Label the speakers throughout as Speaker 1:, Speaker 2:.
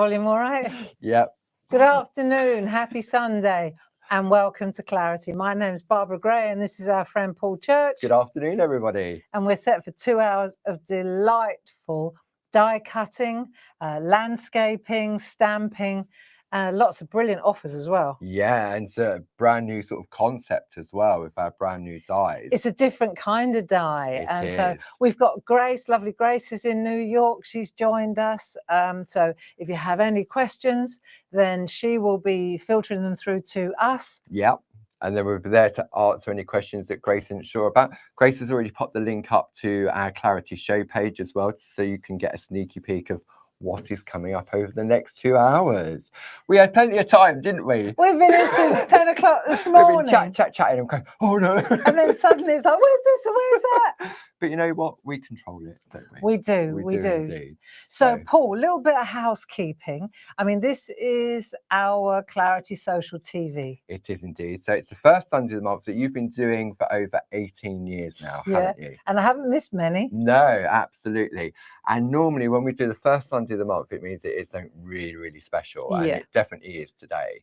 Speaker 1: volume all right?
Speaker 2: Yep.
Speaker 1: Good afternoon, happy Sunday, and welcome to Clarity. My name's Barbara Gray, and this is our friend Paul Church.
Speaker 2: Good afternoon, everybody.
Speaker 1: And we're set for 2 hours of delightful die cutting, landscaping, stamping, lots of brilliant offers as well.
Speaker 2: Yeah, and it's a brand new sort of concept as well with our brand new dies.
Speaker 1: It's a different kind of die.
Speaker 2: It
Speaker 1: So
Speaker 2: is.
Speaker 1: we've got Grace, lovely Grace is in New York. She's joined us. So if you have any questions, then she will be filtering them through to us.
Speaker 2: Yep. And then we'll be there to answer any questions that Grace isn't sure about. Grace has already popped the link up to our Clarity show page as well, so you can get a sneaky peek of what is coming up over the next 2 hours. We had plenty of time, didn't we?
Speaker 1: We've been in since 10 o'clock this morning.
Speaker 2: We've been chatting and going, oh no.
Speaker 1: And then suddenly it's like, where's this and where's that?
Speaker 2: But you know what? We control it, don't we?
Speaker 1: We do.
Speaker 2: Indeed.
Speaker 1: So Paul, a little bit of housekeeping. I mean, this is our Clarity Social TV.
Speaker 2: It is indeed. So it's the first Sunday of the month that you've been doing for over 18 years now, haven't you?
Speaker 1: And I haven't missed many.
Speaker 2: No, absolutely. And normally when we do the first Sunday of the month, it means it is something really, really special. And it definitely is today.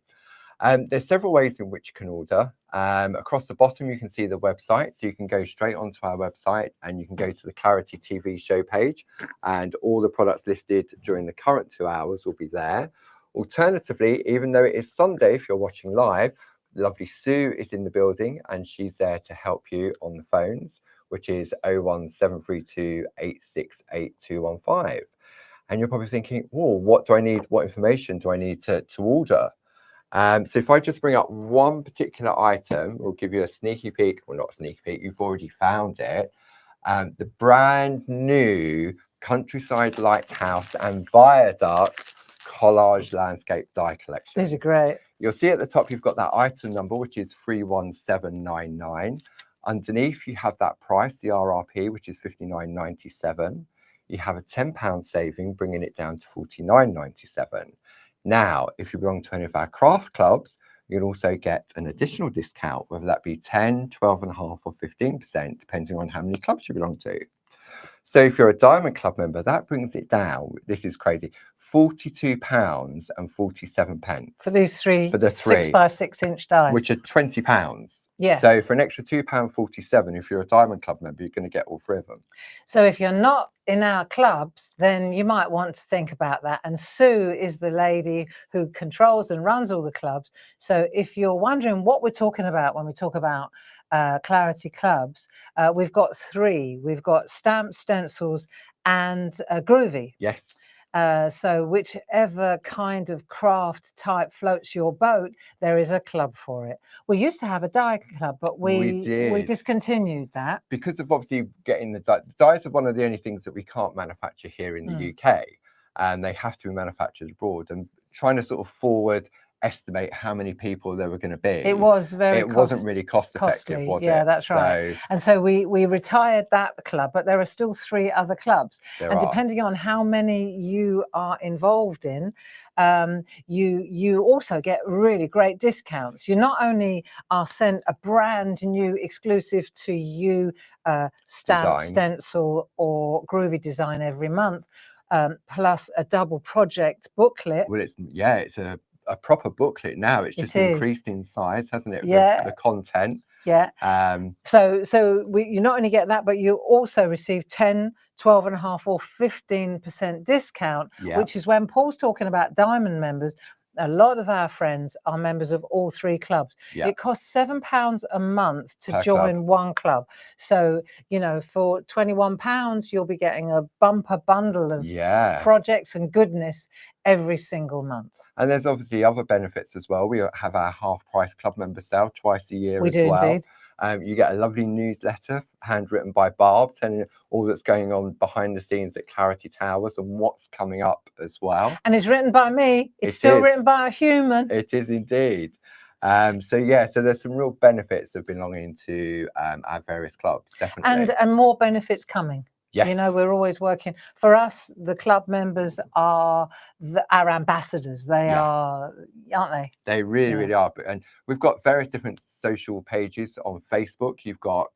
Speaker 2: There's several ways in which you can order. Across the bottom, you can see the website. So you can go straight onto our website and you can go to the Clarity TV show page, and all the products listed during the current 2 hours will be there. Alternatively, even though it is Sunday, if you're watching live, lovely Sue is in the building and she's there to help you on the phones, which is 01732 868 215. And you're probably thinking, oh, what do I need? What information do I need to order? So if I just bring up one particular item, we'll give you a sneaky peek. Well, not a sneaky peek, you've already found it. The brand new Countryside Lighthouse and Viaduct Collage Landscape Die Collection.
Speaker 1: These are great.
Speaker 2: You'll see at the top, you've got that item number, which is 31799. Underneath, you have that price, the RRP, which is £59.97. You have a £10 saving, bringing it down to £49.97. Now, if you belong to any of our craft clubs, you'll also get an additional discount, whether that be 10, 12.5 or 15%, depending on how many clubs you belong to. So if you're a Diamond Club member, that brings it down. This is crazy. £42.47
Speaker 1: for these three,
Speaker 2: for the
Speaker 1: 6 by 6 inch dies,
Speaker 2: which are £20.
Speaker 1: Yeah.
Speaker 2: So for an extra £2.47, if you're a Diamond Club member, you're going to get all three of them.
Speaker 1: So if you're not in our clubs, then you might want to think about that. And Sue is the lady who controls and runs all the clubs. So if you're wondering what we're talking about when we talk about Clarity clubs, we've got three. We've got Stamp, Stencils and Groovy.
Speaker 2: Yes.
Speaker 1: So whichever kind of craft type floats your boat, there is a club for it. We used to have a die club, but we discontinued that.
Speaker 2: Because of obviously getting the dies are one of the only things that we can't manufacture here in the UK, and they have to be manufactured abroad, and trying to sort of forward estimate how many people there were going to be.
Speaker 1: It was
Speaker 2: wasn't really cost effective, was it?
Speaker 1: Yeah, that's right. And so we retired that club, but there are still 3 other clubs. And depending on how many you are involved in, you also get really great discounts. You not only are sent a brand new exclusive to you stamp, stencil or Groovy design every month, plus a double project booklet.
Speaker 2: Well, it's a proper booklet now. It's just increased in size, hasn't it?
Speaker 1: Yeah.
Speaker 2: The content.
Speaker 1: Yeah. So you not only get that, but you also receive 10, 12.5 or 15% discount, which is when Paul's talking about Diamond members. A lot of our friends are members of all 3 clubs. It costs £7 a month to join one club. So, you know, for £21, you'll be getting a bumper bundle of projects and goodness every single month.
Speaker 2: And there's obviously other benefits as well. We have our half price club member sale twice a year as well.
Speaker 1: Indeed.
Speaker 2: You get a lovely newsletter handwritten by Barb, telling you all that's going on behind the scenes at Clarity Towers and what's coming up as well.
Speaker 1: And it's written by me. It's still written by a human.
Speaker 2: It is indeed. So there's some real benefits of belonging to our various clubs, definitely.
Speaker 1: And more benefits coming.
Speaker 2: Yes.
Speaker 1: You know, we're always working. For us, the club members are our ambassadors. They are, aren't they?
Speaker 2: They really are. And we've got various different social pages on Facebook. You've got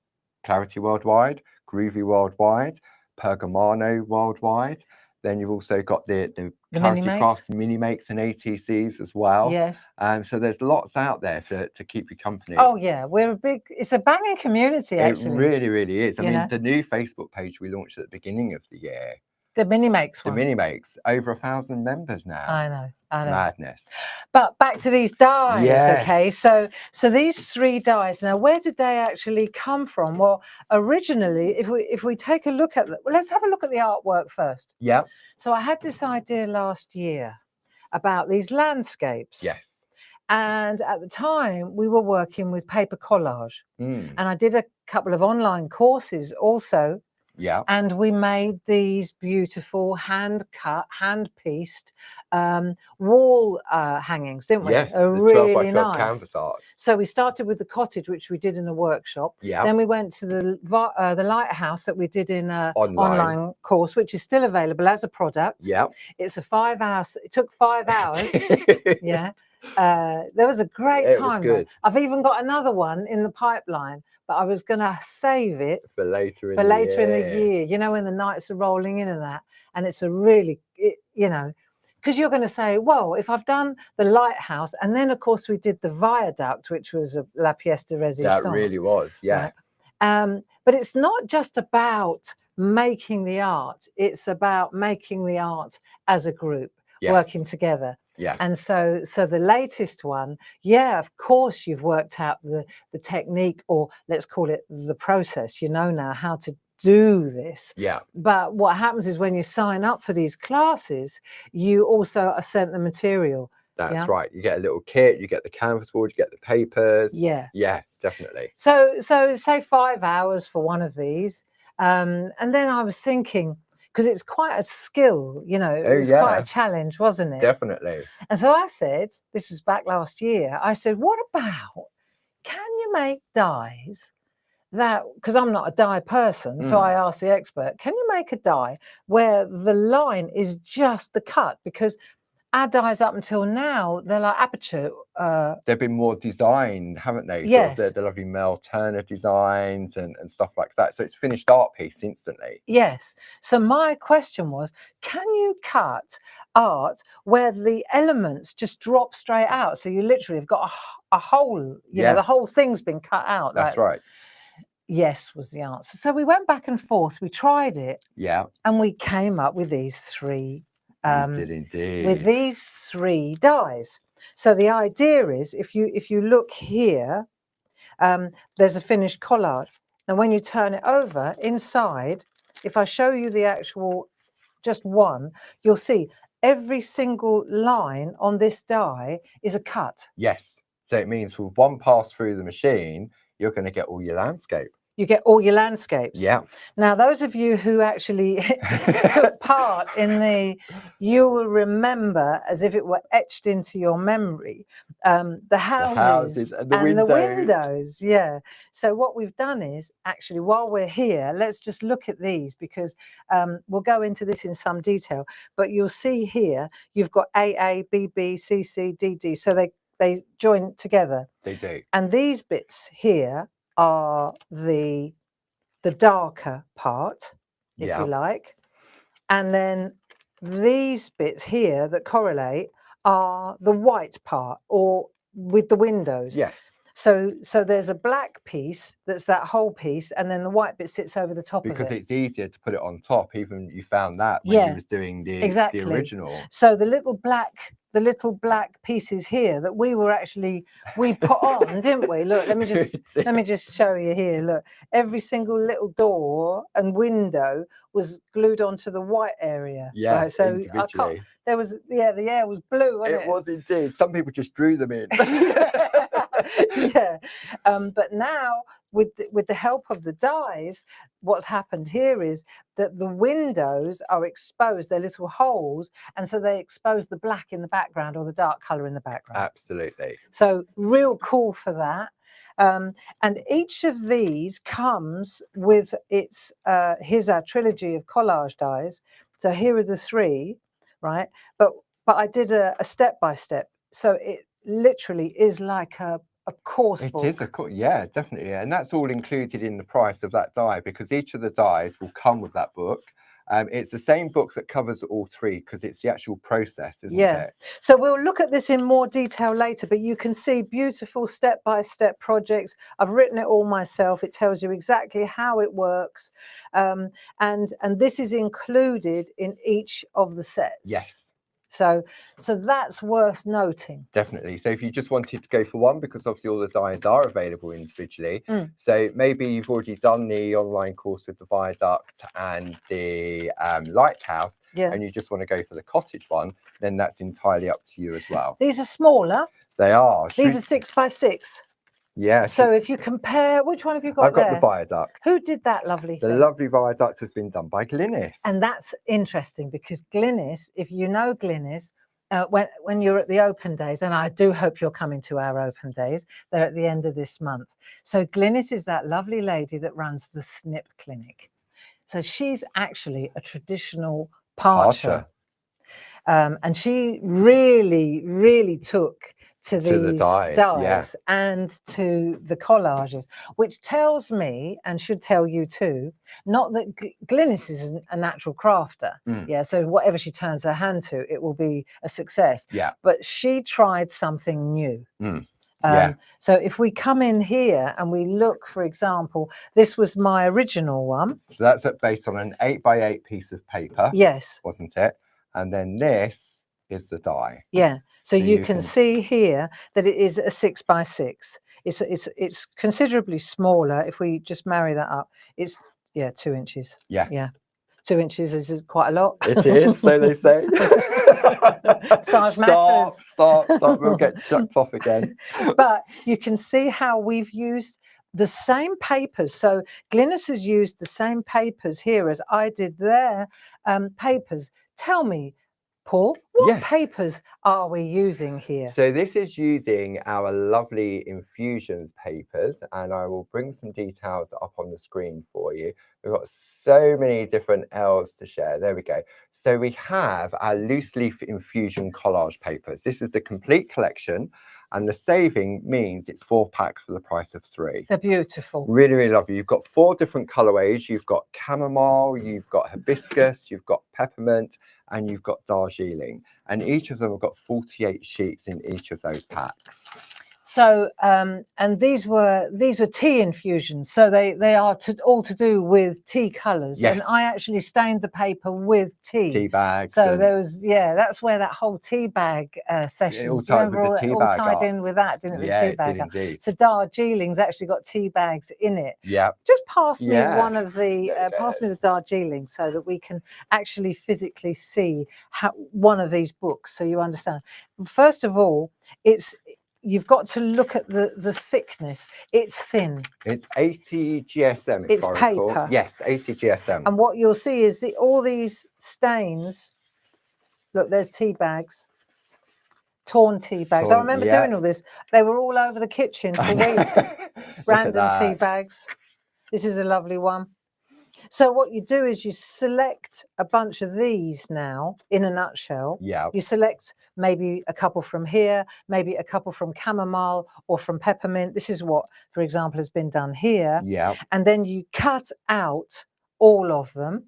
Speaker 2: Clarity Worldwide, Groovy Worldwide, Pergamano Worldwide. Then you've also got the
Speaker 1: The mini
Speaker 2: Clarity
Speaker 1: makes.
Speaker 2: Crafts mini makes and ATCs as well.
Speaker 1: Yes.
Speaker 2: So there's lots out there to keep you company.
Speaker 1: Oh yeah, it's a banging community actually.
Speaker 2: It really, really is. I mean,
Speaker 1: know?
Speaker 2: the new Facebook page we launched at the beginning of the year.
Speaker 1: The mini makes one.
Speaker 2: The mini makes over 1,000 members now.
Speaker 1: I know.
Speaker 2: Madness.
Speaker 1: But back to these dies.
Speaker 2: Yes.
Speaker 1: Okay, so these 3 dies. Now, where did they actually come from? Well, originally, if we take a look at let's have a look at the artwork first.
Speaker 2: Yeah.
Speaker 1: So I had this idea last year about these landscapes.
Speaker 2: Yes.
Speaker 1: And at the time, we were working with paper collage.
Speaker 2: Mm.
Speaker 1: And I did a couple of online courses also.
Speaker 2: Yeah.
Speaker 1: And we made these beautiful hand-cut, hand-pieced wall hangings, didn't we?
Speaker 2: Yes,
Speaker 1: the
Speaker 2: really
Speaker 1: 12 by 12
Speaker 2: nice canvas art.
Speaker 1: So we started with the cottage, which we did in a workshop.
Speaker 2: Yeah.
Speaker 1: Then we went to the lighthouse that we did in an
Speaker 2: online
Speaker 1: course, which is still available as a product.
Speaker 2: Yeah.
Speaker 1: It's a 5 hours. It took 5 hours. Yeah. There was a great time.
Speaker 2: Was good.
Speaker 1: I've even got another one in the pipeline, but I was going to save it
Speaker 2: for later in
Speaker 1: the year. You know, when the nights are rolling in and that, and it's a really, you know, because you're going to say, well, if I've done the lighthouse, and then of course we did the viaduct, which was a La Pièce de Résistance.
Speaker 2: That really was, yeah.
Speaker 1: Right? But it's not just about making the art; it's about making the art as a group, working together.
Speaker 2: Yeah.
Speaker 1: And so the latest one, yeah, of course you've worked out the technique, or let's call it the process. You know now how to do this.
Speaker 2: Yeah.
Speaker 1: But what happens is when you sign up for these classes, you also are sent the material.
Speaker 2: That's right. You get a little kit, you get the canvas board, you get the papers.
Speaker 1: Yeah.
Speaker 2: Yeah, definitely.
Speaker 1: So say 5 hours for one of these. And then I was thinking, because it's quite a skill, you know, it was quite a challenge, wasn't it?
Speaker 2: Definitely.
Speaker 1: And so I said, this was back last year, I said, what about, can you make dies that, because I'm not a die person, so I asked the expert, can you make a die where the line is just the cut? Because our dies up until now, they're like aperture.
Speaker 2: They've been more designed, haven't they?
Speaker 1: Yes.
Speaker 2: Sort of the lovely Mel Turner designs and stuff like that. So it's finished art piece instantly.
Speaker 1: Yes. So my question was, can you cut art where the elements just drop straight out? So you literally have got a hole, you know, the whole thing's been cut out.
Speaker 2: That's right.
Speaker 1: Yes, was the answer. So we went back and forth, we tried it.
Speaker 2: Yeah.
Speaker 1: And we came up with these 3
Speaker 2: you did indeed.
Speaker 1: With these 3 dies. So the idea is, if you look here, there's a finished collage. Now, when you turn it over inside, if I show you the actual, just one, you'll see every single line on this die is a cut.
Speaker 2: Yes. So it means with one pass through the machine, you're going to get all your landscape.
Speaker 1: You get all your landscapes.
Speaker 2: Yeah.
Speaker 1: Now, those of you who actually took part in you will remember, as if it were etched into your memory, the houses
Speaker 2: and the
Speaker 1: windows. Yeah. So what we've done is, actually, while we're here, let's just look at these, because we'll go into this in some detail. But you'll see here, you've got AA, BB, CC, DD. So they join together.
Speaker 2: They do.
Speaker 1: And these bits here are the darker part, if you like, and then these bits here that correlate are the white part, or with the windows.
Speaker 2: Yes.
Speaker 1: So there's a black piece that's that whole piece, and then the white bit sits over the top of it.
Speaker 2: Because it's easier to put it on top. Even you found that when you was doing the original.
Speaker 1: So the little black pieces here that we put on, didn't we? Look, let me just show you here. Look, every single little door and window was glued onto the white area.
Speaker 2: Yeah,
Speaker 1: right? So
Speaker 2: individually.
Speaker 1: the air was blue, wasn't it?
Speaker 2: It was indeed. Some people just drew them in.
Speaker 1: Yeah, but now with the help of the dies, what's happened here is that the windows are exposed, they're little holes, and so they expose the black in the background or the dark color in the background.
Speaker 2: Absolutely.
Speaker 1: So real cool for that. And each of these comes with its here's our trilogy of collage dies. So here are the 3, right? But I did a step-by-step, so it literally is like a course book.
Speaker 2: It is yeah, definitely. And that's all included in the price of that die, because each of the dies will come with that book. It's the same book that covers all three because it's the actual process, isn't it?
Speaker 1: So we'll look at this in more detail later, but you can see beautiful step-by-step projects. I've written it all myself. It tells you exactly how it works. And this is included in each of the sets.
Speaker 2: Yes.
Speaker 1: So that's worth noting.
Speaker 2: Definitely. So if you just wanted to go for one, because obviously all the dies are available individually. So maybe you've already done the online course with the viaduct and the lighthouse, and you just want to go for the cottage one, then that's entirely up to you as well.
Speaker 1: These are smaller.
Speaker 2: They are.
Speaker 1: These are 6 by 6.
Speaker 2: Yeah.
Speaker 1: So if you compare, which one have you got
Speaker 2: I've got
Speaker 1: there?
Speaker 2: the viaduct.
Speaker 1: Who did that lovely thing?
Speaker 2: The lovely viaduct has been done by Glynis.
Speaker 1: And that's interesting because Glynis, if you know Glynis, when you're at the open days, and I do hope you're coming to our open days, they're at the end of this month. So Glynis is that lovely lady that runs the Snip Clinic. So she's actually a traditional parcher. And she really, really took to these dies and to the collages, which tells me, and should tell you too, not that Glynis is a natural crafter. So whatever she turns her hand to, it will be a success. But she tried something new. So if we come in here and we look, for example, this was my original one.
Speaker 2: So that's based on an 8 by 8 piece of paper.
Speaker 1: Yes.
Speaker 2: Wasn't it? And then this is the die.
Speaker 1: So you can see here that it is a 6 by 6. It's considerably smaller. If we just marry that up, it's 2 inches. 2 inches is quite a lot.
Speaker 2: It is, so they say.
Speaker 1: Size matters.
Speaker 2: Stop. We'll get chucked off again.
Speaker 1: But you can see how we've used the same papers. So Glynis has used the same papers here as I did their papers. Tell me, Paul, what papers are we using here?
Speaker 2: So this is using our lovely Infusions papers, and I will bring some details up on the screen for you. We've got so many different L's to share. There we go. So we have our loose leaf infusion collage papers. This is the complete collection, and the saving means it's 4 packs for the price of 3.
Speaker 1: They're beautiful.
Speaker 2: Really, really lovely. You've got 4 different colorways. You've got chamomile, you've got hibiscus, you've got peppermint, and you've got Darjeeling. And each of them have got 48 sheets in each of those packs.
Speaker 1: So, and these were tea infusions. So they are all to do with tea colours. And I actually stained the paper with tea.
Speaker 2: Tea bags.
Speaker 1: So there was, that's where that whole tea bag session.
Speaker 2: It all tied
Speaker 1: in with that, didn't it?
Speaker 2: Yeah, it did indeed.
Speaker 1: So Darjeeling's actually got tea bags in it.
Speaker 2: Yeah.
Speaker 1: Just pass me one of the, pass me the Darjeeling so that we can actually physically see one of these books so you understand. First of all, you've got to look at the thickness. It's thin.
Speaker 2: It's 80 GSM.
Speaker 1: It's paper.
Speaker 2: Yes, 80 GSM.
Speaker 1: And what you'll see is all these stains. Look, there's tea bags. Torn tea bags. I remember doing all this. They were all over the kitchen for weeks. Random tea bags. This is a lovely one. So what you do is you select a bunch of these now, in a nutshell. You select maybe a couple from here, maybe a couple from chamomile or from peppermint. This is what, for example, has been done here. And then you cut out all of them,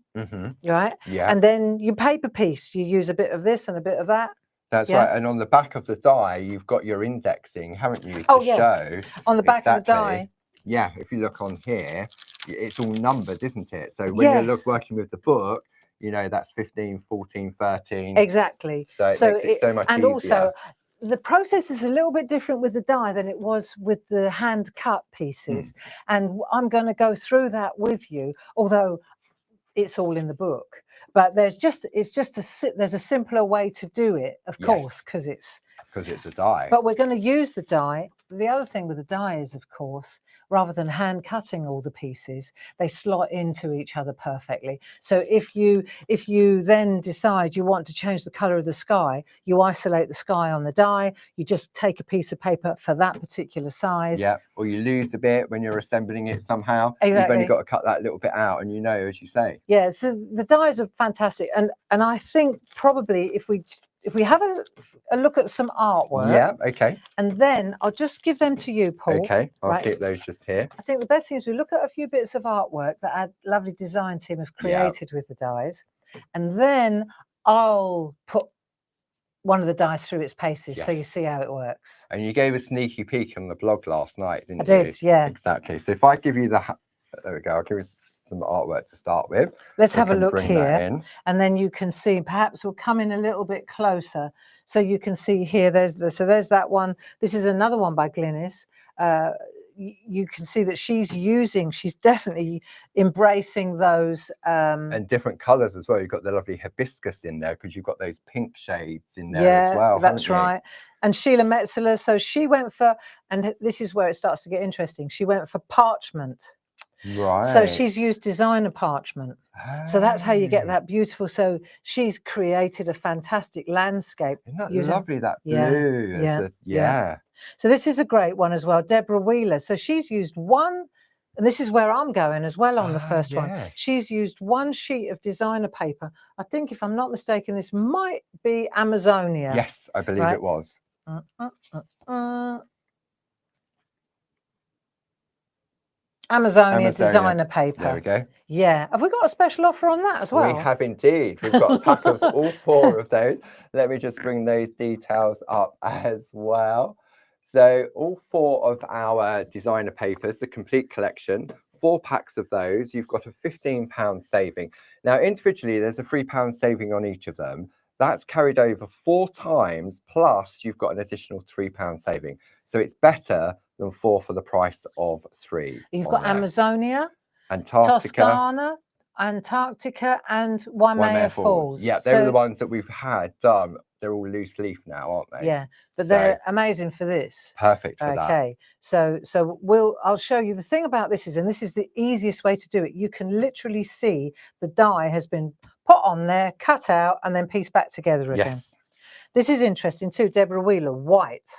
Speaker 1: right? And then you paper piece. You use a bit of this and a bit of that.
Speaker 2: That's right. And on the back of the die, you've got your indexing, haven't you, to show
Speaker 1: on the back of the die.
Speaker 2: Yeah, if you look on here, it's all numbered, isn't it? So when you're working with the book, you know, that's 15, 14, 13.
Speaker 1: Exactly.
Speaker 2: So it makes it so much easier.
Speaker 1: And also, the process is a little bit different with the die than it was with the hand cut pieces. And I'm going to go through that with you, although it's all in the book. But there's a simpler way to do it, of course, because it's
Speaker 2: a die.
Speaker 1: But we're going to use the die. The other thing with the die is, of course, rather than hand cutting all the pieces, they slot into each other perfectly. So if you then decide you want to change the color of the sky, you isolate the sky on the die. You just take a piece of paper for that particular size.
Speaker 2: Yeah, or you lose a bit when you're assembling it somehow.
Speaker 1: Exactly.
Speaker 2: You've only got to cut that little bit out, and you know, as you say.
Speaker 1: Yeah, so the dies are fantastic, and I think probably if we if we have a look at some artwork.
Speaker 2: Yeah, okay.
Speaker 1: And then I'll just give them to you, Paul.
Speaker 2: Okay, I'll keep those just here.
Speaker 1: I think the best thing is we look at a few bits of artwork that our lovely design team have created with the dies. And then I'll put one of the dies through its paces so you see how it works.
Speaker 2: And you gave a sneaky peek on the blog last night, didn't you?
Speaker 1: I did, yeah.
Speaker 2: Exactly. So if I give you there we go, I'll give you some artwork to start with.
Speaker 1: Let's have a look here. And then you can see, perhaps we'll come in a little bit closer. So you can see here, there's that one. This is another one by Glynis. You can see that she's definitely embracing those
Speaker 2: and different colors as well. You've got the lovely hibiscus in there because you've got those pink shades in there as well.
Speaker 1: That's right. And Sheila Metzeler, so she went for, and this is where it starts to get interesting, she went for parchment.
Speaker 2: Right.
Speaker 1: So she's used designer parchment. So that's how you get that beautiful. So she's created a fantastic landscape.
Speaker 2: Isn't that lovely, that blue?
Speaker 1: Yeah. So this is a great one as well. Deborah Wheeler. So she's used one, and this is where I'm going as well on the first one. She's used one sheet of designer paper. I think, if I'm not mistaken, this might be Amazonia.
Speaker 2: Yes, I believe it was.
Speaker 1: Amazonia designer paper.
Speaker 2: There we go.
Speaker 1: Yeah. Have we got a special offer on that as well?
Speaker 2: We have indeed. We've got a pack of all 4 of those. Let me just bring those details up as well. So all 4 of our designer papers, the complete collection, 4 packs of those, you've got a £15 saving. Now, individually, there's a £3 saving on each of them. That's carried over 4 times, plus you've got an additional £3 saving. So it's better than 4 for the price of 3.
Speaker 1: You've got Amazonia,
Speaker 2: Antarctica,
Speaker 1: Toscana, Antarctica, and Waimea Falls.
Speaker 2: Yeah, they're the ones that we've had done. They're all loose leaf now, aren't they?
Speaker 1: Yeah, but they're amazing for this.
Speaker 2: Perfect for that.
Speaker 1: Okay, so I'll show you. The thing about this is, and this is the easiest way to do it, you can literally see the die has been put on there, cut out, and then pieced back together again.
Speaker 2: Yes.
Speaker 1: This is interesting too. Deborah Wheeler, white.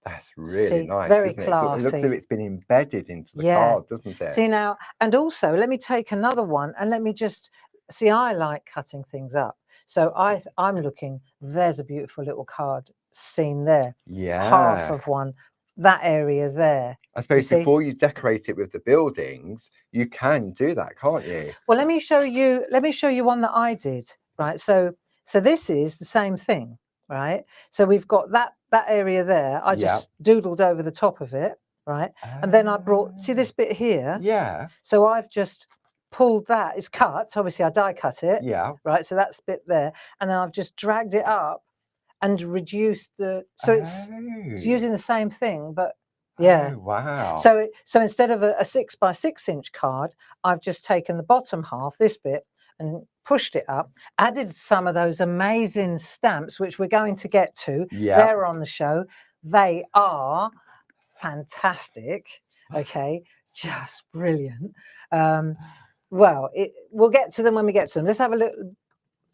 Speaker 2: That's really nice,
Speaker 1: very
Speaker 2: isn't
Speaker 1: classy.
Speaker 2: It? So it looks as if it's been embedded into the card, doesn't it?
Speaker 1: See now, and also let me take another one and let me just see. I like cutting things up, so I'm looking. There's a beautiful little card scene there.
Speaker 2: Yeah,
Speaker 1: half of one. That area there.
Speaker 2: I suppose before you decorate it with the buildings, you can do that, can't you?
Speaker 1: Well, let me show you. Let me show you one that I did. Right. So this is the same thing. Right. So we've got that area there. I just doodled over the top of it. Right. And then I brought, see this bit here?
Speaker 2: Yeah.
Speaker 1: So I've just pulled that. It's cut. Obviously, I die cut it.
Speaker 2: Yeah.
Speaker 1: Right. So that's bit there. And then I've just dragged it up and reduced the, so it's using the same thing, but yeah.
Speaker 2: Oh, wow.
Speaker 1: So instead of a 6 by 6 inch card, I've just taken the bottom half, this bit, and pushed it up, added some of those amazing stamps, which we're going to get to.
Speaker 2: Yeah.
Speaker 1: They're on the show. They are fantastic. Okay. Just brilliant. Well, we'll get to them when we get to them. Let's have a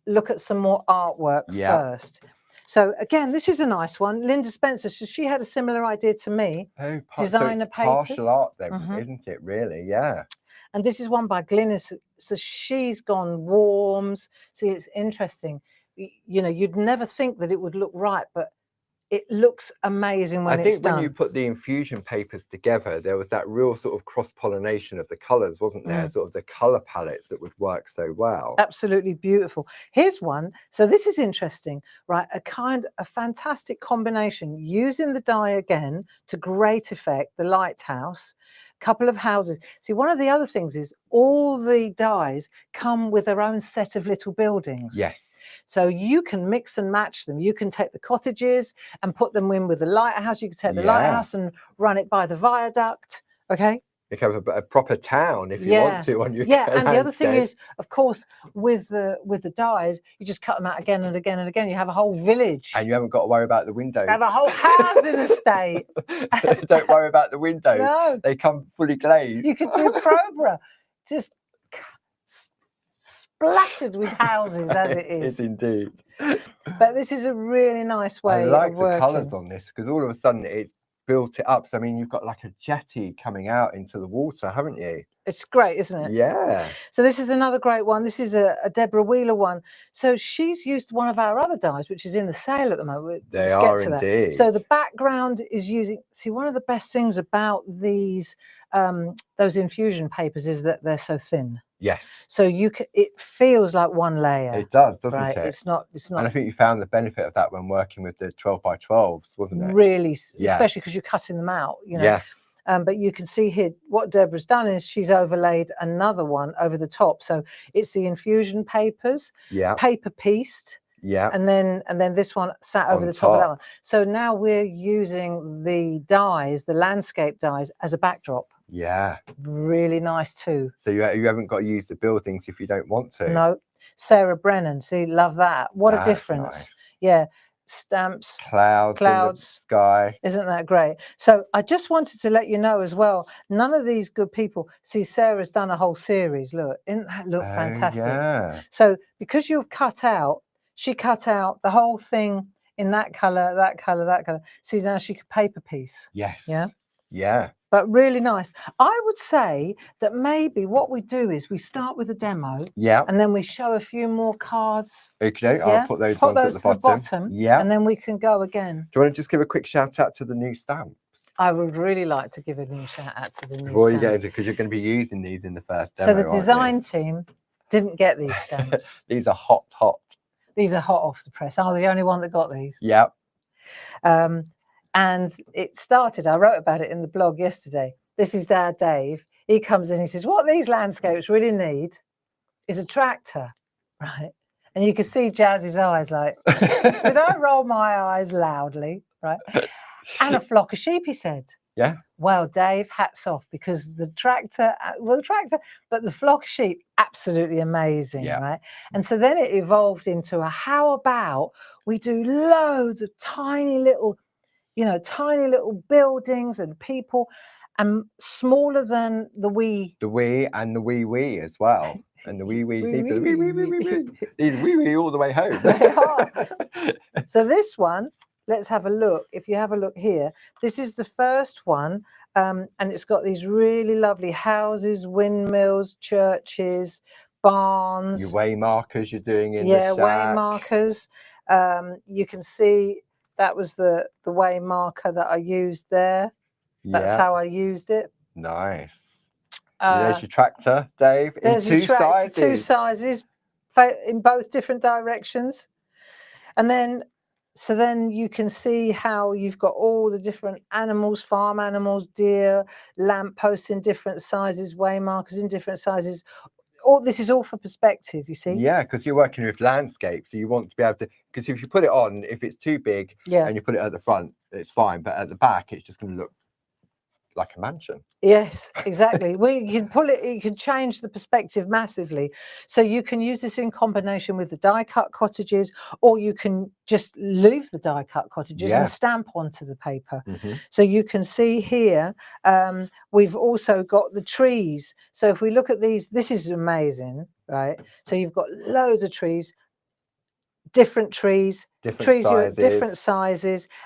Speaker 1: look at some more artwork first. So again, this is a nice one. Linda Spencer, so she had a similar idea to me.
Speaker 2: Oh,
Speaker 1: designer papers.
Speaker 2: Partial art then, isn't it, really? Yeah.
Speaker 1: And this is one by Glynis. So she's gone warms. See, it's interesting. You know, you'd never think that it would look right, but it looks amazing when it's done.
Speaker 2: I think when you put the infusion papers together, there was that real sort of cross-pollination of the colours, wasn't there? Sort of the colour palettes that would work so well.
Speaker 1: Absolutely beautiful. Here's one. So this is interesting, right? A fantastic combination, using the die again to great effect, the lighthouse, couple of houses. See, one of the other things is all the dies come with their own set of little buildings.
Speaker 2: Yes.
Speaker 1: So you can mix and match them. You can take the cottages and put them in with the lighthouse. You can take the lighthouse and run it by the viaduct. Okay.
Speaker 2: Become a proper town if you want to on your
Speaker 1: and the other thing is, of course, with the dies, you just cut them out again and again and again. You have a whole village,
Speaker 2: and you haven't got to worry about the windows.
Speaker 1: You have a whole housing estate.
Speaker 2: Don't worry about the windows.
Speaker 1: No.
Speaker 2: They come fully glazed.
Speaker 1: You could do Crowborough, just splattered with houses as it is.
Speaker 2: It's indeed.
Speaker 1: But this is a really nice way.
Speaker 2: I like
Speaker 1: of
Speaker 2: the colours on this because all of a sudden it's built it up. So I mean, you've got like a jetty coming out into the water, haven't you?
Speaker 1: It's great, isn't it?
Speaker 2: Yeah.
Speaker 1: So this is another great one. This is a Deborah Wheeler one. So she's used one of our other dies, which is in the sale at the moment.
Speaker 2: They are indeed.
Speaker 1: So the background is using. See, one of the best things about these those infusion papers is that they're so thin.
Speaker 2: Yes.
Speaker 1: So it feels like one layer.
Speaker 2: It does, doesn't
Speaker 1: right?
Speaker 2: it?
Speaker 1: It's not.
Speaker 2: And I think you found the benefit of that when working with the 12 by 12s, wasn't it?
Speaker 1: Really, especially because you're cutting them out. You know.
Speaker 2: Yeah.
Speaker 1: But you can see here what Deborah's done is she's overlaid another one over the top. So it's the infusion papers, paper pieced, and then this one sat over the top of that one. So now we're using the dies, the landscape dies, as a backdrop.
Speaker 2: Yeah.
Speaker 1: Really nice too.
Speaker 2: So you haven't got to use the buildings if you don't want to.
Speaker 1: No. Sarah Brennan, see, love that. What a difference.
Speaker 2: Nice.
Speaker 1: Yeah. Stamps,
Speaker 2: clouds in the sky.
Speaker 1: Isn't that great? So I just wanted to let you know as well, none of these good people, see, Sarah's done a whole series. Look, isn't that look fantastic?
Speaker 2: Yeah.
Speaker 1: So because you've cut out, she cut out the whole thing in that color, that color, that color. See, now she could paper piece.
Speaker 2: Yes.
Speaker 1: Yeah.
Speaker 2: Yeah.
Speaker 1: But really nice. I would say that maybe what we do is we start with a demo.
Speaker 2: Yeah.
Speaker 1: And then we show a few more cards.
Speaker 2: Okay, I'll put those ones at the bottom. Yeah.
Speaker 1: And then we can go again.
Speaker 2: Do you want to just give a quick shout out to the new stamps?
Speaker 1: I would really like to give a new shout out to the new
Speaker 2: Before
Speaker 1: stamps.
Speaker 2: you get into, because you're going to be using these in the first demo.
Speaker 1: So the design team didn't get these stamps.
Speaker 2: These are hot.
Speaker 1: These are hot off the press. I'm the only one that got these.
Speaker 2: Yep.
Speaker 1: And it started, I wrote about it in the blog yesterday. This is our Dave. He comes in, he says, what these landscapes really need is a tractor, right? And you can see Jazz's eyes like, did I roll my eyes loudly, right? And a flock of sheep, he said.
Speaker 2: Yeah.
Speaker 1: Well, Dave, hats off, because the tractor, but the flock of sheep, absolutely amazing, right? And so then it evolved into a, how about we do loads of tiny little, tiny little buildings and people, and smaller than the wee.
Speaker 2: The wee and the wee as well. And the wee, these are the wee all the way home.
Speaker 1: They are. So this one, let's have a look. If you have a look here, this is the first one. And it's got these really lovely houses, windmills, churches, barns.
Speaker 2: Your way markers you're doing in the shack.
Speaker 1: Way markers. You can see that was the way marker that I used there. That's how I used it.
Speaker 2: Nice. There's your tractor, Dave, in two sizes.
Speaker 1: Two sizes in both different directions. And then, so then you can see how you've got all the different animals, farm animals, deer, lampposts in different sizes, way markers in different sizes. This is all for perspective, you see.
Speaker 2: Yeah, because you're working with landscape, so you want to be able to, because if you put it on, if it's too big and you put it at the front, it's fine, but at the back it's just going to look like a mansion.
Speaker 1: Yes, exactly. You can pull it, you can change the perspective massively. So you can use this in combination with the die cut cottages, or you can just leave the die cut cottages and stamp onto the paper. So you can see here, we've also got the trees. So if we look at these, this is amazing, right? So you've got loads of trees, different sizes,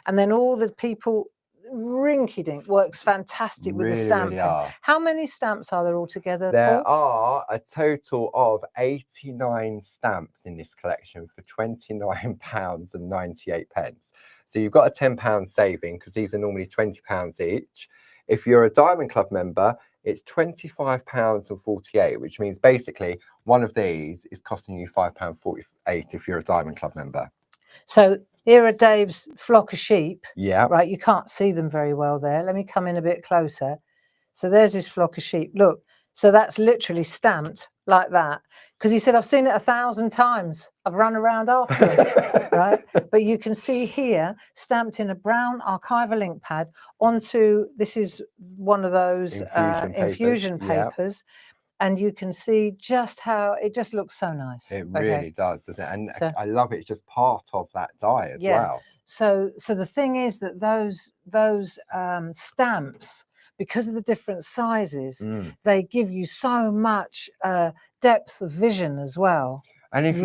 Speaker 1: and then all the people. Rinky-dink works fantastic with the stamping. How many stamps are there altogether?
Speaker 2: There are a total of 89 stamps in this collection for £29.98. So you've got a £10 saving, because these are normally £20 each. If you're a Diamond Club member, it's £25.48, which means basically one of these is costing you £5.48 if you're a Diamond Club member.
Speaker 1: So here are Dave's flock of sheep.
Speaker 2: Yeah.
Speaker 1: Right, you can't see them very well there. Let me come in a bit closer. So there's his flock of sheep. Look, so that's literally stamped like that. Because he said, I've seen it 1,000 times. I've run around after it, right? But you can see here, stamped in a brown archival ink pad onto, this is one of those infusion papers. And you can see just how it just looks so nice.
Speaker 2: It really does, doesn't it? And so, I love it. It's just part of that die as well.
Speaker 1: So the thing is that those stamps, because of the different sizes, they give you so much depth of vision as well.
Speaker 2: And if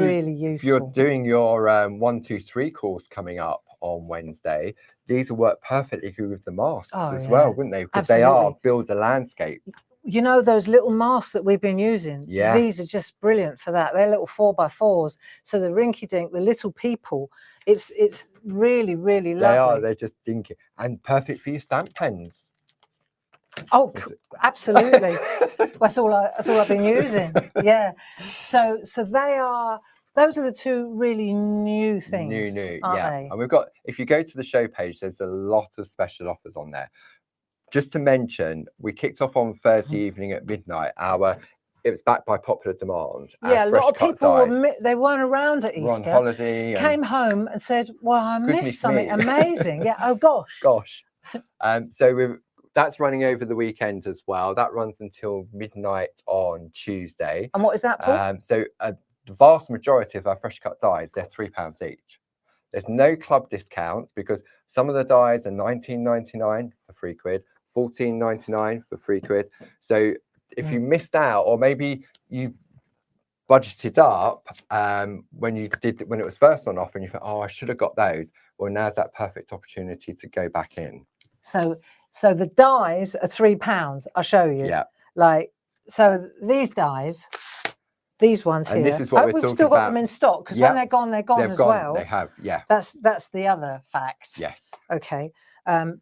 Speaker 2: you're doing your 1, 2, 3 course coming up on Wednesday, these will work perfectly with the masks as well, wouldn't they? Because they are build a landscape.
Speaker 1: you know, those little masks that we've been using, these are just brilliant for that. They're little 4x4s. So the rinky dink, the little people, it's really, really lovely.
Speaker 2: They are, they're just dinky and perfect for your stamp pens.
Speaker 1: Oh, absolutely. That's all I've been using. Yeah. So those are the two really new things. Aren't they?
Speaker 2: And we've got, if you go to the show page, there's a lot of special offers on there. Just to mention, we kicked off on Thursday evening at midnight. It was backed by popular demand.
Speaker 1: Yeah, a lot of people they weren't around at Easter.
Speaker 2: Were on holiday.
Speaker 1: Came home and said, "Well, I missed something amazing." Yeah. Oh gosh.
Speaker 2: So that's running over the weekend as well. That runs until midnight on Tuesday.
Speaker 1: And what is that for?
Speaker 2: So the vast majority of our fresh cut dies, they're £3 each. There's no club discount because some of the dies are £19.99 for £3, £14.99 for £3. So if you missed out, or maybe you budgeted up when it was first on offer and you thought, oh, I should have got those, well, now's that perfect opportunity to go back in.
Speaker 1: So the dies are £3. I'll show you.
Speaker 2: Yeah.
Speaker 1: Like, so these dies, these ones
Speaker 2: and
Speaker 1: here.
Speaker 2: This is what we're
Speaker 1: we've
Speaker 2: talking
Speaker 1: still got
Speaker 2: about.
Speaker 1: them in stock because when they're gone as well.
Speaker 2: They have, yeah.
Speaker 1: That's the other fact.
Speaker 2: Yes.
Speaker 1: Okay.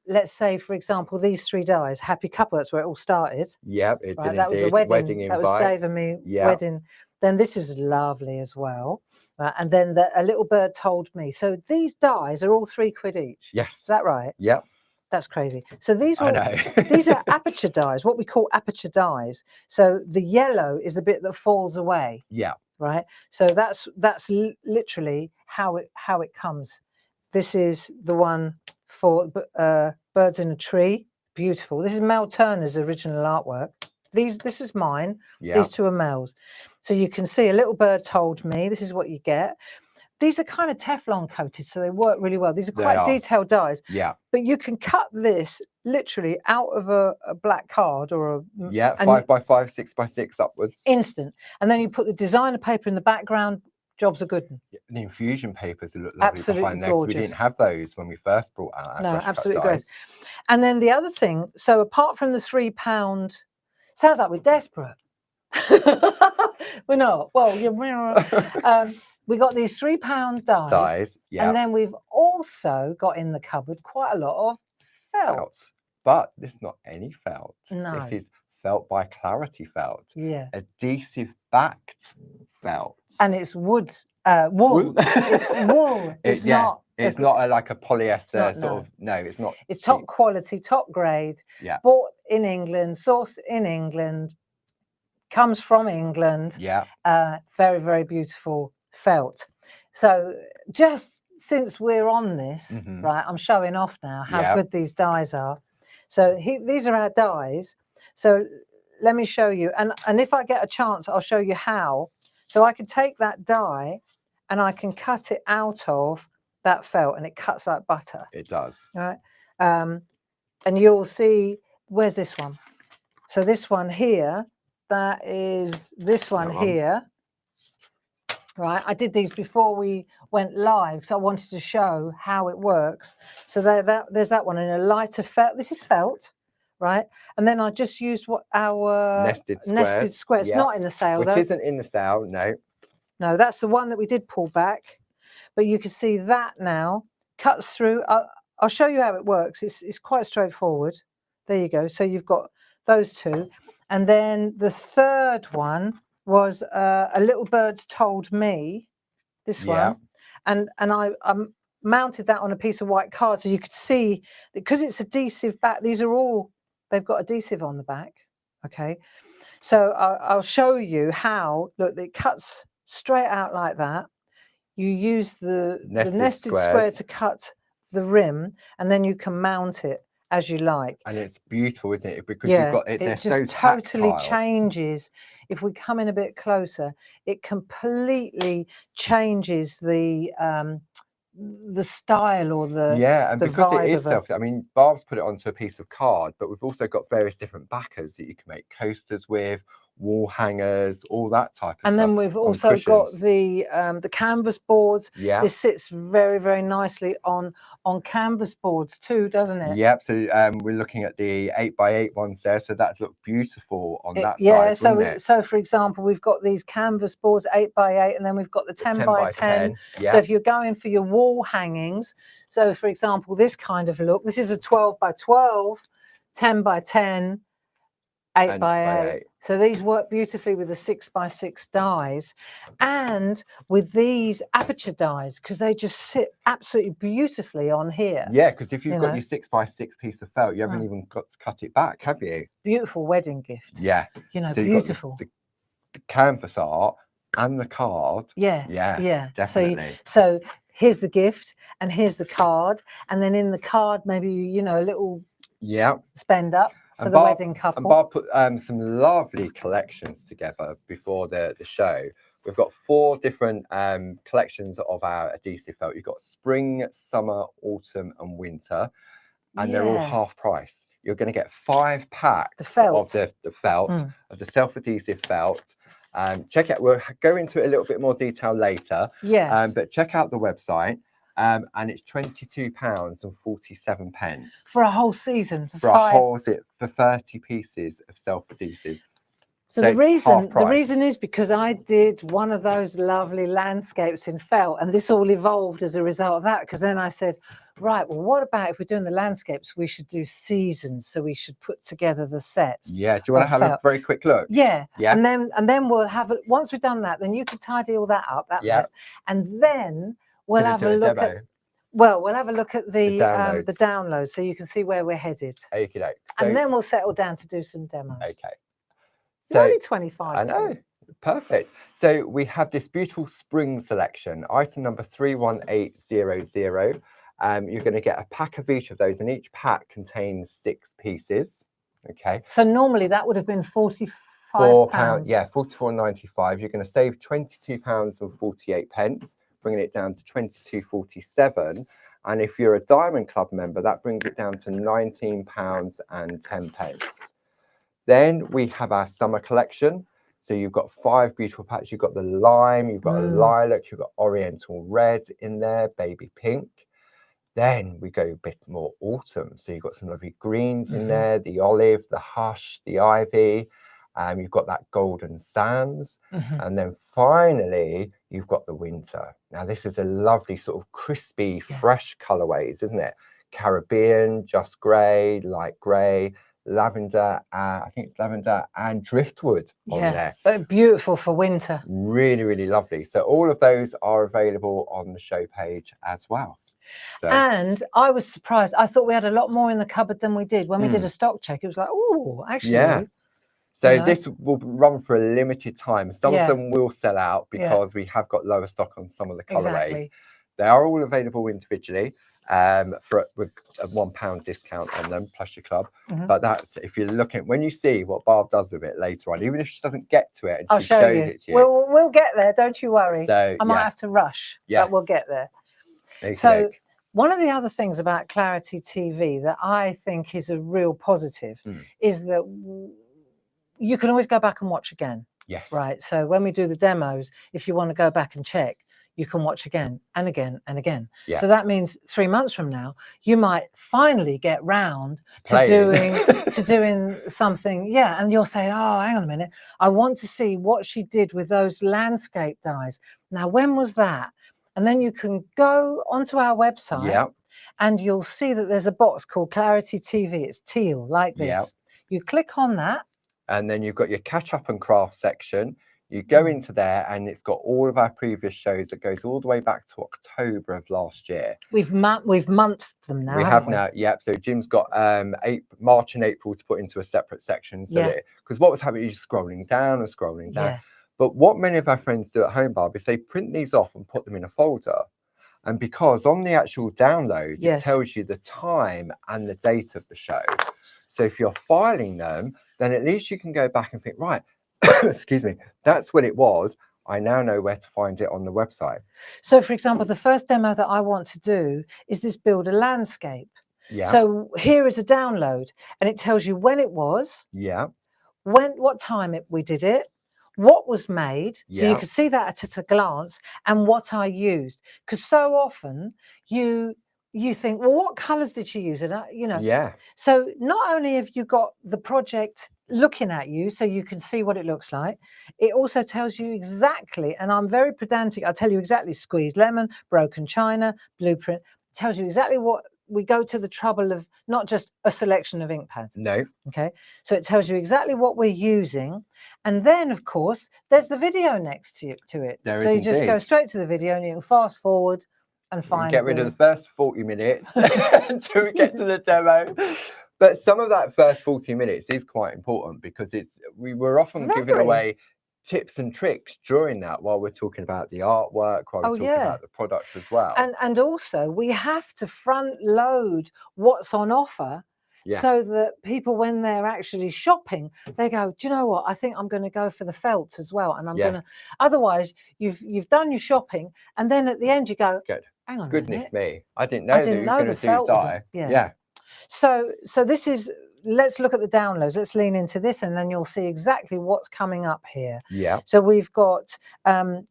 Speaker 1: Let's say, for example, these 3 dies, Happy Couple, that's where it all started.
Speaker 2: Yeah, it did.
Speaker 1: That was the wedding invite. That was Dave and me wedding. Then this is lovely as well. And then A Little Bird Told Me. So these dies are all £3 each.
Speaker 2: Yes.
Speaker 1: Is that right?
Speaker 2: Yep.
Speaker 1: That's crazy. So these are aperture dies, what we call aperture dies. So the yellow is the bit that falls away.
Speaker 2: Yeah.
Speaker 1: Right. So that's literally how it comes. This is the one for Birds in a Tree. Beautiful. This is Mel Turner's original artwork. This is mine. Yeah. These two are Mel's. So you can see A Little Bird Told Me. This is what you get. These are kind of Teflon coated, so they work really well. These are quite detailed dies.
Speaker 2: Yeah.
Speaker 1: But you can cut this literally out of a black card or a
Speaker 2: 5x5, 6x6 upwards.
Speaker 1: Instant. And then you put the designer paper in the background. Jobs are good.
Speaker 2: Yeah, the infusion papers look lovely
Speaker 1: absolutely
Speaker 2: behind there. We didn't have those when we first brought out our fresh
Speaker 1: absolutely
Speaker 2: cut
Speaker 1: great.
Speaker 2: dies.
Speaker 1: And then the other thing, so apart from the £3, sounds like we're desperate. We're not. Well, we got these £3 dies. Yeah. And then we've also got in the cupboard quite a lot of felt.
Speaker 2: But this is not any felt.
Speaker 1: No.
Speaker 2: This is Felt by Clarity felt.
Speaker 1: Yeah.
Speaker 2: Adhesive backed felt.
Speaker 1: And it's wool. It's wool. It's not.
Speaker 2: It's not like a polyester sort of. No, it's not.
Speaker 1: It's top quality, top grade.
Speaker 2: Yeah.
Speaker 1: Bought in England, sourced in England, comes from England.
Speaker 2: Yeah.
Speaker 1: Very, very beautiful felt. So just since we're on this, right, I'm showing off now how good these dies are. So these are our dies. So let me show you. And if I get a chance, I'll show you how. So I can take that die and I can cut it out of that felt and it cuts like butter.
Speaker 2: It does.
Speaker 1: Right. And you'll see, where's this one? So this one here, that is this one here. Right, I did these before we went live because I wanted to show how it works. So there's that one in a lighter felt. This is felt, right? And then I just used what our
Speaker 2: nested square.
Speaker 1: It's not in the sale,
Speaker 2: which isn't in the sale. No,
Speaker 1: that's the one that we did pull back. But you can see that now cuts through. I'll show you how it works. It's quite straightforward. There you go. So you've got those two, and then the third one was A Little Bird Told Me, this one, and I mounted that on a piece of white card so you could see, because it's adhesive back, they've got adhesive on the back. Okay, so I'll show you how. Look, it cuts straight out like that. You use the nested square to cut the rim, and then you can mount it as you like.
Speaker 2: And it's beautiful, isn't it? Because you've got it. They're so
Speaker 1: totally
Speaker 2: tactile.
Speaker 1: Changes. If we come in a bit closer, it completely changes the style or the
Speaker 2: and because it is I mean, Barb's put it onto a piece of card, but we've also got various different backers that you can make coasters with, wall hangers, all that type of stuff.
Speaker 1: And then we've also got the canvas boards.
Speaker 2: Yeah.
Speaker 1: This sits very, very nicely on on canvas boards too, doesn't it?
Speaker 2: Yep. So we're looking at the 8x8 ones there. So that looked beautiful on that
Speaker 1: yeah,
Speaker 2: size, wouldn't it?
Speaker 1: So for example, we've got these canvas boards 8x8, and then we've got the 10x10.
Speaker 2: Yep.
Speaker 1: So if you're going for your wall hangings, so for example, this kind of look, this is a 12x12, 10x10, 8x8. So these work beautifully with the 6x6 dies and with these aperture dies, because they just sit absolutely beautifully on here.
Speaker 2: Yeah, because if you've got your 6x6 piece of felt, you haven't even got to cut it back, have you?
Speaker 1: Beautiful wedding gift.
Speaker 2: Yeah.
Speaker 1: You know,
Speaker 2: so
Speaker 1: beautiful.
Speaker 2: The canvas art and the card.
Speaker 1: Yeah.
Speaker 2: Definitely.
Speaker 1: So here's the gift and here's the card. And then in the card, maybe, you know, a little spend up. For the wedding couple.
Speaker 2: And Barb put some lovely collections together before the show. We've got 4 different collections of our adhesive felt. You've got spring, summer, autumn, and winter, and they're all half price. You're going to get 5 packs of the felt, of the self-adhesive felt. Check out. We'll go into it a little bit more detail later.
Speaker 1: Yes.
Speaker 2: But check out the website. And it's £22.47
Speaker 1: for a whole season.
Speaker 2: For 30 pieces of self-adhesive.
Speaker 1: So the reason is because I did one of those lovely landscapes in felt, and this all evolved as a result of that. Because then I said, right, well, what about if we're doing the landscapes, we should do seasons, so we should put together the sets.
Speaker 2: Yeah. Do you want to have a very quick look?
Speaker 1: Yeah. And then we'll have once we've done that, then you can tidy all that up, mess, and then we'll have a look at. Well, we'll have a look at the download, so you can see where we're headed.
Speaker 2: Okay.
Speaker 1: And then we'll settle down to do some demos.
Speaker 2: Okay.
Speaker 1: So only 25.
Speaker 2: I know. Perfect. So we have this beautiful spring selection, item number 31800. You're going to get a pack of each of those, and each pack contains 6 pieces. Okay.
Speaker 1: So normally that would have been £45.
Speaker 2: Yeah, £44.95. You're going to save £22.48, bringing it down to £22.47. And if you're a Diamond Club member, that brings it down to £19.10. Then we have our summer collection. So you've got 5 beautiful packs. You've got the lime, you've got a lilac, you've got oriental red in there, baby pink. Then we go a bit more autumn. So you've got some lovely greens in there, the olive, the hush, the ivy. You've got that golden sands. And then finally, you've got the winter. Now, this is a lovely sort of crispy, fresh colorways, isn't it? Caribbean, just grey, light grey, lavender, I think it's lavender and driftwood on there.
Speaker 1: But beautiful for winter.
Speaker 2: Really, really lovely. So all of those are available on the show page as well. So.
Speaker 1: And I was surprised. I thought we had a lot more in the cupboard than we did. When we did a stock check, it was like, oh, actually.
Speaker 2: Yeah. So this will run for a limited time. Some of them will sell out because we have got lower stock on some of the colorways.
Speaker 1: Exactly.
Speaker 2: They are all available individually with a £1 discount on them plus your club. But that's if you're looking, when you see what Barb does with it later on, even if she doesn't get to it and
Speaker 1: I'll
Speaker 2: she
Speaker 1: show
Speaker 2: shows
Speaker 1: you.
Speaker 2: it to you.
Speaker 1: We'll get there, don't you worry.
Speaker 2: So,
Speaker 1: I might have to rush, but we'll get there. So one of the other things about Clarity TV that I think is a real positive is that you can always go back and watch again.
Speaker 2: Yes.
Speaker 1: Right. So when we do the demos, if you want to go back and check, you can watch again and again and again. So that means 3 months from now, you might finally get round to doing something. Yeah. And you'll say, oh, hang on a minute. I want to see what she did with those landscape dies. Now, when was that? And then you can go onto our website and you'll see that there's a box called Clarity TV. It's teal like this. You click on that.
Speaker 2: And then you've got your catch up and craft section. You go into there and it's got all of our previous shows that goes all the way back to October of last year. We've
Speaker 1: monthsed them now.
Speaker 2: We have now, So Jim's got March and April to put into a separate section. So because what was happening, you're just scrolling down and scrolling down. But what many of our friends do at home, Barb, is they print these off and put them in a folder. And because on the actual download, it tells you the time and the date of the show. So if you're filing them, then at least you can go back and think, right, excuse me, that's what it was. I now know where to find it on the website.
Speaker 1: So, for example, the first demo that I want to do is this build a landscape. So here is a download, and it tells you when it was, what time we did it, what was made, so you can see that at a glance, and what I used. Because so often you you think, well, what colors did she use? And you know,
Speaker 2: Yeah.
Speaker 1: So not only have you got the project looking at you so you can see what it looks like, it also tells you exactly, and I'm very pedantic, I'll tell you exactly, squeezed lemon, broken china, blueprint, tells you exactly what, we go to the trouble of not just a selection of ink pads.
Speaker 2: No.
Speaker 1: Okay, so it tells you exactly what we're using. And then, of course, there's the video next to it.
Speaker 2: There
Speaker 1: so
Speaker 2: is
Speaker 1: you just go
Speaker 2: indeed.
Speaker 1: straight to the video and you can fast forward and find
Speaker 2: get rid of the first 40 minutes until we get to the demo. But some of that first 40 minutes is quite important because we were often giving away tips and tricks during that while we're talking about the artwork, while we're talking about the product as well.
Speaker 1: And also we have to front load what's on offer. So that people, when they're actually shopping, they go, do you know what? I think I'm going to go for the felt as well. And I'm going to, otherwise you've done your shopping. And then at the end you go, hang on
Speaker 2: goodness me, I didn't know that you were going to do dye.
Speaker 1: So this is, let's look at the downloads. Let's lean into this and then you'll see exactly what's coming up here. So we've got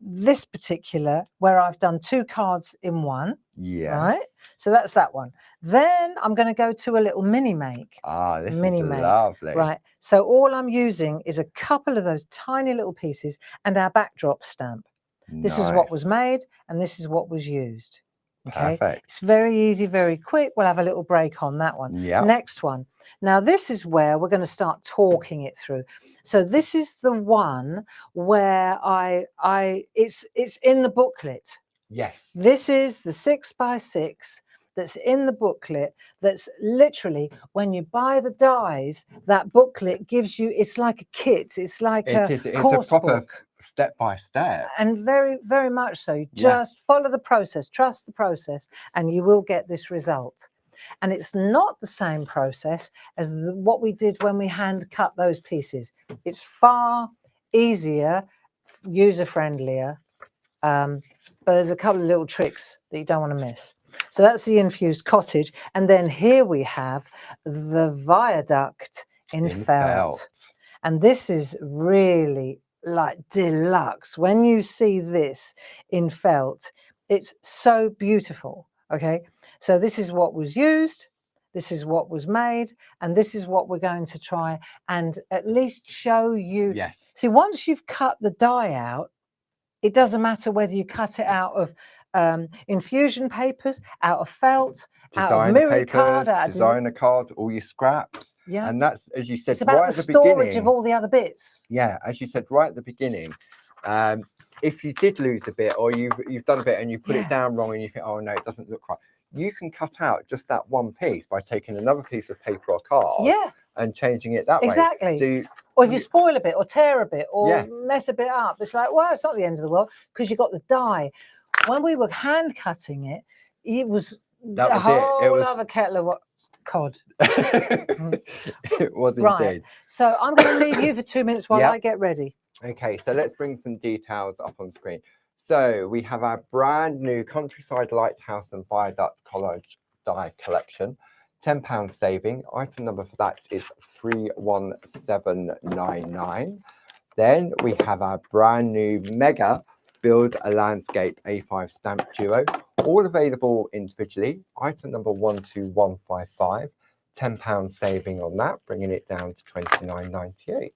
Speaker 1: this particular where I've done 2 cards in one. Right? So that's that one. Then I'm going to go to a little mini make.
Speaker 2: This is lovely.
Speaker 1: Right. So all I'm using is a couple of those tiny little pieces and our backdrop stamp. This is what was made and this is what was used. Okay.
Speaker 2: Perfect.
Speaker 1: It's very easy, very quick. We'll have a little break on that one. Next one. Now this is where we're going to start talking it through. So this is the one where it's in the booklet.
Speaker 2: Yes.
Speaker 1: This is the 6x6 that's in the booklet. That's literally, when you buy the dies, that booklet gives you, it's like a kit. It's like
Speaker 2: it's a proper step by step.
Speaker 1: And very, very much so. Just follow the process, trust the process, and you will get this result. And it's not the same process as what we did when we hand cut those pieces. It's far easier, user-friendlier. But there's a couple of little tricks that you don't want to miss. So that's the infused cottage. And then here we have the viaduct in felt. And this is really like deluxe. When you see this in felt, it's so beautiful. Okay, so this is what was used, this is what was made, and this is what we're going to try and at least show you. See, once you've cut the die out, it doesn't matter whether you cut it out of infusion papers, out of felt, out of mirror card,
Speaker 2: designer card, all your scraps. And that's, as you said,
Speaker 1: it's about the storage of all the other bits.
Speaker 2: As you said right at the beginning, if you did lose a bit or you've done a bit and you put it down wrong and you think, oh no, it doesn't look right, you can cut out just that one piece by taking another piece of paper or card and changing it that way. So
Speaker 1: or if you spoil a bit or tear a bit or mess a bit up, it's like, well, it's not the end of the world because you got the die. When we were hand cutting it, it was a whole other kettle of cod.
Speaker 2: It was indeed.
Speaker 1: So I'm going to leave you for 2 minutes while I get ready.
Speaker 2: Okay, so let's bring some details up on screen. So we have our brand new Countryside Lighthouse and Viaduct Collage die collection. £10 saving. Item number for that is 31799. Then we have our brand new Mega Build a Landscape A5 Stamp Duo, all available individually. Item number 12155. £10 saving on that, bringing it down to £29.98.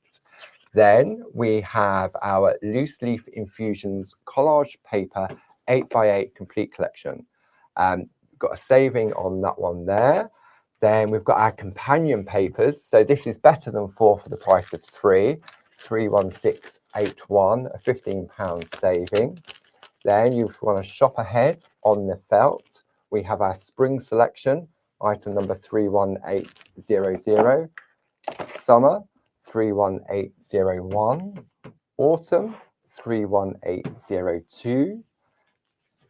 Speaker 2: Then we have our Loose Leaf Infusions Collage Paper 8x8 Complete Collection. Got a saving on that one there. Then we've got our companion papers. So this is better than 4 for the price of 3. 31681, a £15 saving. Then you want to shop ahead on the felt. We have our spring selection, item number 31800. Summer 31801. Autumn 31802.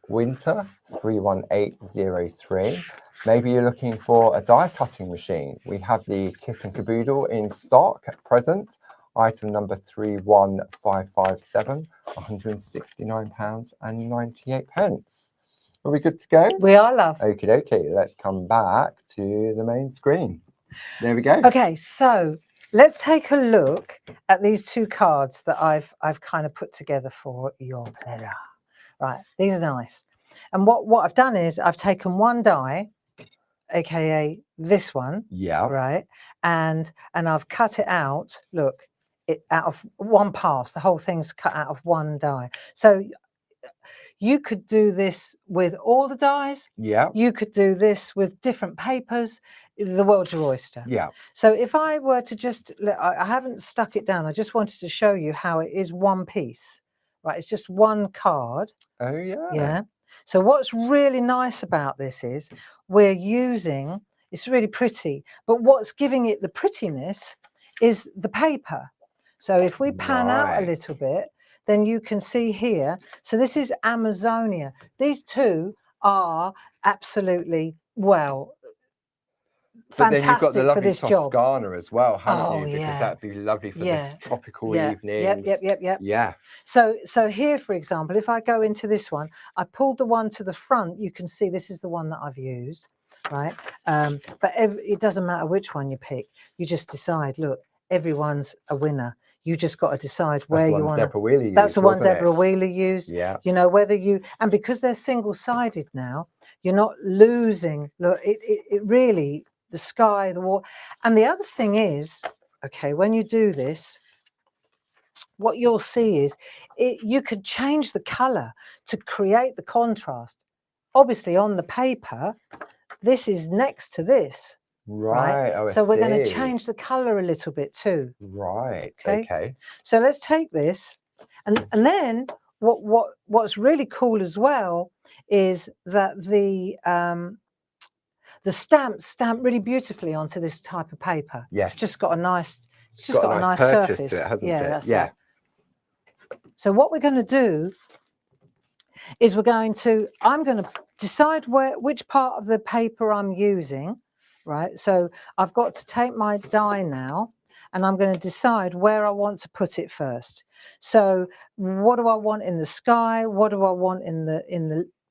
Speaker 2: Winter 31803. Maybe you're looking for a die cutting machine. We have the kit and caboodle in stock at present. Item number 31557, £169.98. Are we good to go?
Speaker 1: We are, love.
Speaker 2: Okie dokie. Let's come back to the main screen. There we go.
Speaker 1: Okay, so let's take a look at these 2 cards that I've kind of put together for your pleasure. Right, these are nice. And what I've done is I've taken one die, aka this one, right, and I've cut it out. Look, it out of one pass. The whole thing's cut out of one die. So you could do this with all the dies. You could do this with different papers. The world's your oyster. So if I were to just, I haven't stuck it down. I just wanted to show you how it is one piece, right? It's just one card.
Speaker 2: Oh yeah.
Speaker 1: Yeah. So what's really nice about this is we're using, it's really pretty, but what's giving it the prettiness is the paper. So if we pan out a little bit, then you can see here. So this is Amazonia. These two are absolutely, well,
Speaker 2: but then you've got the lovely
Speaker 1: Toscana
Speaker 2: job as well, haven't you? Because that'd be lovely for this tropical evenings.
Speaker 1: Yeah. So here, for example, if I go into this one, I pulled the one to the front. You can see this is the one that I've used, right? But it doesn't matter which one you pick. You just decide. Look, everyone's a winner. You just got to decide where you want to. That's the one Deborah Wheeler used.
Speaker 2: Yeah.
Speaker 1: You know, whether you, and because they're single-sided now, you're not losing. Look, it really, the sky, the water. And the other thing is, okay, when you do this, what you'll see is you could change the color to create the contrast. Obviously, on the paper, this is next to this.
Speaker 2: Right. Oh,
Speaker 1: so we're going to change the color a little bit too.
Speaker 2: Right. Okay.
Speaker 1: So let's take this, and then what's really cool as well is that the stamp really beautifully onto this type of paper.
Speaker 2: Yes.
Speaker 1: It's just got a nice, surface
Speaker 2: to it, hasn't it?
Speaker 1: That's it. So what we're going to do is I'm going to decide which part of the paper I'm using. Right, so I've got to take my die now, and I'm going to decide where I want to put it first. So what do I want in the sky? What do I want in the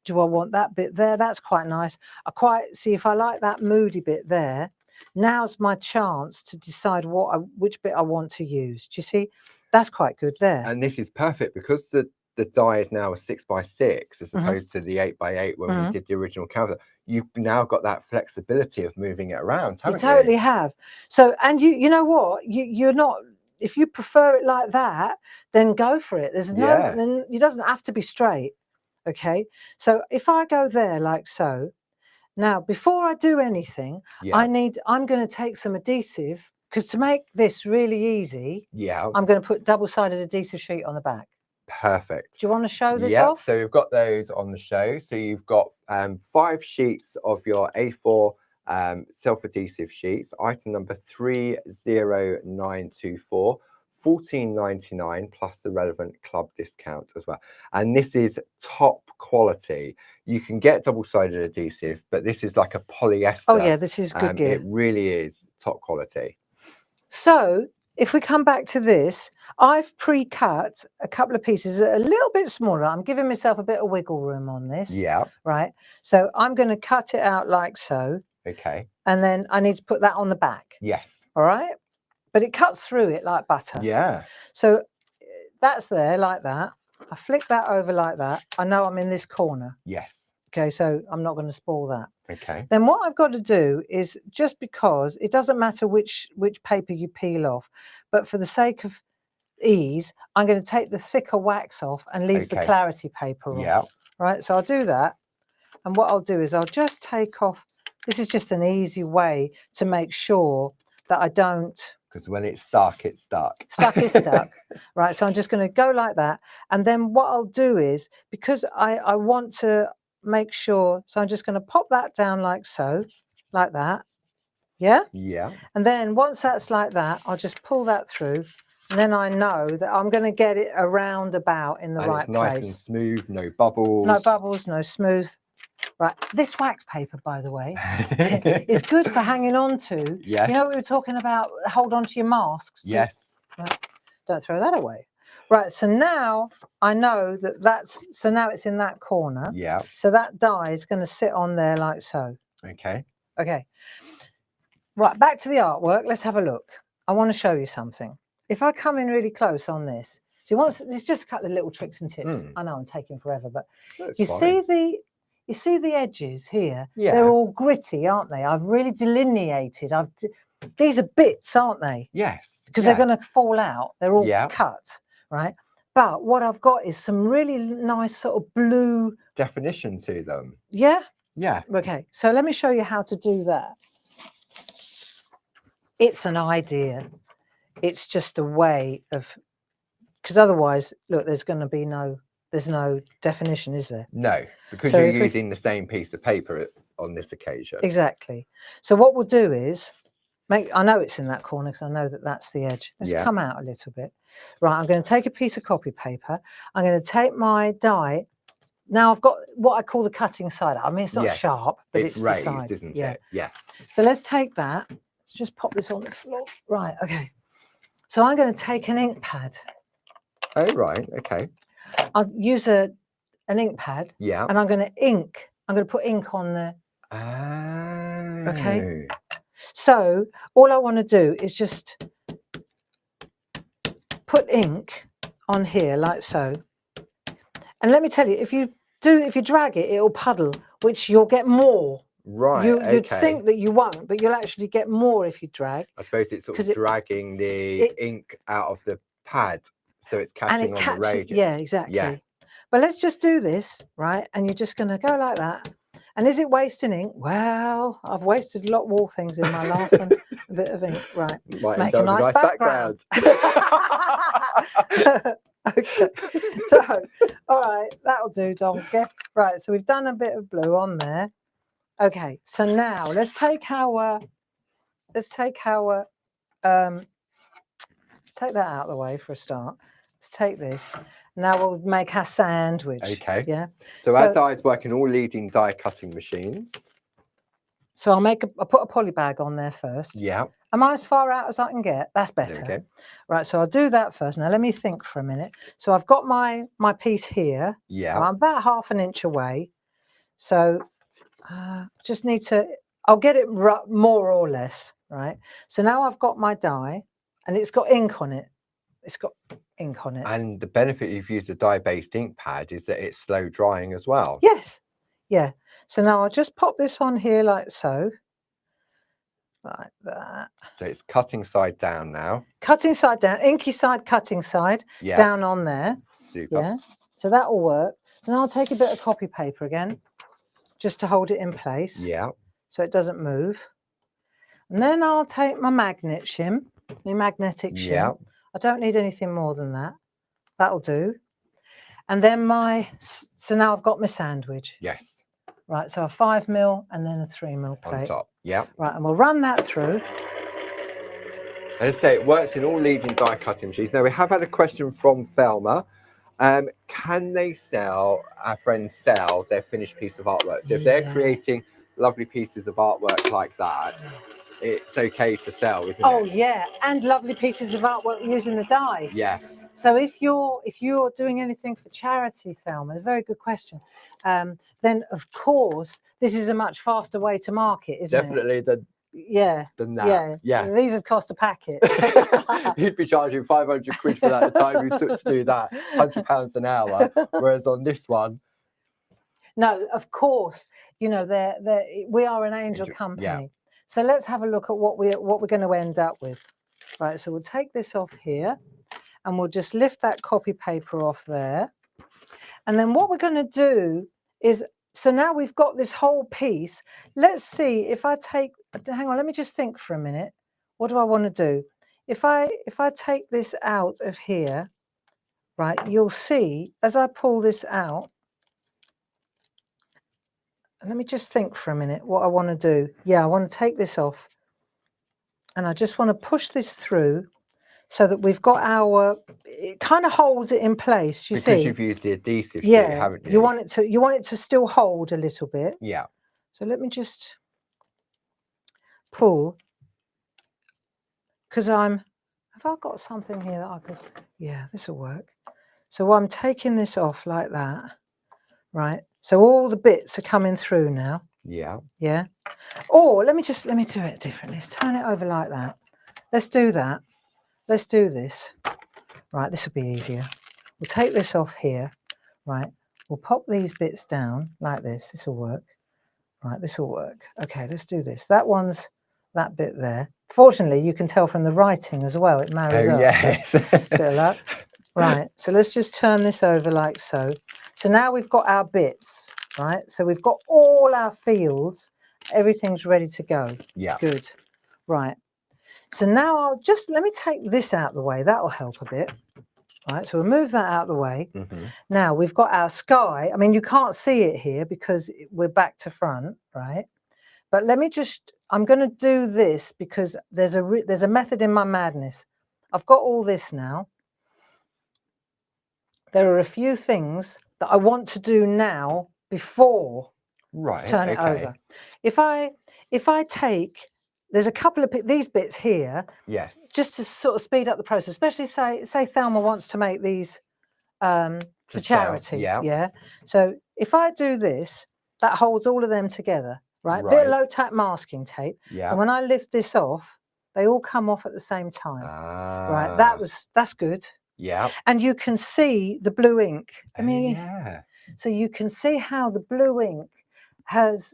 Speaker 1: do I want that bit there? That's quite nice. I quite see if I like that moody bit there. Now's my chance to decide which bit I want to use. Do you see? That's quite good there.
Speaker 2: And this is perfect because the die is now a 6x6 as opposed to the 8x8 when we did the original canvas. You've now got that flexibility of moving it around, haven't you?
Speaker 1: You totally have. So, and you know what? You're not, if you prefer it like that, then go for it. There's no, then it doesn't have to be straight. Okay. So if I go there like so, now before I do anything, I'm going to take some adhesive, because to make this really easy, I'm going to put double-sided adhesive sheet on the back.
Speaker 2: Perfect.
Speaker 1: Do you want to show this off?
Speaker 2: So we've got those on the show. So you've got 5 sheets of your A4 self-adhesive sheets. Item number 30924, $14.99 plus the relevant club discount as well. And this is top quality. You can get double-sided adhesive, but this is like a polyester.
Speaker 1: Oh yeah, this is good gear.
Speaker 2: It really is top quality.
Speaker 1: So if we come back to this, I've pre-cut a couple of pieces a little bit smaller. I'm giving myself a bit of wiggle room on this.
Speaker 2: Yeah.
Speaker 1: Right. So I'm going to cut it out like so.
Speaker 2: Okay.
Speaker 1: And then I need to put that on the back.
Speaker 2: Yes.
Speaker 1: All right. But it cuts through it like butter.
Speaker 2: Yeah.
Speaker 1: So that's there like that. I flick that over like that. I know I'm in this corner.
Speaker 2: Yes.
Speaker 1: Okay. So I'm not going to spoil that.
Speaker 2: Okay.
Speaker 1: Then what I've got to do is, just because it doesn't matter which paper you peel off, but for the sake of ease, I'm going to take the thicker wax off and leave the clarity paper on.
Speaker 2: Yeah.
Speaker 1: Right. So I'll do that. And what I'll do is I'll just take off. This is just an easy way to make sure that I don't.
Speaker 2: Because when it's stuck, it's stuck.
Speaker 1: Stuck is stuck. Right. So I'm just going to go like that. And then what I'll do is, because I want to make sure, so I'm just going to pop that down like so, like that. Yeah.
Speaker 2: Yeah.
Speaker 1: And then once that's like that, I'll just pull that through, and then I know that I'm going to get it around about in the right place.
Speaker 2: Nice and smooth, no bubbles.
Speaker 1: No bubbles, no smooth. Right. This wax paper, by the way, is good for hanging on to.
Speaker 2: Yes.
Speaker 1: You know, we were talking about hold on to your masks.
Speaker 2: Yes.
Speaker 1: Right. Don't throw that away. Right, so now I know so now it's in that corner.
Speaker 2: Yeah.
Speaker 1: So that die is going to sit on there like so.
Speaker 2: Okay.
Speaker 1: Okay. Right, back to the artwork. Let's have a look. I want to show you something. If I come in really close on this, see, there's just a couple of little tricks and tips. I know I'm taking forever, but you see you see the edges here?
Speaker 2: Yeah.
Speaker 1: They're all gritty, aren't they? I've really delineated. These are bits, aren't they?
Speaker 2: Yes.
Speaker 1: Because they're going to fall out. They're all cut, right? But what I've got is some really nice sort of blue
Speaker 2: definition to them.
Speaker 1: Yeah?
Speaker 2: Yeah.
Speaker 1: Okay, so let me show you how to do that. It's an idea. It's just a way of, because otherwise, look, there's no definition, is there?
Speaker 2: No, because you're using the same piece of paper on this occasion.
Speaker 1: Exactly. So what we'll do is I know it's in that corner because I know that that's the edge. Let's come out a little bit. Right, I'm going to take a piece of copy paper. I'm going to take my die. Now I've got what I call the cutting side. I mean, it's not sharp, but it's
Speaker 2: raised,
Speaker 1: the side.
Speaker 2: isn't it? Yeah.
Speaker 1: So let's take that. Let's just pop this on the floor. Right, okay. So I'm going to take an ink pad.
Speaker 2: Oh, right, okay.
Speaker 1: I'll use an ink pad.
Speaker 2: Yeah.
Speaker 1: And I'm going to put ink on the...
Speaker 2: Oh.
Speaker 1: Okay. So all I want to do is just put ink on here like so. And let me tell you, if you drag it, it'll puddle, which you'll get more.
Speaker 2: Right.
Speaker 1: You'd think that you won't, but you'll actually get more if you drag.
Speaker 2: I suppose it's sort of dragging the ink out of the pad, so it's catching on the radius.
Speaker 1: Yeah, exactly.
Speaker 2: Yeah.
Speaker 1: But let's just do this, right? And you're just going to go like that. And is it wasting ink? Well, I've wasted a lot more things in my life than a bit of ink. Right.
Speaker 2: Make a nice background.
Speaker 1: Okay. So, all right, that'll do, donkey. Right, so we've done a bit of blue on there. Okay, so now let's take that out of the way for a start. Let's take this. Now we'll make our sandwich.
Speaker 2: Okay.
Speaker 1: Yeah.
Speaker 2: So our dies work in all leading die cutting machines.
Speaker 1: So I'll put a poly bag on there first.
Speaker 2: Yeah.
Speaker 1: Am I as far out as I can get? That's better.
Speaker 2: Okay.
Speaker 1: Right, so I'll do that first. Now let me think for a minute. So I've got my piece here.
Speaker 2: Yeah.
Speaker 1: I'm about 1/2 inch away. So just need to, I'll get it more or less, right? So now I've got my die and it's got ink on it. It's got ink on it.
Speaker 2: And the benefit if you use a dye-based ink pad is that it's slow drying as well.
Speaker 1: Yes. Yeah. So now I'll just pop this on here like so. Like that.
Speaker 2: So it's cutting side down now.
Speaker 1: Cutting side down, inky side, cutting side, down on there.
Speaker 2: Super.
Speaker 1: Yeah. So that'll work. So now I'll take a bit of copy paper again, just to hold it in place.
Speaker 2: Yeah.
Speaker 1: So it doesn't move. And then I'll take my magnet shim, my magnetic shim.
Speaker 2: Yeah.
Speaker 1: I don't need anything more than that. That'll do. And then so now I've got my sandwich.
Speaker 2: Yes.
Speaker 1: Right, so a 5mm and then a 3mm plate.
Speaker 2: On top, yeah.
Speaker 1: Right, and we'll run that through.
Speaker 2: As I say, it works in all leading die cutting machines. Now, we have had a question from Thelma. Can our friends sell their finished piece of artwork? So if they're creating lovely pieces of artwork like that, it's okay to sell, isn't it?
Speaker 1: Oh, yeah, and lovely pieces of artwork using the dies.
Speaker 2: Yeah.
Speaker 1: So if you're doing anything for charity, Thelma, a very good question, then of course this is a much faster way to market, isn't it?
Speaker 2: Definitely than that.
Speaker 1: Yeah. These would cost a packet.
Speaker 2: You'd be charging 500 quid for that the time you took to do that, £100 an hour. Whereas on this one,
Speaker 1: no, of course, you know we are an angel company.
Speaker 2: Yeah.
Speaker 1: So let's have a look at what we're going to end up with. Right, so we'll take this off here. And we'll just lift that copy paper off there. And then what we're going to do is, so now we've got this whole piece. Let's see if I take, hang on, let me just think for a minute. What do I want to do? If I take this out of here, right, you'll see as I pull this out, let me just think for a minute what I want to do. Yeah, I want to take this off. And I just want to push this through. So that we've got it kind of holds it in place. You see,
Speaker 2: because you've used the adhesive sheet, haven't you?
Speaker 1: You want it to still hold a little bit.
Speaker 2: Yeah.
Speaker 1: So let me just pull, because have I got something here that I could? Yeah, this will work. So I'm taking this off like that, right? So all the bits are coming through now.
Speaker 2: Yeah.
Speaker 1: Yeah. Or let me do it differently. Let's turn it over like that. Let's do that. Let's do this. Right, this will be easier. We'll take this off here. Right, we'll pop these bits down like this. This will work. Right, this will work. Okay, let's do this. That one's that bit there. Fortunately, you can tell from the writing as well. It marries up.
Speaker 2: Yes.
Speaker 1: Bit of luck. Right, so let's just turn this over like so. So now we've got our bits, right? So we've got all our fields. Everything's ready to go.
Speaker 2: Yeah.
Speaker 1: Good. Right. So now let me take this out of the way. That'll help a bit. Right, so we'll move that out of the way. Now we've got our sky. I mean, you can't see it here because we're back to front, right? But let me just, I'm going to do this because there's a method in my madness. I've got all this now. There are a few things that I want to do now before turn it over. If I take, there's a couple of these bits here.
Speaker 2: Yes.
Speaker 1: Just to sort of speed up the process, especially say Thelma wants to make these for charity. Yeah. So if I do this, that holds all of them together, right? Bit of low tack masking tape.
Speaker 2: Yeah.
Speaker 1: And when I lift this off, they all come off at the same time. Right. That's good.
Speaker 2: Yeah.
Speaker 1: And you can see the blue ink.
Speaker 2: I mean, yeah.
Speaker 1: So you can see how the blue ink has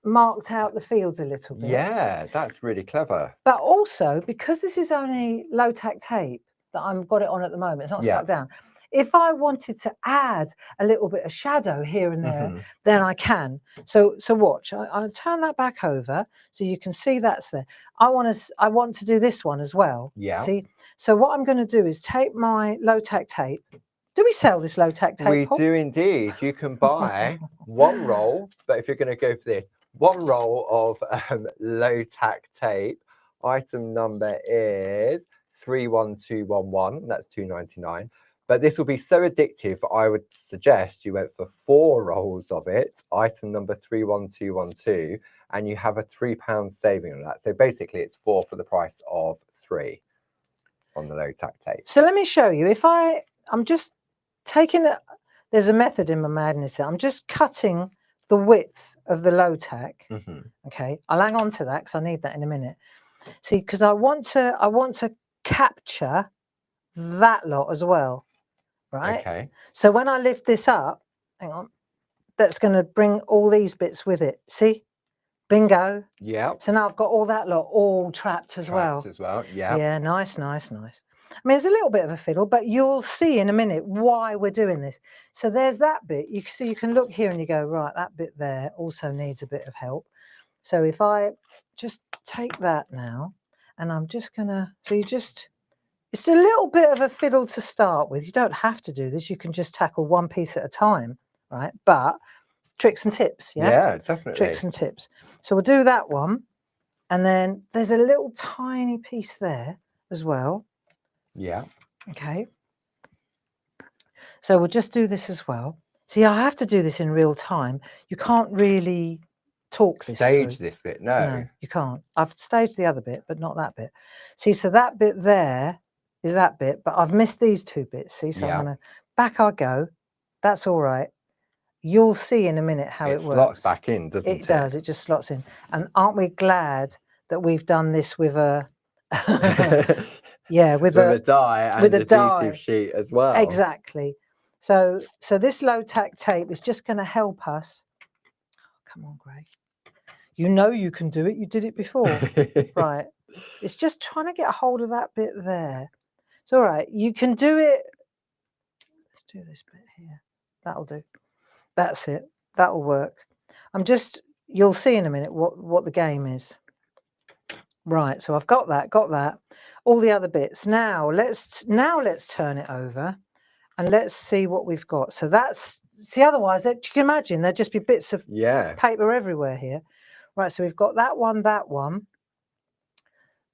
Speaker 1: marked out the fields a little bit.
Speaker 2: Yeah, that's really clever.
Speaker 1: But also, because this is only low tack tape that I've got it on at the moment, it's not stuck down. If I wanted to add a little bit of shadow here and there, then I can. So watch. I'll turn that back over so you can see that's there. I want to do this one as well.
Speaker 2: Yeah.
Speaker 1: See. So what I'm going to do is take my low tack tape. Do we sell this low tack tape?
Speaker 2: We do indeed. You can buy one roll, but if you're going to go for this, one roll of low tack tape. Item number is 31211. That's £2.99. But this will be so addictive, I would suggest you went for 4 rolls of it. Item number 31212, and you have a £3 saving on that. So basically, it's 4 for the price of 3 on the low tack tape.
Speaker 1: So let me show you. If I'm just taking it. There's a method in my madness here. I'm just cutting the width of the low tack. Okay, I'll hang on to that because I need that in a minute. See, because I want to capture that lot as well, right?
Speaker 2: Okay.
Speaker 1: So when I lift this up, hang on, that's going to bring all these bits with it. See, bingo.
Speaker 2: Yeah.
Speaker 1: So now I've got all that lot all trapped as well.
Speaker 2: Yeah.
Speaker 1: Yeah, nice. I mean, it's a little bit of a fiddle, but you'll see in a minute why we're doing this. So there's that bit. You can look here and you go, right, that bit there also needs a bit of help. So if I just take that now, and I'm just going to, it's a little bit of a fiddle to start with. You don't have to do this. You can just tackle one piece at a time, right? But tricks and tips, yeah?
Speaker 2: Yeah, definitely.
Speaker 1: Tricks and tips. So we'll do that one. And then there's a little tiny piece there as well.
Speaker 2: Yeah.
Speaker 1: Okay. So we'll just do this as well. See, I have to do this in real time. You can't really talk this
Speaker 2: Stage
Speaker 1: through.
Speaker 2: this bit, no.
Speaker 1: You can't. I've staged the other bit, but not that bit. See, so that bit there is that bit, but I've missed these 2 bits. See, so I'm going to back I go. That's all right. You'll see in a minute how it works. It
Speaker 2: slots back in, doesn't it?
Speaker 1: It does. It just slots in. And aren't we glad that we've done this with a yeah, with a
Speaker 2: die and adhesive sheet as well.
Speaker 1: Exactly. So this low tack tape is just going to help us. Oh, come on, Greg. You know you can do it. You did it before. Right. It's just trying to get a hold of that bit there. It's all right. You can do it. Let's do this bit here. That'll do. That's it. That'll work. You'll see in a minute what the game is. Right. So I've got that. All the other bits. Now let's turn it over and let's see what we've got. So otherwise you can imagine there'd just be bits of paper everywhere here. Right, so we've got that one,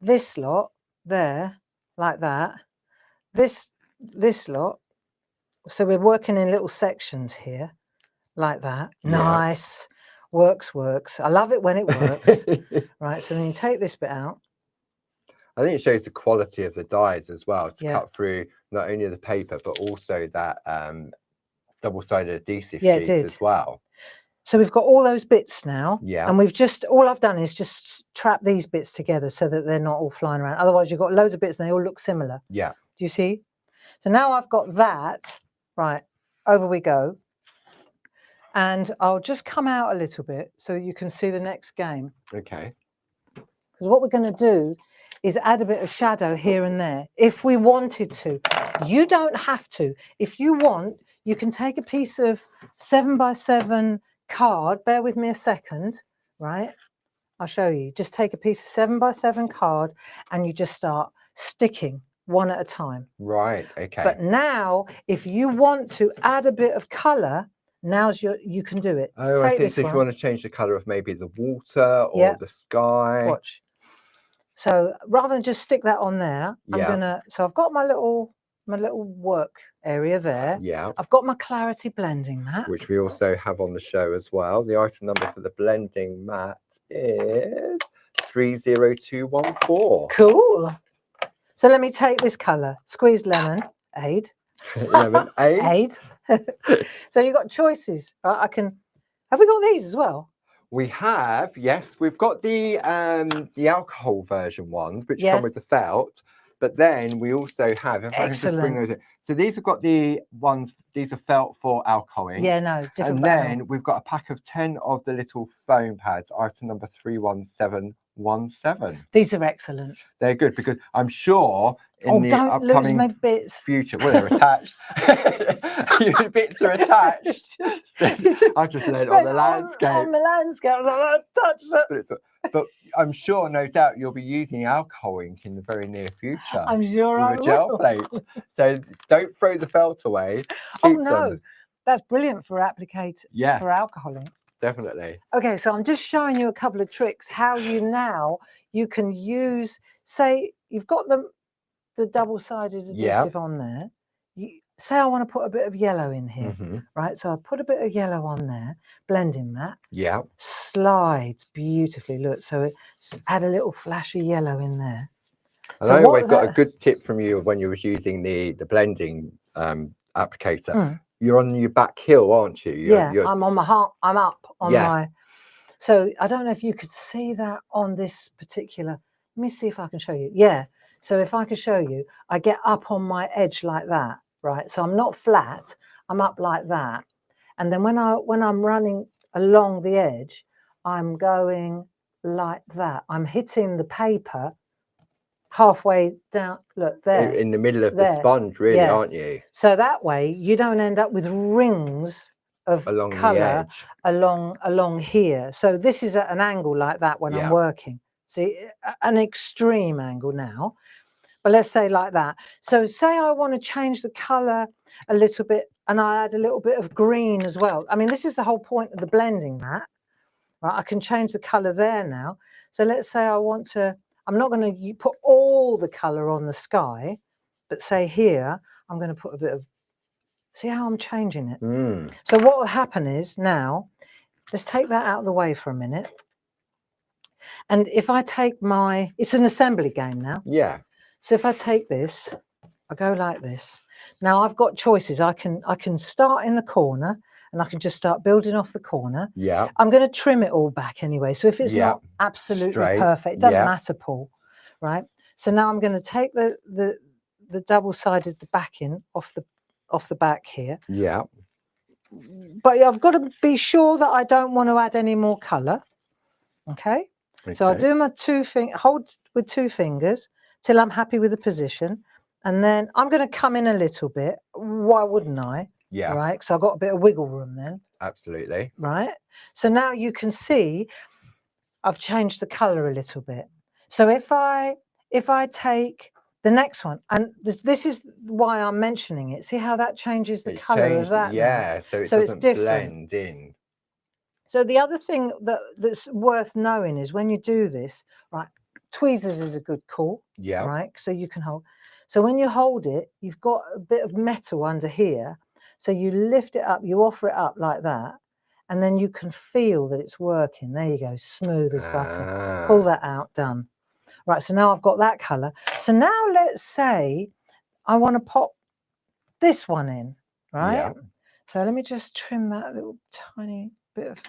Speaker 1: this lot there, like that, this lot. So we're working in little sections here, like that. Yeah. Nice, works. I love it when it works. Right, so then you take this bit out.
Speaker 2: I think it shows the quality of the dies as well to cut through not only the paper but also that double-sided adhesive sheets as well.
Speaker 1: So we've got all those bits now, and all I've done is just trap these bits together so that they're not all flying around. Otherwise, you've got loads of bits and they all look similar.
Speaker 2: Yeah.
Speaker 1: Do you see? So now I've got that. Right, over we go. And I'll just come out a little bit so you can see the next game.
Speaker 2: Okay.
Speaker 1: Because what we're going to do is add a bit of shadow here and there if we wanted to. You don't have to. If you want, you can take a piece of 7x7 card. Bear with me a second, right? I'll show you. Just take a piece of 7x7 card and you just start sticking one at a time.
Speaker 2: Right, okay.
Speaker 1: But now, if you want to add a bit of colour, you can do it.
Speaker 2: Oh, I see. So if you want to change the colour of maybe the water or the sky.
Speaker 1: Watch. So rather than just stick that on there, I'm gonna. So I've got my little work area there.
Speaker 2: Yeah.
Speaker 1: I've got my clarity blending mat,
Speaker 2: which we also have on the show as well. The item number for the blending mat is 30214.
Speaker 1: Cool. So let me take this colour, squeezed lemon, aid.
Speaker 2: Aid.
Speaker 1: So you've got choices, right? Have we got these as well?
Speaker 2: We have, yes. We've got the alcohol version ones, which come with the felt. But then we also have, if I can just bring those in. So these have got the ones, these are felt for alcoholing.
Speaker 1: Yeah, no, different.
Speaker 2: And then we've got a pack of 10 of the little foam pads, item number 31717.
Speaker 1: These are excellent.
Speaker 2: They're good because I'm sure in the upcoming
Speaker 1: lose my bits.
Speaker 2: Future, well, they're attached. Your bits are attached. I just laid it on the landscape.
Speaker 1: On the landscape, I touched it.
Speaker 2: But I'm sure, no doubt, you'll be using alcohol ink in the very near future.
Speaker 1: I'm sure I will.
Speaker 2: With a gel plate. So don't throw the felt away. Keep them.
Speaker 1: That's brilliant for for alcohol ink.
Speaker 2: Definitely.
Speaker 1: Okay, so I'm just showing you a couple of tricks how you can use, say you've got the double-sided adhesive on there. Say I want to put a bit of yellow in here, right? So I put a bit of yellow on there, blending that.
Speaker 2: Yeah.
Speaker 1: Slides beautifully. Look, so add a little flash of yellow in there.
Speaker 2: And so I always got a good tip from you when you was using the blending applicator. You're on your back heel, aren't you?
Speaker 1: I'm on my heart. I'm up on my. So I don't know if you could see that on this particular. Let me see if I can show you. Yeah. So if I can show you, I get up on my edge like that, right? So I'm not flat. I'm up like that, and then when I'm running along the edge, I'm going like that. I'm hitting the paper halfway down. Look there.
Speaker 2: In the middle of the sponge, really, aren't you?
Speaker 1: So that way you don't end up with rings of colour along here. So this is at an angle like that when I'm working. See, an extreme angle now. But let's say like that. So say I want to change the colour a little bit and I add a little bit of green as well. I mean, this is the whole point of the blending mat. Right? I can change the colour there now. So let's say I want to, I'm not going to put all the colour on the sky, but say here, I'm going to put a bit of, see how I'm changing it? So what will happen is now, let's take that out of the way for a minute. And if I take it's an assembly game now.
Speaker 2: Yeah.
Speaker 1: So if I take this, I go like this. Now I've got choices. I can start in the corner and I can just start building off the corner.
Speaker 2: Yeah.
Speaker 1: I'm going to trim it all back anyway. So if it's not absolutely perfect, it doesn't matter, Paul. Right. So now I'm going to take the double-sided backing off the back here.
Speaker 2: Yeah.
Speaker 1: But I've got to be sure that I don't want to add any more colour. Okay. So I do my hold with 2 fingers till I'm happy with the position. And then I'm going to come in a little bit. Why wouldn't I?
Speaker 2: Yeah.
Speaker 1: Right. So I've got a bit of wiggle room then.
Speaker 2: Absolutely.
Speaker 1: Right. So now you can see I've changed the colour a little bit. So if I take the next one, and this is why I'm mentioning it. See how that changes the colour of that?
Speaker 2: Yeah. So it doesn't blend in.
Speaker 1: So the other thing that's worth knowing is when you do this, right, tweezers is a good call.
Speaker 2: Yeah.
Speaker 1: Right. So you can hold. So when you hold it, you've got a bit of metal under here. So you lift it up, you offer it up like that, and then you can feel that it's working. There you go, smooth as butter. Pull that out, done. Right, so now I've got that colour. So now let's say I want to pop this one in, right?
Speaker 2: Yeah.
Speaker 1: So let me just trim that little tiny bit of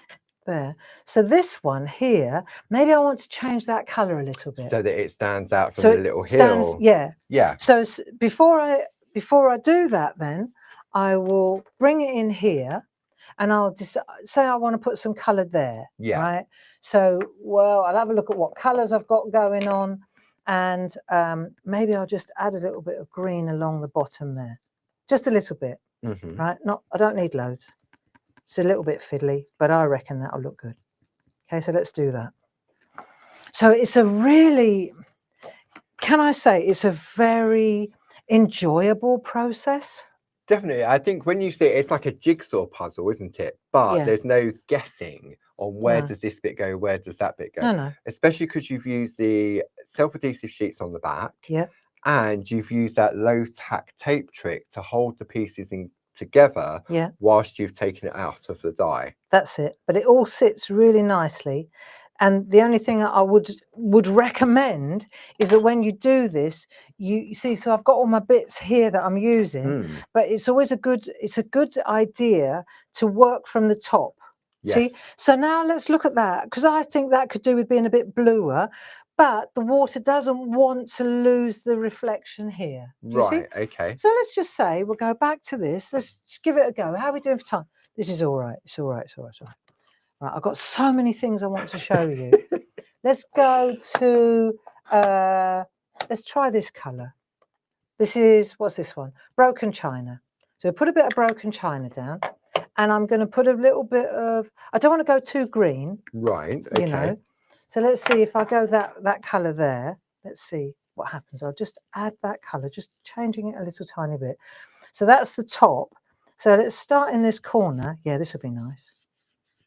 Speaker 1: there. So this one here, maybe I want to change that colour a little bit.
Speaker 2: So that it stands out from the little hill.
Speaker 1: Yeah. So before I do that then, I will bring it in here and I'll just say I want to put some colour there.
Speaker 2: Yeah.
Speaker 1: Right. So, well, I'll have a look at what colours I've got going on, and maybe I'll just add a little bit of green along the bottom there, just a little bit. Right. I don't need loads. It's a little bit fiddly, but I reckon that'll look good. Okay, so let's do that. So it's a really, can I say, it's a very enjoyable process.
Speaker 2: Definitely. I think when you see it, it's like a jigsaw puzzle, isn't it? But there's no guessing on where does this bit go, where does that bit go.
Speaker 1: No.
Speaker 2: Especially because you've used the self-adhesive sheets on the back.
Speaker 1: Yeah.
Speaker 2: And you've used that low tack tape trick to hold the pieces in together whilst you've taken it out of the die.
Speaker 1: That's it. But it all sits really nicely. And the only thing I would recommend is that when you do this, you see, so I've got all my bits here that I'm using, but it's always a good idea to work from the top.
Speaker 2: Yes.
Speaker 1: See, so now let's look at that, because I think that could do with being a bit bluer, but the water doesn't want to lose the reflection here. Do you see?
Speaker 2: Okay.
Speaker 1: So let's just say we'll go back to this. Let's just give it a go. How are we doing for time? This is all right. It's all right. It's all right. It's all right. Right, I've got so many things I want to show you. Let's go to, let's try this colour. This is, what's this one? Broken china. So put a bit of broken china down, and I'm going to put a little bit of, I don't want to go too green.
Speaker 2: Right, okay.
Speaker 1: You know. So let's see if I go that colour there. Let's see what happens. I'll just add that colour, just changing it a little tiny bit. So that's the top. So let's start in this corner. Yeah, this would be nice.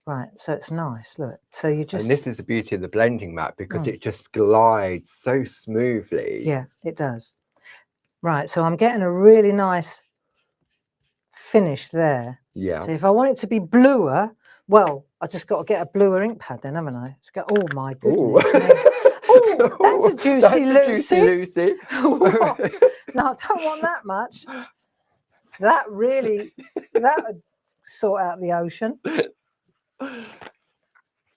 Speaker 1: Right, so it's nice, look. So you just...
Speaker 2: And this is the beauty of the blending mat, because it just glides so smoothly.
Speaker 1: Yeah, it does. Right, so I'm getting a really nice finish there.
Speaker 2: Yeah.
Speaker 1: So if I want it to be bluer, well, I just got to get a bluer ink pad then, haven't I? It's got, oh my goodness. Oh, that's a juicy Lucy. No, I don't want that much. That really, that would sort out the ocean.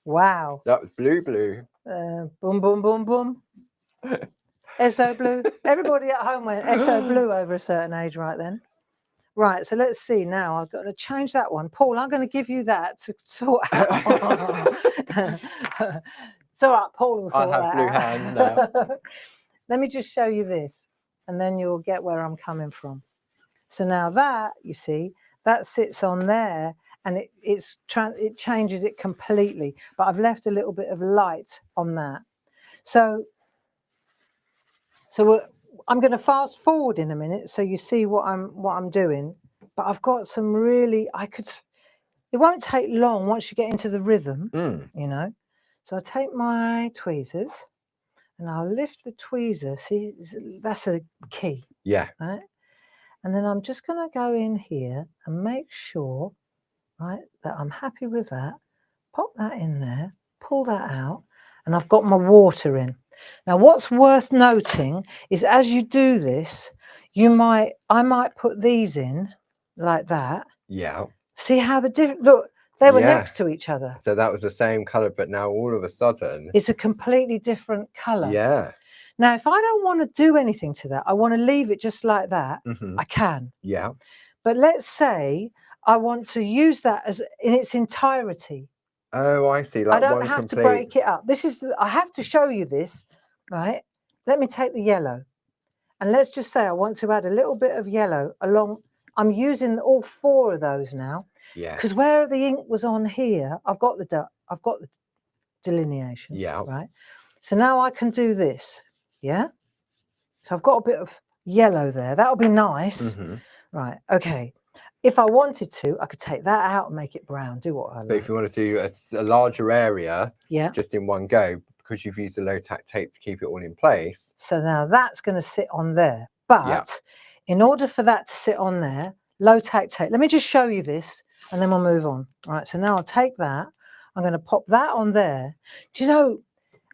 Speaker 1: Wow.
Speaker 2: That was blue.
Speaker 1: Boom, boom, boom, boom. SO blue. Everybody at home went SO blue over a certain age right then. Right, so let's see now. I've got to change that one. Paul, I'm going to give you that to sort out. It's all right, Paul will sort that out.
Speaker 2: I have blue hands now.
Speaker 1: Let me just show you this, and then you'll get where I'm coming from. So now that, you see, that sits on there, and it changes it completely. But I've left a little bit of light on that. So I'm going to fast forward in a minute so you see what I'm doing. But I've got some really, it won't take long once you get into the rhythm, you know. So I take my tweezers and I'll lift the tweezer. See, that's a key.
Speaker 2: Yeah.
Speaker 1: Right. And then I'm just going to go in here and make sure, right, that I'm happy with that. Pop that in there, pull that out, and I've got my water in. Now, what's worth noting is as you do this, I might put these in like that.
Speaker 2: Yeah.
Speaker 1: See how look, they were next to each other.
Speaker 2: So that was the same colour, but now all of a sudden
Speaker 1: it's a completely different colour.
Speaker 2: Yeah.
Speaker 1: Now, if I don't want to do anything to that, I want to leave it just like that, I can.
Speaker 2: Yeah.
Speaker 1: But let's say I want to use that as in its entirety.
Speaker 2: Oh, I see. Like
Speaker 1: I don't have to break it up. I have to show you this, right? Let me take the yellow. And let's just say I want to add a little bit of yellow along. I'm using all 4 of those now.
Speaker 2: Yeah.
Speaker 1: Because where the ink was on here, I've got the delineation.
Speaker 2: Yeah.
Speaker 1: Right. So now I can do this. Yeah. So I've got a bit of yellow there. That'll be nice. Right. Okay. If I wanted to, I could take that out and make it brown. Do what I like.
Speaker 2: But if you want to do a larger area,
Speaker 1: yeah,
Speaker 2: just in one go, because you've used the low tack tape to keep it all in place.
Speaker 1: So now that's going to sit on there. But in order for that to sit on there, low tack tape. Let me just show you this, and then we'll move on. All right. So now I'll take that. I'm going to pop that on there. Do you know?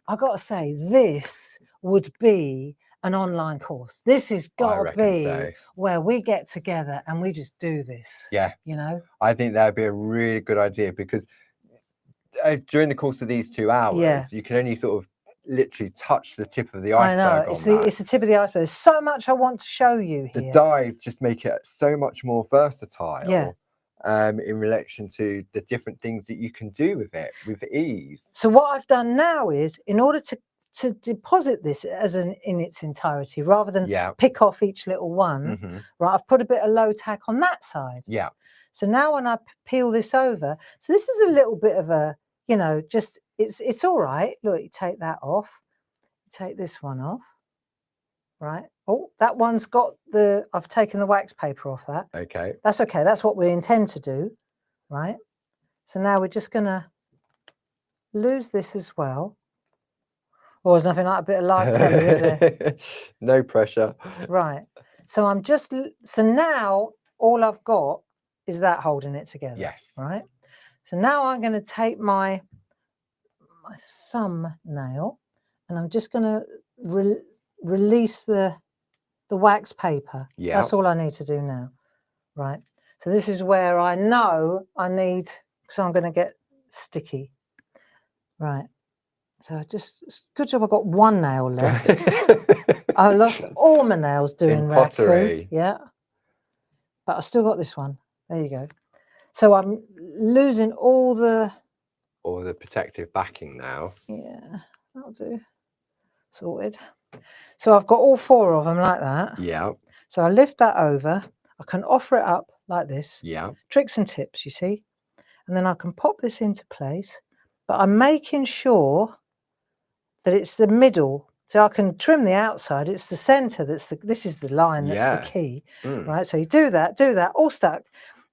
Speaker 1: I've got to say, this would be an online course. This has got to be where we get together and we just do this.
Speaker 2: Yeah.
Speaker 1: You know?
Speaker 2: I think that would be a really good idea, because during the course of these 2 hours, you can only sort of literally touch the tip of the iceberg.
Speaker 1: I know. It's the tip of the iceberg. There's so much I want to show you here.
Speaker 2: The dyes just make it so much more versatile.
Speaker 1: Yeah.
Speaker 2: in relation to the different things that you can do with it with ease.
Speaker 1: So what I've done now is, in order to deposit this as in its entirety, rather than pick off each little one, right, I've put a bit of low tack on that side.
Speaker 2: Yeah.
Speaker 1: So now when I peel this over, so this is a little bit of a, you know, just, it's all right. Look, you take that off, take this one off, right? Oh, that one's got I've taken the wax paper off that.
Speaker 2: Okay.
Speaker 1: That's okay. That's what we intend to do, right? So now we're just going to lose this as well. Well, there's nothing like a bit of live telly, is there?
Speaker 2: No pressure.
Speaker 1: Right. So so now all I've got is that holding it together.
Speaker 2: Yes.
Speaker 1: Right. So now I'm going to take my thumbnail and I'm just going to release the wax paper.
Speaker 2: Yeah.
Speaker 1: That's all I need to do now. Right. So this is where I know I need, because I'm going to get sticky. Right. So it's good job I got one nail left. I lost all my nails doing
Speaker 2: pottery.
Speaker 1: Yeah. But I still got this one. There you go. So I'm losing all the
Speaker 2: protective backing now.
Speaker 1: Yeah, that'll do. Sorted. So I've got all four of them like that.
Speaker 2: Yeah.
Speaker 1: So I lift that over. I can offer it up like this.
Speaker 2: Yeah.
Speaker 1: Tricks and tips, you see. And then I can pop this into place. But I'm making sure that it's the middle. So I can trim the outside. It's the center this is the line that's the key. Right. So you do that, all stuck.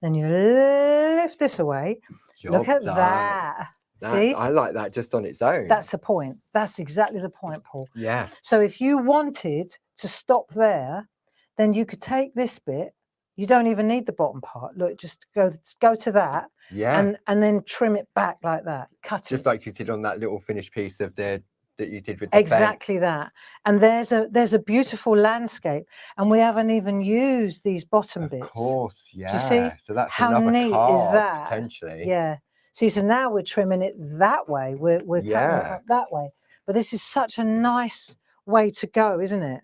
Speaker 1: Then you lift this away. Look at that. See?
Speaker 2: I like that just on its own.
Speaker 1: That's the point. That's exactly the point, Paul.
Speaker 2: Yeah.
Speaker 1: So if you wanted to stop there, then you could take this bit. You don't even need the bottom part. Look, just go to that.
Speaker 2: Yeah.
Speaker 1: And then trim it back like that. Cut it.
Speaker 2: Just like you did on that little finished piece of that you did with the
Speaker 1: exactly that. And there's a beautiful landscape, and we haven't even used these bottom bits.
Speaker 2: Of course, yeah.
Speaker 1: Do you see?
Speaker 2: So that's
Speaker 1: how
Speaker 2: another
Speaker 1: neat
Speaker 2: card,
Speaker 1: is that?
Speaker 2: potentially.
Speaker 1: Yeah. See, so now we're trimming it that way. We're cutting it up that way. But this is such a nice way to go, isn't it?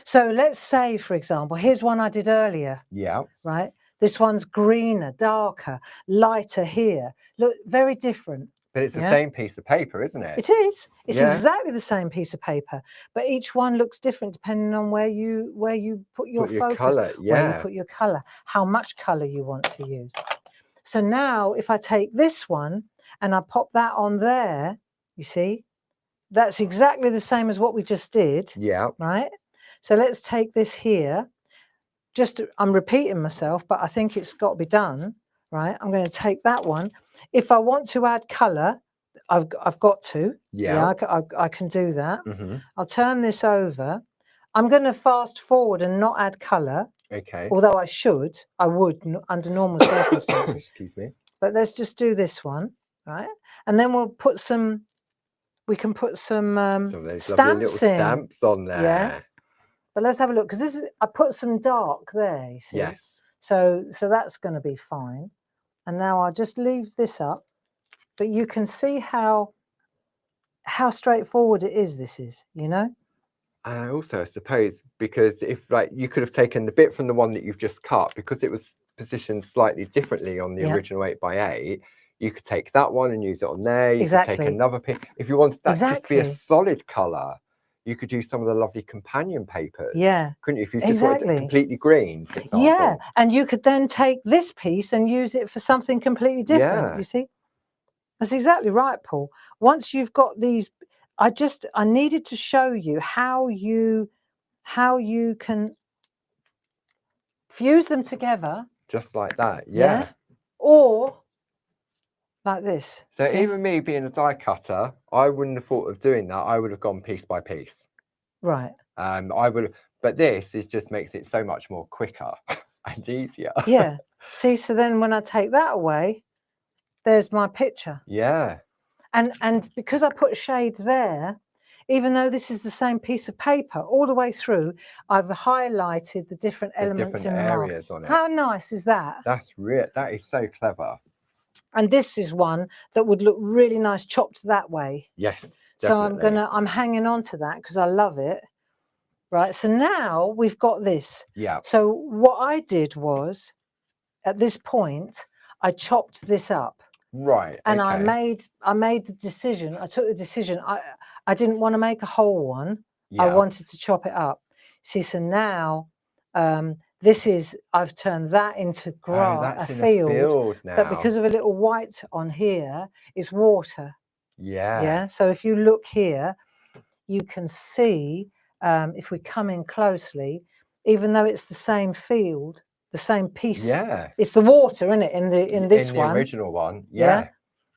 Speaker 1: So let's say, for example, here's one I did earlier.
Speaker 2: Yeah.
Speaker 1: Right. This one's greener, darker, lighter here. Look, very different.
Speaker 2: But it's the same piece of paper, isn't it?
Speaker 1: It is. It's exactly the same piece of paper, but each one looks different depending on where you put your focus,
Speaker 2: color,
Speaker 1: where you put your color, how much color you want to use. So now, if I take this one and I pop that on there, you see, that's exactly the same as what we just did.
Speaker 2: Yeah.
Speaker 1: Right. So let's take this here. I'm repeating myself, but I think it's got to be done. Right. I'm going to take that one. If I want to add color, I've got to.
Speaker 2: Yeah.
Speaker 1: I can do that. I'll turn this over. I'm going to fast forward and not add color.
Speaker 2: Okay.
Speaker 1: Although I would under normal circumstances.
Speaker 2: Excuse me.
Speaker 1: But let's just do this one, right? And then we'll put some. We can put some
Speaker 2: those
Speaker 1: stamps
Speaker 2: lovely little stamps on there.
Speaker 1: Yeah. But let's have a look, because I put some dark there. You see?
Speaker 2: Yes.
Speaker 1: So that's going to be fine. And now I'll just leave this up. But you can see how straightforward it is. This is, you know.
Speaker 2: And also, I suppose, because if you could have taken the bit from the one that you've just cut, because it was positioned slightly differently on the original 8x8, you could take that one and use it on there. You could take another piece. If you wanted that just to be a solid color, you could use some of the lovely companion papers. Yeah. Couldn't you? If you just wanted it completely green, for example.
Speaker 1: Yeah. And you could then take this piece and use it for something completely different. You see? That's exactly right, Paul. Once you've got these, I needed to show you how you can fuse them together.
Speaker 2: Just like that, yeah.
Speaker 1: Or like this.
Speaker 2: So even me being a die cutter, I wouldn't have thought of doing that. I would have gone piece by piece.
Speaker 1: Right.
Speaker 2: I would have, but this just makes it so much more quicker and easier.
Speaker 1: Yeah. See, so then when I take that away, there's my picture.
Speaker 2: Yeah.
Speaker 1: And because I put shades there, even though this is the same piece of paper all the way through, I've highlighted the different elements in the
Speaker 2: areas on it.
Speaker 1: How nice is that?
Speaker 2: That's real. That is so clever.
Speaker 1: And this is one that would look really nice chopped that way.
Speaker 2: Yes,
Speaker 1: definitely.
Speaker 2: So
Speaker 1: I'm hanging on to that because I love it. Right. So now we've got this.
Speaker 2: Yeah.
Speaker 1: So what I did was at this point, I chopped this up.
Speaker 2: Right.
Speaker 1: And
Speaker 2: okay.
Speaker 1: I made the decision. I took the decision. I didn't want to make a whole one. I
Speaker 2: Yeah.
Speaker 1: wanted to chop it up. See, so now this is, I've turned that into
Speaker 2: Oh,
Speaker 1: grass,
Speaker 2: that's
Speaker 1: a
Speaker 2: in
Speaker 1: field,
Speaker 2: now.
Speaker 1: but because of a little white on here, it's water.
Speaker 2: Yeah.
Speaker 1: Yeah. So if you look here, you can see, if we come in closely, even though it's the same field, the same piece.
Speaker 2: Yeah.
Speaker 1: It's the water, isn't it? In this
Speaker 2: in the
Speaker 1: one.
Speaker 2: original one.
Speaker 1: Yeah.
Speaker 2: Yeah.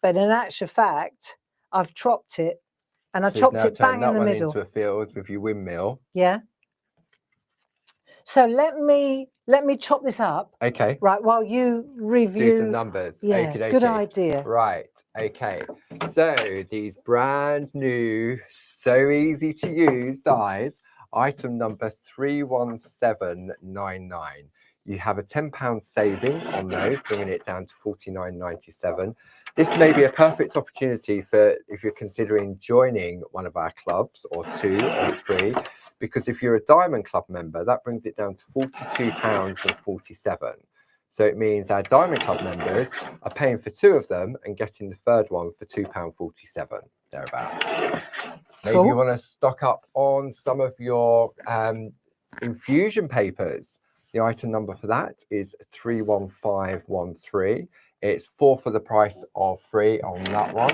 Speaker 1: But in actual fact, I've chopped it, and I
Speaker 2: So you've
Speaker 1: chopped
Speaker 2: now
Speaker 1: it bang
Speaker 2: turned that
Speaker 1: in the
Speaker 2: one
Speaker 1: middle.
Speaker 2: into a field with your windmill.
Speaker 1: Yeah. So let me chop this up.
Speaker 2: Okay.
Speaker 1: Right, while you review.
Speaker 2: Do some numbers.
Speaker 1: Yeah,
Speaker 2: Okey-dokey.
Speaker 1: good idea.
Speaker 2: Right. Okay. So these brand new, so easy to use dies. Item number 31799. You have a £10 saving on those, bringing it down to £49.97. This may be a perfect opportunity for if you're considering joining one of our clubs, or 2 or 3, because if you're a Diamond Club member, that brings it down to £42.47. So it means our Diamond Club members are paying for 2 of them and getting the third one for £2.47, thereabouts. Maybe you want to stock up on some of your infusion papers. The item number for that is 31513. It's 4 for the price of 3 on that one.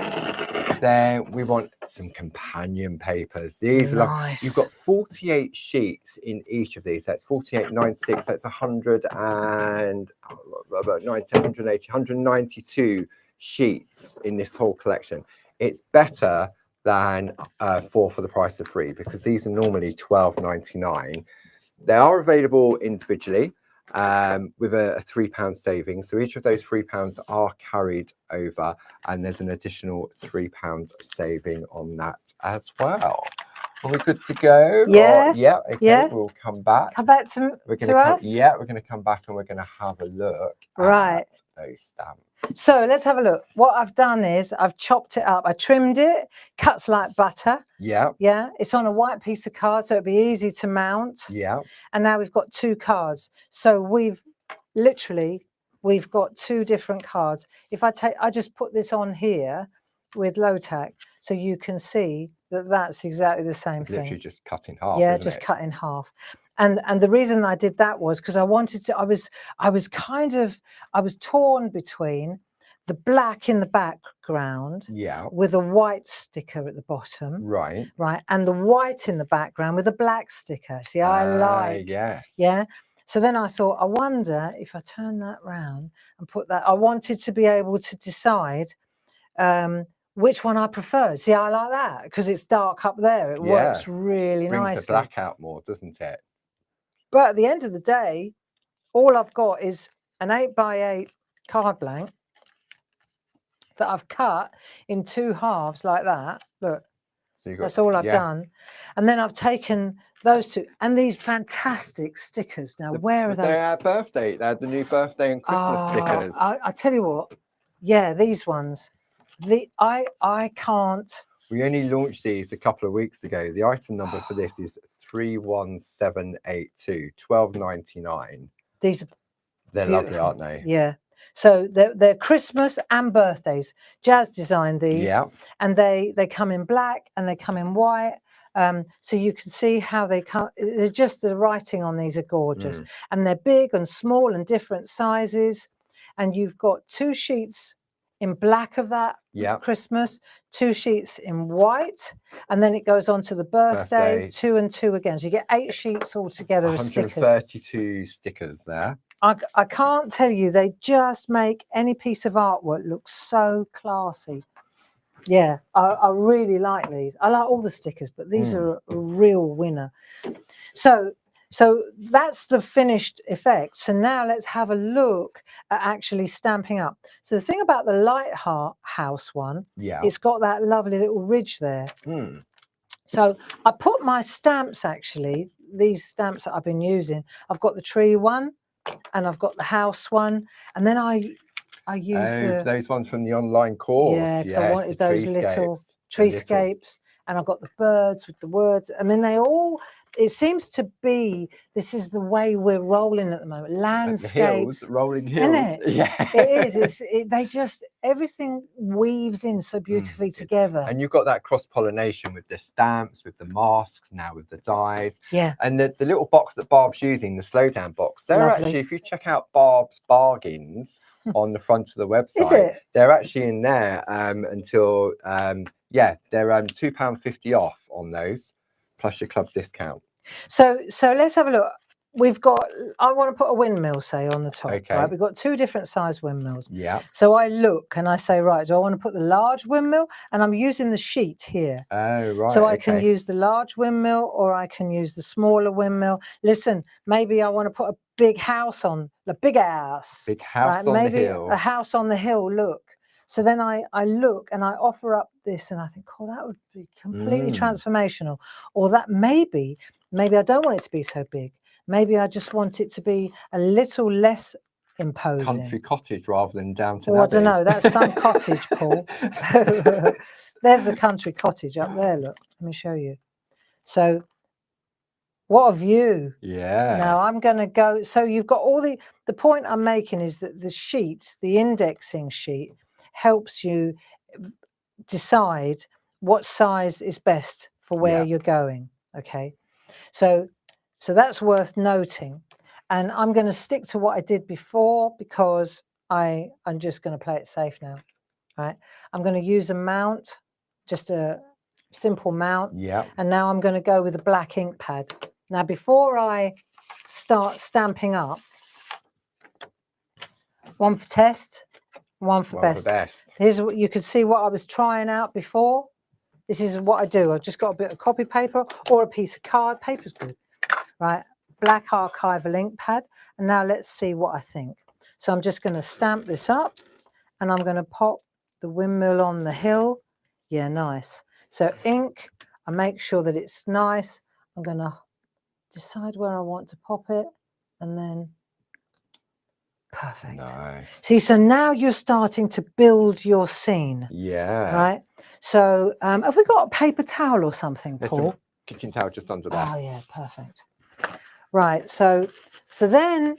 Speaker 2: Then we want some companion papers. These are nice. You've got 48 sheets in each of these. That's 48, 96. That's 192 sheets in this whole collection. It's better than 4 for the price of 3, because these are normally £12.99. They are available individually with a £3 saving. So each of those £3 are carried over, and there's an additional £3 saving on that as well. Are we good to go?
Speaker 1: Yeah.
Speaker 2: Or, yeah. Okay. Yeah. We'll come back.
Speaker 1: Come back to us.
Speaker 2: Yeah, we're going to come back and we're going to have a look at those stamps.
Speaker 1: So let's have a look. What I've done is I've chopped it up. I trimmed it, cuts like butter.
Speaker 2: Yeah.
Speaker 1: Yeah. It's on a white piece of card, so it'll be easy to mount.
Speaker 2: Yeah.
Speaker 1: And now we've got 2 cards. So we've got 2 different cards. If I just put this on here with low tack, so you can see that that's exactly the same thing.
Speaker 2: Literally just cut in half.
Speaker 1: Yeah, just cut in half. And the reason I did that was because I wanted to. I was torn between the black in the background,
Speaker 2: yeah,
Speaker 1: with a white sticker at the bottom,
Speaker 2: right,
Speaker 1: and the white in the background with a black sticker. See, I like,
Speaker 2: yes,
Speaker 1: yeah. So then I thought, I wonder if I turn that round and put that. I wanted to be able to decide which one I prefer. See, I like that because it's dark up there. It works really nicely.
Speaker 2: Brings the black out more, doesn't it?
Speaker 1: But at the end of the day, all I've got is an 8x8 card blank that I've cut in 2 halves like that. Look, so that's all I've done. And then I've taken those 2 and these fantastic stickers. Now, where are those?
Speaker 2: They're our birthday. They're the new birthday and Christmas stickers.
Speaker 1: I tell you what, yeah, these ones. I can't.
Speaker 2: We only launched these a couple of weeks ago. The item number for this is 31782, £12.99.
Speaker 1: These are
Speaker 2: they're lovely, aren't they?
Speaker 1: Yeah. So they're Christmas and birthdays. Jazz designed these.
Speaker 2: Yeah.
Speaker 1: And they come in black and they come in white. So you can see how they come. They're just, the writing on these are gorgeous. And they're big and small and different sizes. And you've got 2 sheets in black of that Christmas, 2 sheets in white, and then it goes on to the birthday, 2 and 2 again. So you get 8 sheets altogether of stickers.
Speaker 2: 132 stickers there.
Speaker 1: I can't tell you, they just make any piece of artwork look so classy. Yeah, I really like these. I like all the stickers, but these are a real winner. So that's the finished effect. So now let's have a look at actually stamping up. So the thing about the Lighthouse one, it's got that lovely little ridge there. So I put my stamps, actually, these stamps that I've been using, I've got the tree one and I've got the house one. And then I use
Speaker 2: those ones from the online course.
Speaker 1: Yeah, because I wanted those little treescapes. and I've got the birds with the words. I mean, it seems to be, this is the way we're rolling at the moment. Landscapes,
Speaker 2: the hills, rolling hills.
Speaker 1: Isn't it?
Speaker 2: Yeah,
Speaker 1: it is. They just, everything weaves in so beautifully together.
Speaker 2: And you've got that cross pollination with the stamps, with the masks, now with the dies.
Speaker 1: Yeah.
Speaker 2: And the little box that Barb's using, the slowdown box, they're actually, if you check out Barb's bargains on the front of the website, they're actually in there until yeah, they're £2.50 off on those, plus your club discount.
Speaker 1: So let's have a look. We've got, I want to put a windmill, say, on the top.
Speaker 2: Okay.
Speaker 1: Right? We've got 2 different size windmills.
Speaker 2: Yeah.
Speaker 1: So I look and I say, right, do I want to put the large windmill? And I'm using the sheet here.
Speaker 2: Oh, right.
Speaker 1: So I can use the large windmill, or I can use the smaller windmill. Listen, maybe I want to put a big house on, a bigger house.
Speaker 2: Big house on
Speaker 1: maybe
Speaker 2: the hill.
Speaker 1: a house on the hill, look. So then I look and I offer up this and I think, oh, that would be completely transformational. Or that maybe I don't want it to be so big. Maybe I just want it to be a little less imposing.
Speaker 2: Country cottage rather than Downton
Speaker 1: Abbey.
Speaker 2: I
Speaker 1: don't know. That's some cottage, Paul. There's the country cottage up there. Look, let me show you. So, what a view!
Speaker 2: Yeah.
Speaker 1: Now I'm going to go. So you've got all the point I'm making is that the sheet, the indexing sheet, helps you decide what size is best for where you're going. Okay. So that's worth noting, and I'm going to stick to what I did before because I'm just going to play it safe now. Right, I'm going to use a mount, just a simple mount.
Speaker 2: Yeah.
Speaker 1: And now I'm going to go with a black ink pad. Now, before I start stamping up, one for test, one for best. Here's what you could see what I was trying out before. This is what I do. I've just got a bit of copy paper or a piece of card. Paper's good. Right, black archival ink pad. And now let's see what I think. So I'm just going to stamp this up and I'm going to pop the windmill on the hill. Yeah, nice. So ink, I make sure that it's nice. I'm going to decide where I want to pop it and then perfect.
Speaker 2: Nice.
Speaker 1: See, so now you're starting to build your scene.
Speaker 2: Yeah.
Speaker 1: Right. So have we got a paper towel or something, Paul?
Speaker 2: There's some kitchen towel just under there.
Speaker 1: Oh yeah, perfect. Right. So then,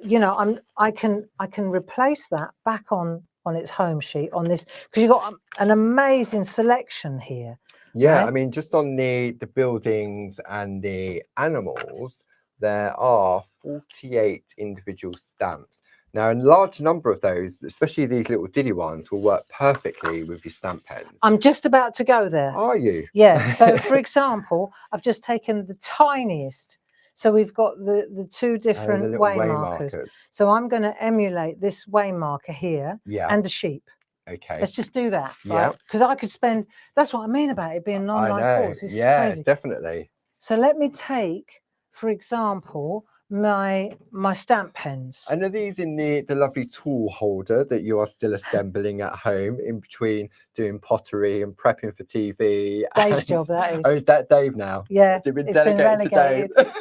Speaker 1: you know, I can replace that back on its home sheet on this, because you've got an amazing selection here.
Speaker 2: Yeah,
Speaker 1: right?
Speaker 2: I mean, just on the buildings and the animals, there are 48 individual stamps. Now, a large number of those, especially these little diddy ones, will work perfectly with your stamp pens.
Speaker 1: I'm just about to go there.
Speaker 2: Are you?
Speaker 1: Yeah. So, for example, I've just taken the tiniest. So we've got the 2 different way markers. So I'm going to emulate this way marker here and the sheep.
Speaker 2: Okay.
Speaker 1: Let's just do that. Yeah. Because I could spend, that's what I mean about it being an online course. This is crazy.
Speaker 2: Definitely.
Speaker 1: So let me take, for example, my stamp pens.
Speaker 2: And are these in the lovely tool holder that you are still assembling at home in between doing pottery and prepping for TV?
Speaker 1: Dave's job, that is.
Speaker 2: Oh, is that Dave now?
Speaker 1: Yeah.
Speaker 2: Has it been delegated to Dave?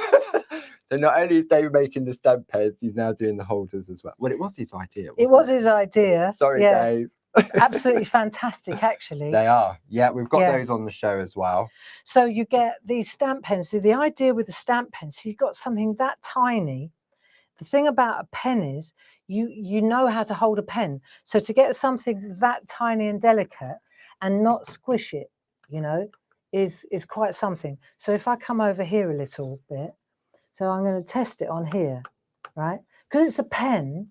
Speaker 2: So not only is Dave making the stamp pens, he's now doing the holders as well. Well, it was his idea.
Speaker 1: It was his idea.
Speaker 2: Sorry, Dave.
Speaker 1: Absolutely fantastic, actually.
Speaker 2: They are. Yeah, we've got those on the show as well.
Speaker 1: So you get these stamp pens. So the idea with the stamp pens, you've got something that tiny. The thing about a pen is you know how to hold a pen. So to get something that tiny and delicate and not squish it, you know, is quite something. So if I come over here a little bit, so I'm going to test it on here, right? Because it's a pen,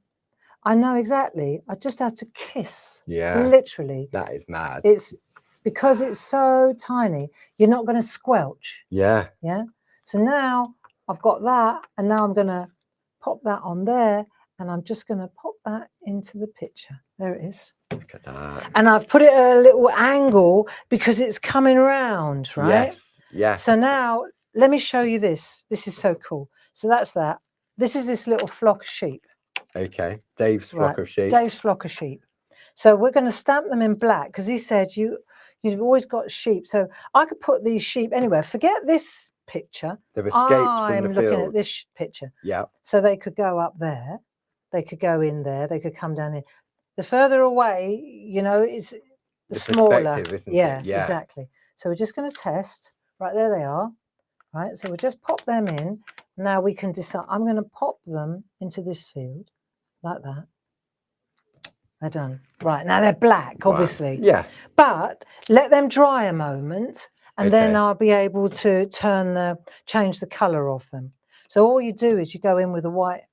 Speaker 1: I know exactly. I just have to kiss.
Speaker 2: Yeah.
Speaker 1: Literally.
Speaker 2: That is mad.
Speaker 1: It's because it's so tiny, you're not going to squelch.
Speaker 2: Yeah.
Speaker 1: Yeah. So now I've got that, and now I'm going to pop that on there, and I'm just going to pop that into the picture. There it is.
Speaker 2: Look at that.
Speaker 1: And I've put it at a little angle because it's coming around, right?
Speaker 2: Yes. Yes.
Speaker 1: So now let me show you this. This is so cool. So that's that. This is this little flock of sheep.
Speaker 2: Okay. Dave's flock of sheep.
Speaker 1: Dave's flock of sheep. So we're going to stamp them in black because he said you've always got sheep. So I could put these sheep anywhere. Forget this picture.
Speaker 2: They've escaped from the field.
Speaker 1: I'm looking at this picture.
Speaker 2: Yeah.
Speaker 1: So they could go up there. They could go in there. They could come down here. The further away, you know, it's the smaller.
Speaker 2: Isn't
Speaker 1: yeah,
Speaker 2: it? Yeah,
Speaker 1: exactly. So we're just going to test. Right, there they are. Right, so we'll just pop them in. Now we can decide. I'm going to pop them into this field like that. They're done. Right, now they're black, obviously.
Speaker 2: Right. Yeah.
Speaker 1: But let them dry a moment, and then I'll be able to change the colour of them. So all you do is you go in with a white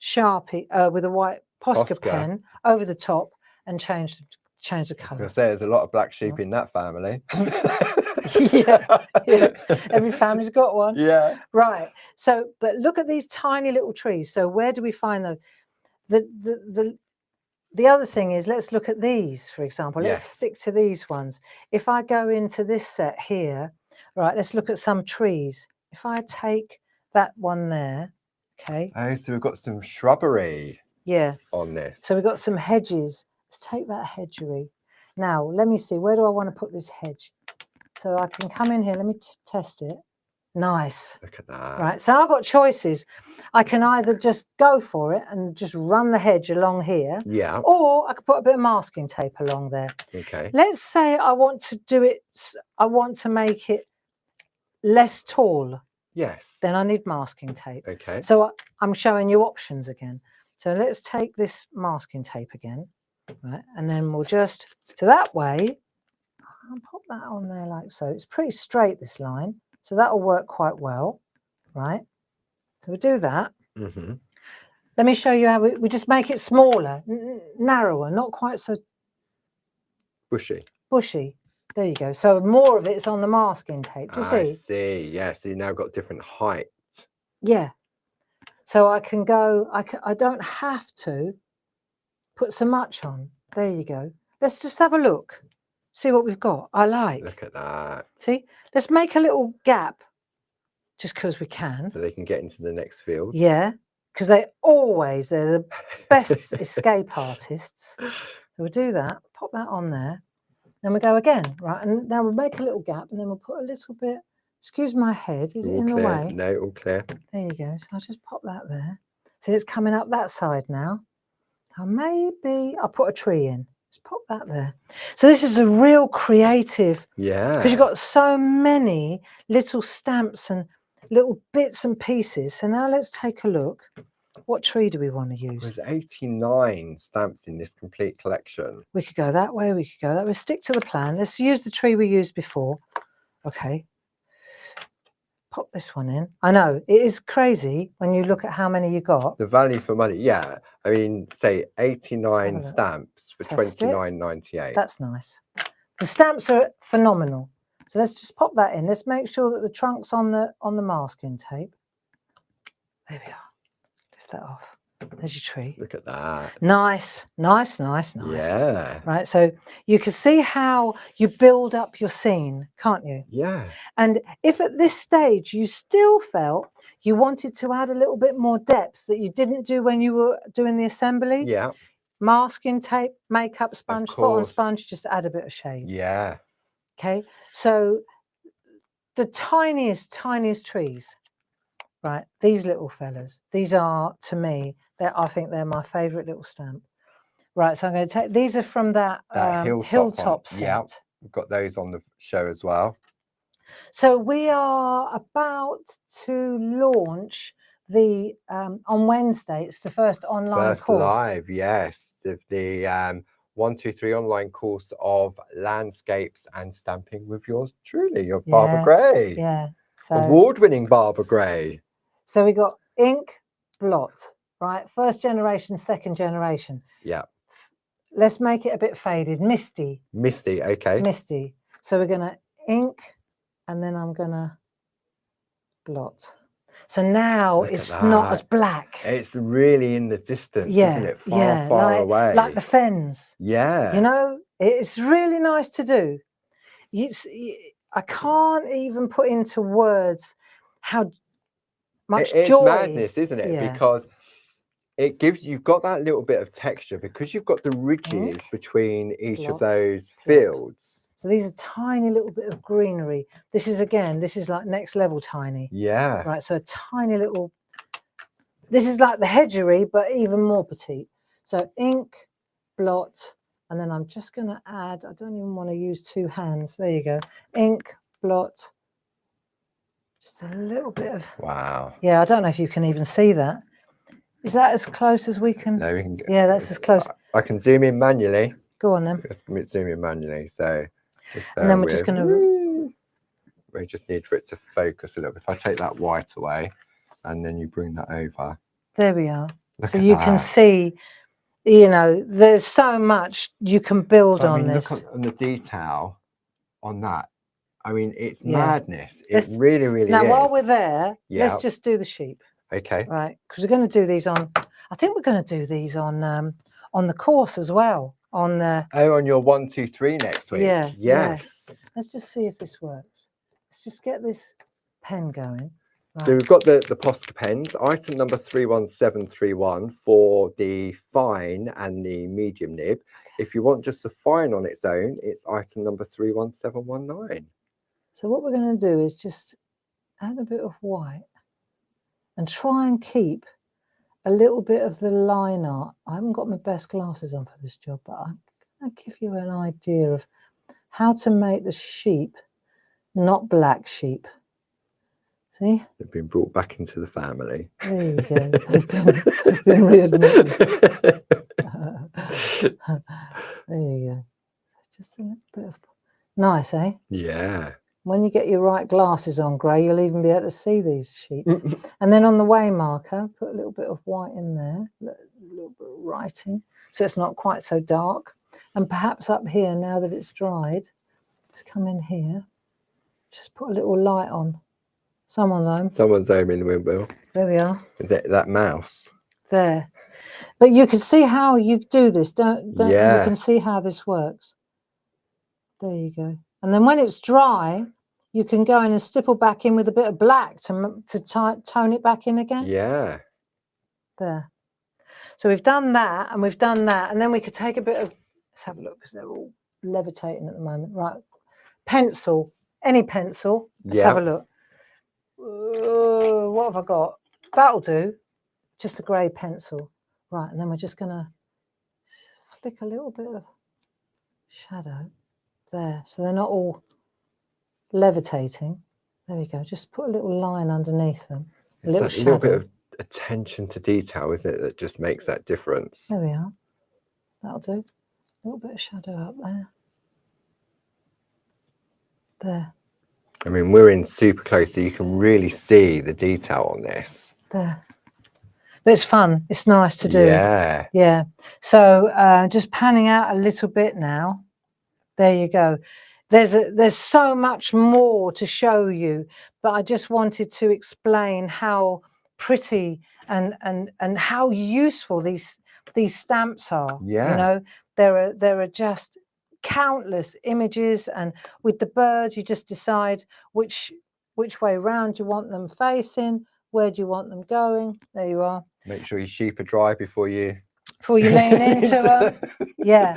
Speaker 1: Sharpie, with a white Posca pen over the top, and change the colour.
Speaker 2: I was going to say, there's a lot of black sheep in that family.
Speaker 1: yeah. Every family's got one.
Speaker 2: Yeah.
Speaker 1: Right. So, but look at these tiny little trees. So where do we find those? The other thing is, let's look at these, for example. Let's stick to these ones. If I go into this set here, right, let's look at some trees. If I take that one there, okay.
Speaker 2: Oh, so we've got some shrubbery.
Speaker 1: Yeah.
Speaker 2: On this.
Speaker 1: So we've got some hedges. Let's take that hedgery. Now, let me see. Where do I want to put this hedge? So I can come in here. Let me test it. Nice.
Speaker 2: Look at that.
Speaker 1: Right. So I've got choices. I can either just go for it and just run the hedge along here.
Speaker 2: Yeah.
Speaker 1: Or I could put a bit of masking tape along there.
Speaker 2: Okay.
Speaker 1: Let's say I want to do it. I want to make it less tall.
Speaker 2: Yes.
Speaker 1: Then I need masking tape.
Speaker 2: Okay.
Speaker 1: So I'm showing you options again. So let's take this masking tape again. Right. And then we'll just, so that way, I'll pop that on there like so. It's pretty straight, this line. So that'll work quite well, right? So we do that.
Speaker 2: Mm-hmm.
Speaker 1: Let me show you how we just make it smaller, narrower, not quite so
Speaker 2: bushy.
Speaker 1: Bushy. There you go. So more of it's on the masking tape. Do you see?
Speaker 2: I see. Yeah. So you now got different height.
Speaker 1: Yeah. So I can go. I don't have to put so much on. There you go. Let's just have a look. See what we've got. I like.
Speaker 2: Look at that.
Speaker 1: See? Let's make a little gap just because we can.
Speaker 2: So they can get into the next field.
Speaker 1: Yeah, because they're the best escape artists. So we'll do that. Pop that on there. Then we go again. Right. And now we'll make a little gap and then we'll put a little bit. Excuse my head. Is it in the way?
Speaker 2: No, all clear.
Speaker 1: There you go. So I'll just pop that there. See, it's coming up that side now. Maybe I'll put a tree in. Just pop that there. So this is a real creative.
Speaker 2: Yeah.
Speaker 1: Because you've got so many little stamps and little bits and pieces. So now let's take a look. What tree do we want to use?
Speaker 2: There's 89 stamps in this complete collection.
Speaker 1: We could go that way. We could go that way. Stick to the plan. Let's use the tree we used before. Okay. Pop this one in. I know it is crazy when you look at how many you got.
Speaker 2: The value for money, yeah. I mean, say 89 stamps for $29.98.
Speaker 1: That's nice. The stamps are phenomenal. So let's just pop that in. Let's make sure that the trunk's on the masking tape. There we are. Lift that off. There's your tree.
Speaker 2: Look at that.
Speaker 1: Nice, nice, nice, nice.
Speaker 2: Yeah.
Speaker 1: Right. So you can see how you build up your scene, can't you?
Speaker 2: Yeah.
Speaker 1: And if at this stage you still felt you wanted to add a little bit more depth that you didn't do when you were doing the assembly,
Speaker 2: yeah,
Speaker 1: masking tape, makeup sponge, spot on sponge, just add a bit of shade.
Speaker 2: Yeah.
Speaker 1: Okay. So the tiniest trees, right? These little fellas, these are, to me, I think they're my favourite little stamp. Right, so I'm going to take, these are from that hilltop set.
Speaker 2: Yeah, we've got those on the show as well.
Speaker 1: So we are about to launch the, on Wednesday, it's the first online course.
Speaker 2: Live, yes. The 1, 2, 3 online course of landscapes and stamping with yours truly, your Barbara Gray.
Speaker 1: Yeah. So,
Speaker 2: award-winning Barbara Gray.
Speaker 1: So we got ink, blot, right? First generation, second generation.
Speaker 2: Yeah.
Speaker 1: Let's make it a bit faded. Misty.
Speaker 2: Misty, okay.
Speaker 1: Misty. So we're going to ink and then I'm going to blot. So now it's not as black.
Speaker 2: It's really in the distance, isn't it? Far away.
Speaker 1: Like the fens.
Speaker 2: Yeah.
Speaker 1: You know, it's really nice to do. I can't even put into words how much joy.
Speaker 2: It's madness, isn't it? Yeah. Because it gives, you've got that little bit of texture because you've got the ridges between each of those fields.
Speaker 1: So these are tiny little bit of greenery. This is like next level tiny.
Speaker 2: Yeah.
Speaker 1: Right, so a tiny little, this is like the hedgery, but even more petite. So ink, blot, And then I'm just going to add, I don't even want to use two hands. There you go. Ink, blot. Just a little bit of.
Speaker 2: Wow.
Speaker 1: Yeah, I don't know if you can even see that. Is that as close as we can?
Speaker 2: No, we can get,
Speaker 1: yeah, that's as close.
Speaker 2: I can zoom in manually.
Speaker 1: Go on then.
Speaker 2: Let's zoom in manually. So just
Speaker 1: and then we're just going to.
Speaker 2: We just need for it to focus a little bit. If I take that white away and then you bring that over.
Speaker 1: There we are.
Speaker 2: Look
Speaker 1: so
Speaker 2: at
Speaker 1: you
Speaker 2: that.
Speaker 1: can see, you know, there's so much you can build on this.
Speaker 2: Look on the detail on that. I mean, it's
Speaker 1: Yeah.
Speaker 2: madness. It really, really
Speaker 1: now,
Speaker 2: is.
Speaker 1: while we're there,
Speaker 2: Yeah.
Speaker 1: let's just do the sheep.
Speaker 2: Okay.
Speaker 1: Right, because we're going to do these on. I think we're going to do these on the course as well. On the.
Speaker 2: Oh, on your 1, 2, 3 next week.
Speaker 1: Yeah.
Speaker 2: Yes.
Speaker 1: Yeah. Let's just see if this works. Let's just get this pen going. Right.
Speaker 2: So we've got the Posca pens, item number 31731 for the fine and the medium nib. If you want just the fine on its own, it's item number 31719.
Speaker 1: So what we're going to do is just add a bit of white and try and keep a little bit of the line art. I haven't got my best glasses on for this job, but I'm going to give you an idea of how to make the sheep not black sheep. See?
Speaker 2: They've been brought back into the family.
Speaker 1: There you go. They've been readmitted. There you go. Just a little bit of nice, eh?
Speaker 2: Yeah.
Speaker 1: When you get your right glasses on, Gray, you'll even be able to see these sheep. And then on the way marker, put a little bit of white in there, a little bit of writing, so it's not quite so dark. And perhaps up here, now that it's dried, just come in here, just put a little light on. Someone's home.
Speaker 2: Someone's home in the windmill.
Speaker 1: There we are.
Speaker 2: Is it that mouse?
Speaker 1: There. But you can see how you do this, don't
Speaker 2: Yeah.
Speaker 1: you can see how this works. There you go. And then when it's dry, you can go in and stipple back in with a bit of black to tone it back in again.
Speaker 2: Yeah.
Speaker 1: There. So we've done that and we've done that. And then we could take a bit of, let's have a look because they're all levitating at the moment. Right. Pencil, any pencil. Let's have a look. What have I got? That'll do. Just a grey pencil. Right. And then we're just going to flick a little bit of shadow there. So they're not all levitating. There we go. Just put a little line underneath them. A little shadow.
Speaker 2: A little bit of attention to detail, isn't it, that just makes that difference?
Speaker 1: There we are. That'll do. A little bit of shadow up there. There.
Speaker 2: I mean, we're in super close, so you can really see the detail on this.
Speaker 1: There. But it's fun. It's nice to do.
Speaker 2: Yeah.
Speaker 1: Yeah. So just panning out a little bit now. There you go. There's so much more to show you, but I just wanted to explain how pretty and how useful these stamps are.
Speaker 2: Yeah.
Speaker 1: You know, there are just countless images, and with the birds, you just decide which way round you want them facing, where do you want them going. There you are.
Speaker 2: Make sure your sheep are dry before you
Speaker 1: lean into them. Yeah.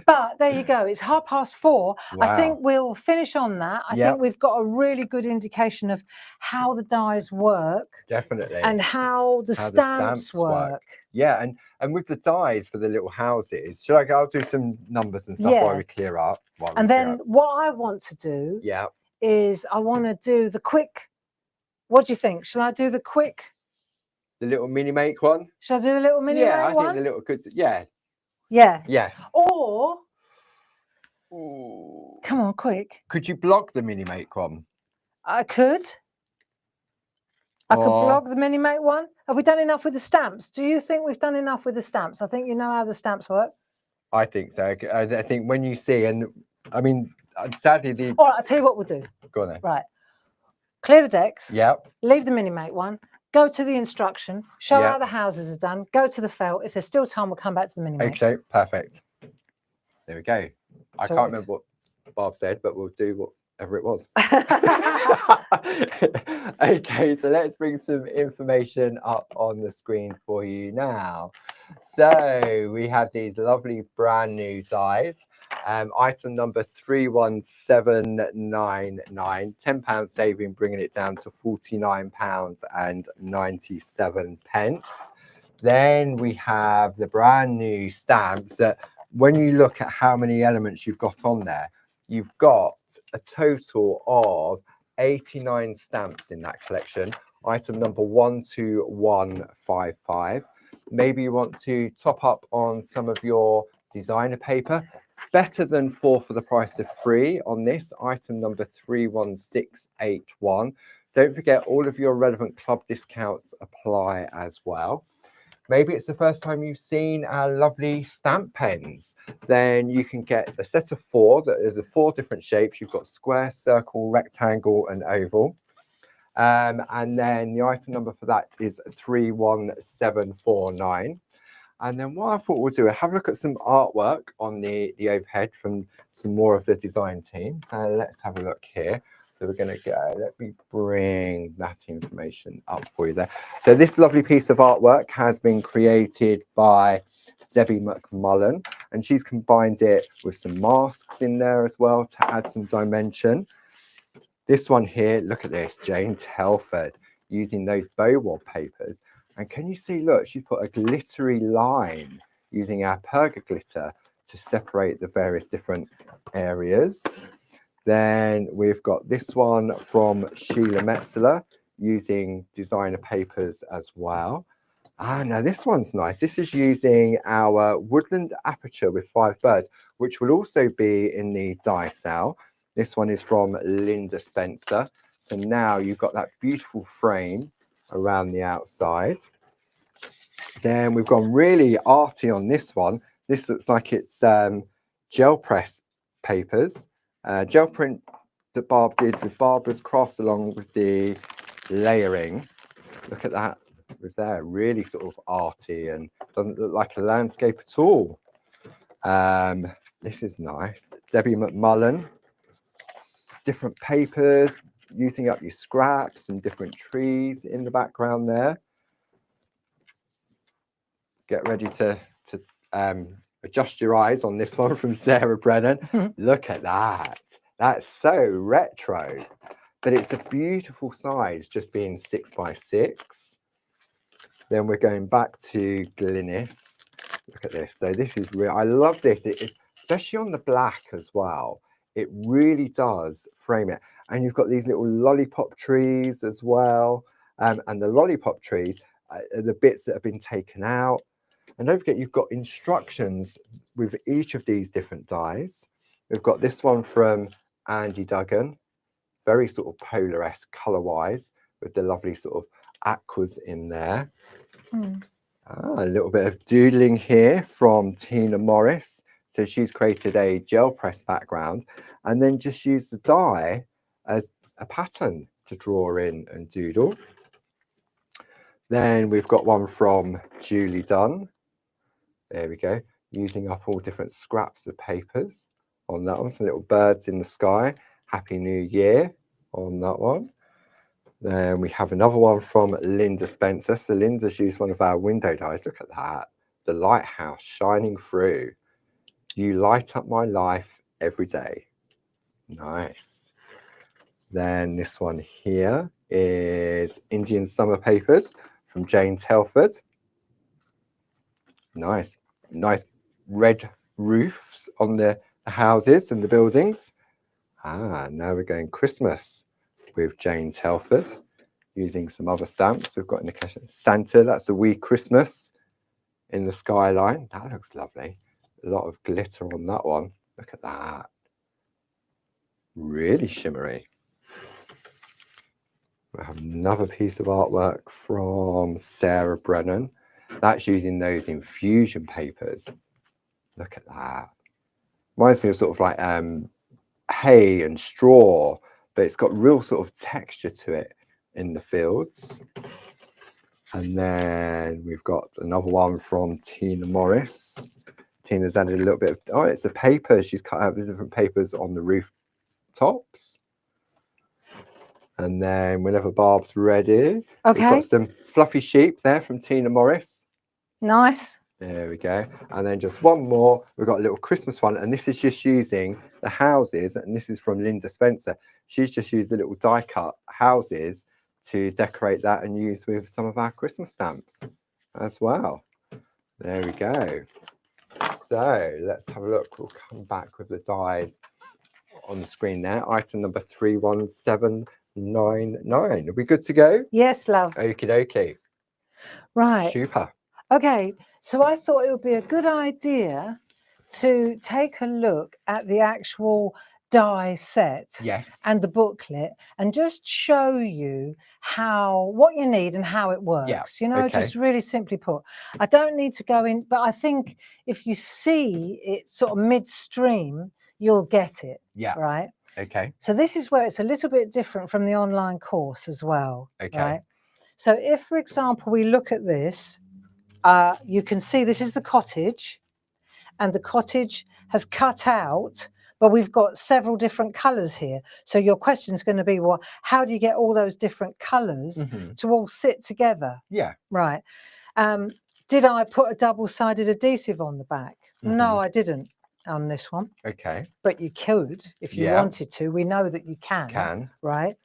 Speaker 1: But there you go. It's 4:30.
Speaker 2: Wow.
Speaker 1: I think we'll finish on that. I think we've got a really good indication of how the dies work.
Speaker 2: Definitely.
Speaker 1: And how the stamps work.
Speaker 2: Yeah, and with the dies for the little houses, I'll do some numbers and stuff while we clear up.
Speaker 1: And then what I want to do is I want to do the quick. What do you think? Shall I do the quick?
Speaker 2: The little mini make one?
Speaker 1: Shall I do the little mini make one?
Speaker 2: Yeah, I think the little good. Yeah.
Speaker 1: Yeah.
Speaker 2: Yeah.
Speaker 1: Or,
Speaker 2: ooh,
Speaker 1: come on, quick.
Speaker 2: Could you block the mini make one?
Speaker 1: I could. I could blog the mini make one. Have we done enough with the stamps? Do you think we've done enough with the stamps? I think you know how the stamps work.
Speaker 2: I think so. I think when you see, and I mean, sadly,
Speaker 1: all right, I'll tell you what we'll do.
Speaker 2: Go on then.
Speaker 1: Right. Clear the decks.
Speaker 2: Yep.
Speaker 1: Leave the mini make one. Go to the instruction. Show how the houses are done. Go to the felt. If there's still time, we'll come back to the mini make.
Speaker 2: Okay, perfect. There we go. I can't remember what Barb said, but we'll do whatever it was. Okay, so let's bring some information up on the screen for you now. So we have these lovely brand new dies. Item number 31799, £10 saving, bringing it down to £49.97. Then we have the brand new stamps that when you look at how many elements you've got on there, you've got a total of 89 stamps in that collection. Item number 12155. Maybe you want to top up on some of your designer paper. Better than 4 for the price of 3 on this. Item number 31681. Don't forget, all of your relevant club discounts apply as well. Maybe it's the first time you've seen our lovely stamp pens. Then you can get a set of 4 that are the 4 different shapes. You've got square, circle, rectangle, and oval. And then the item number for that is 31749. And then what I thought we'll do is have a look at some artwork on the overhead from some more of the design team. So let's have a look here. So we're going to go, let me bring that information up for you there. So this lovely piece of artwork has been created by Debbie McMullen, and she's combined it with some masks in there as well to add some dimension. This one here, look at this, Jane Telford using those bow wallpapers. And can you see, look, she's put a glittery line using our Perga glitter to separate the various different areas. Then we've got this one from Sheila Metzler using designer papers as well. Ah, now this one's nice. This is using our woodland aperture with 5 birds, which will also be in the die cell. This one is from Linda Spencer. So now you've got that beautiful frame around the outside. Then we've gone really arty on this one. This looks like it's gel press papers. Gel print that Barb did with Barbara's craft along with the layering. Look at that with there, really sort of arty and doesn't look like a landscape at all. This is nice. Debbie McMullen, different papers, using up your scraps and different trees in the background there. Get ready to adjust your eyes on this one from Sarah Brennan. Look at that. That's so retro, but it's a beautiful size, just being 6 by 6. Then we're going back to Glynis. Look at this. So this is real. I love this. It is, especially on the black as well. It really does frame it. And you've got these little lollipop trees as well. And the lollipop trees are the bits that have been taken out. And don't forget, you've got instructions with each of these different dies. We've got this one from Andy Duggan, very sort of polar-esque colour-wise, with the lovely sort of aquas in there. A little bit of doodling here from Tina Morris. So she's created a gel press background and then just used the die as a pattern to draw in and doodle. Then we've got one from Julie Dunn. There we go, using up all different scraps of papers on that one. Some little birds in the sky. Happy New Year on that one. Then we have another one from Linda Spencer. So Linda's used one of our window dies. Look at that. The lighthouse shining through. You light up my life every day. Nice. Then this one here is Indian Summer Papers from Jane Telford. Nice. Nice red roofs on the houses and the buildings. Ah, now we're going Christmas with Jane Telford, using some other stamps we've got in the cache. Santa, that's a wee Christmas in the skyline. That looks lovely. A lot of glitter on that one. Look at that. Really shimmery. We have another piece of artwork from Sarah Brennan. That's using those infusion papers. Look at that. Reminds me of sort of like hay and straw, but it's got real sort of texture to it in the fields. And then we've got another one from Tina Morris. Tina's added a little bit of, oh, it's the paper. She's cut out the different papers on the rooftops. And then whenever Barb's ready, we've got some fluffy sheep there from Tina Morris.
Speaker 1: Nice.
Speaker 2: There we go. And then just one more. We've got a little Christmas one, and this is just using the houses, and this is from Linda Spencer. She's just used the little die cut houses to decorate that and use with some of our Christmas stamps as well. There we go. So let's have a look. We'll come back with the dies on the screen there. Item number 31799. Are we good to go?
Speaker 1: Yes, love.
Speaker 2: Okie dokie.
Speaker 1: Right.
Speaker 2: Super.
Speaker 1: Okay, so I thought it would be a good idea to take a look at the actual die set
Speaker 2: Yes.
Speaker 1: and the booklet and just show you what you need and how it works.
Speaker 2: Yeah.
Speaker 1: You know,
Speaker 2: Okay.
Speaker 1: just really simply put. I don't need to go in, but I think if you see it sort of midstream, you'll get it.
Speaker 2: Yeah.
Speaker 1: Right.
Speaker 2: Okay.
Speaker 1: So this is where it's a little bit different from the online course as well.
Speaker 2: Okay.
Speaker 1: Right. So if, for example, we look at this, you can see this is the cottage, and the cottage has cut out, but we've got several different colours here. So your question is going to be, well, how do you get all those different colours to all sit together?
Speaker 2: Yeah.
Speaker 1: Right. Did I put a double-sided adhesive on the back? No, I didn't on this one.
Speaker 2: Okay.
Speaker 1: But you could if you wanted to. We know that you can. Right.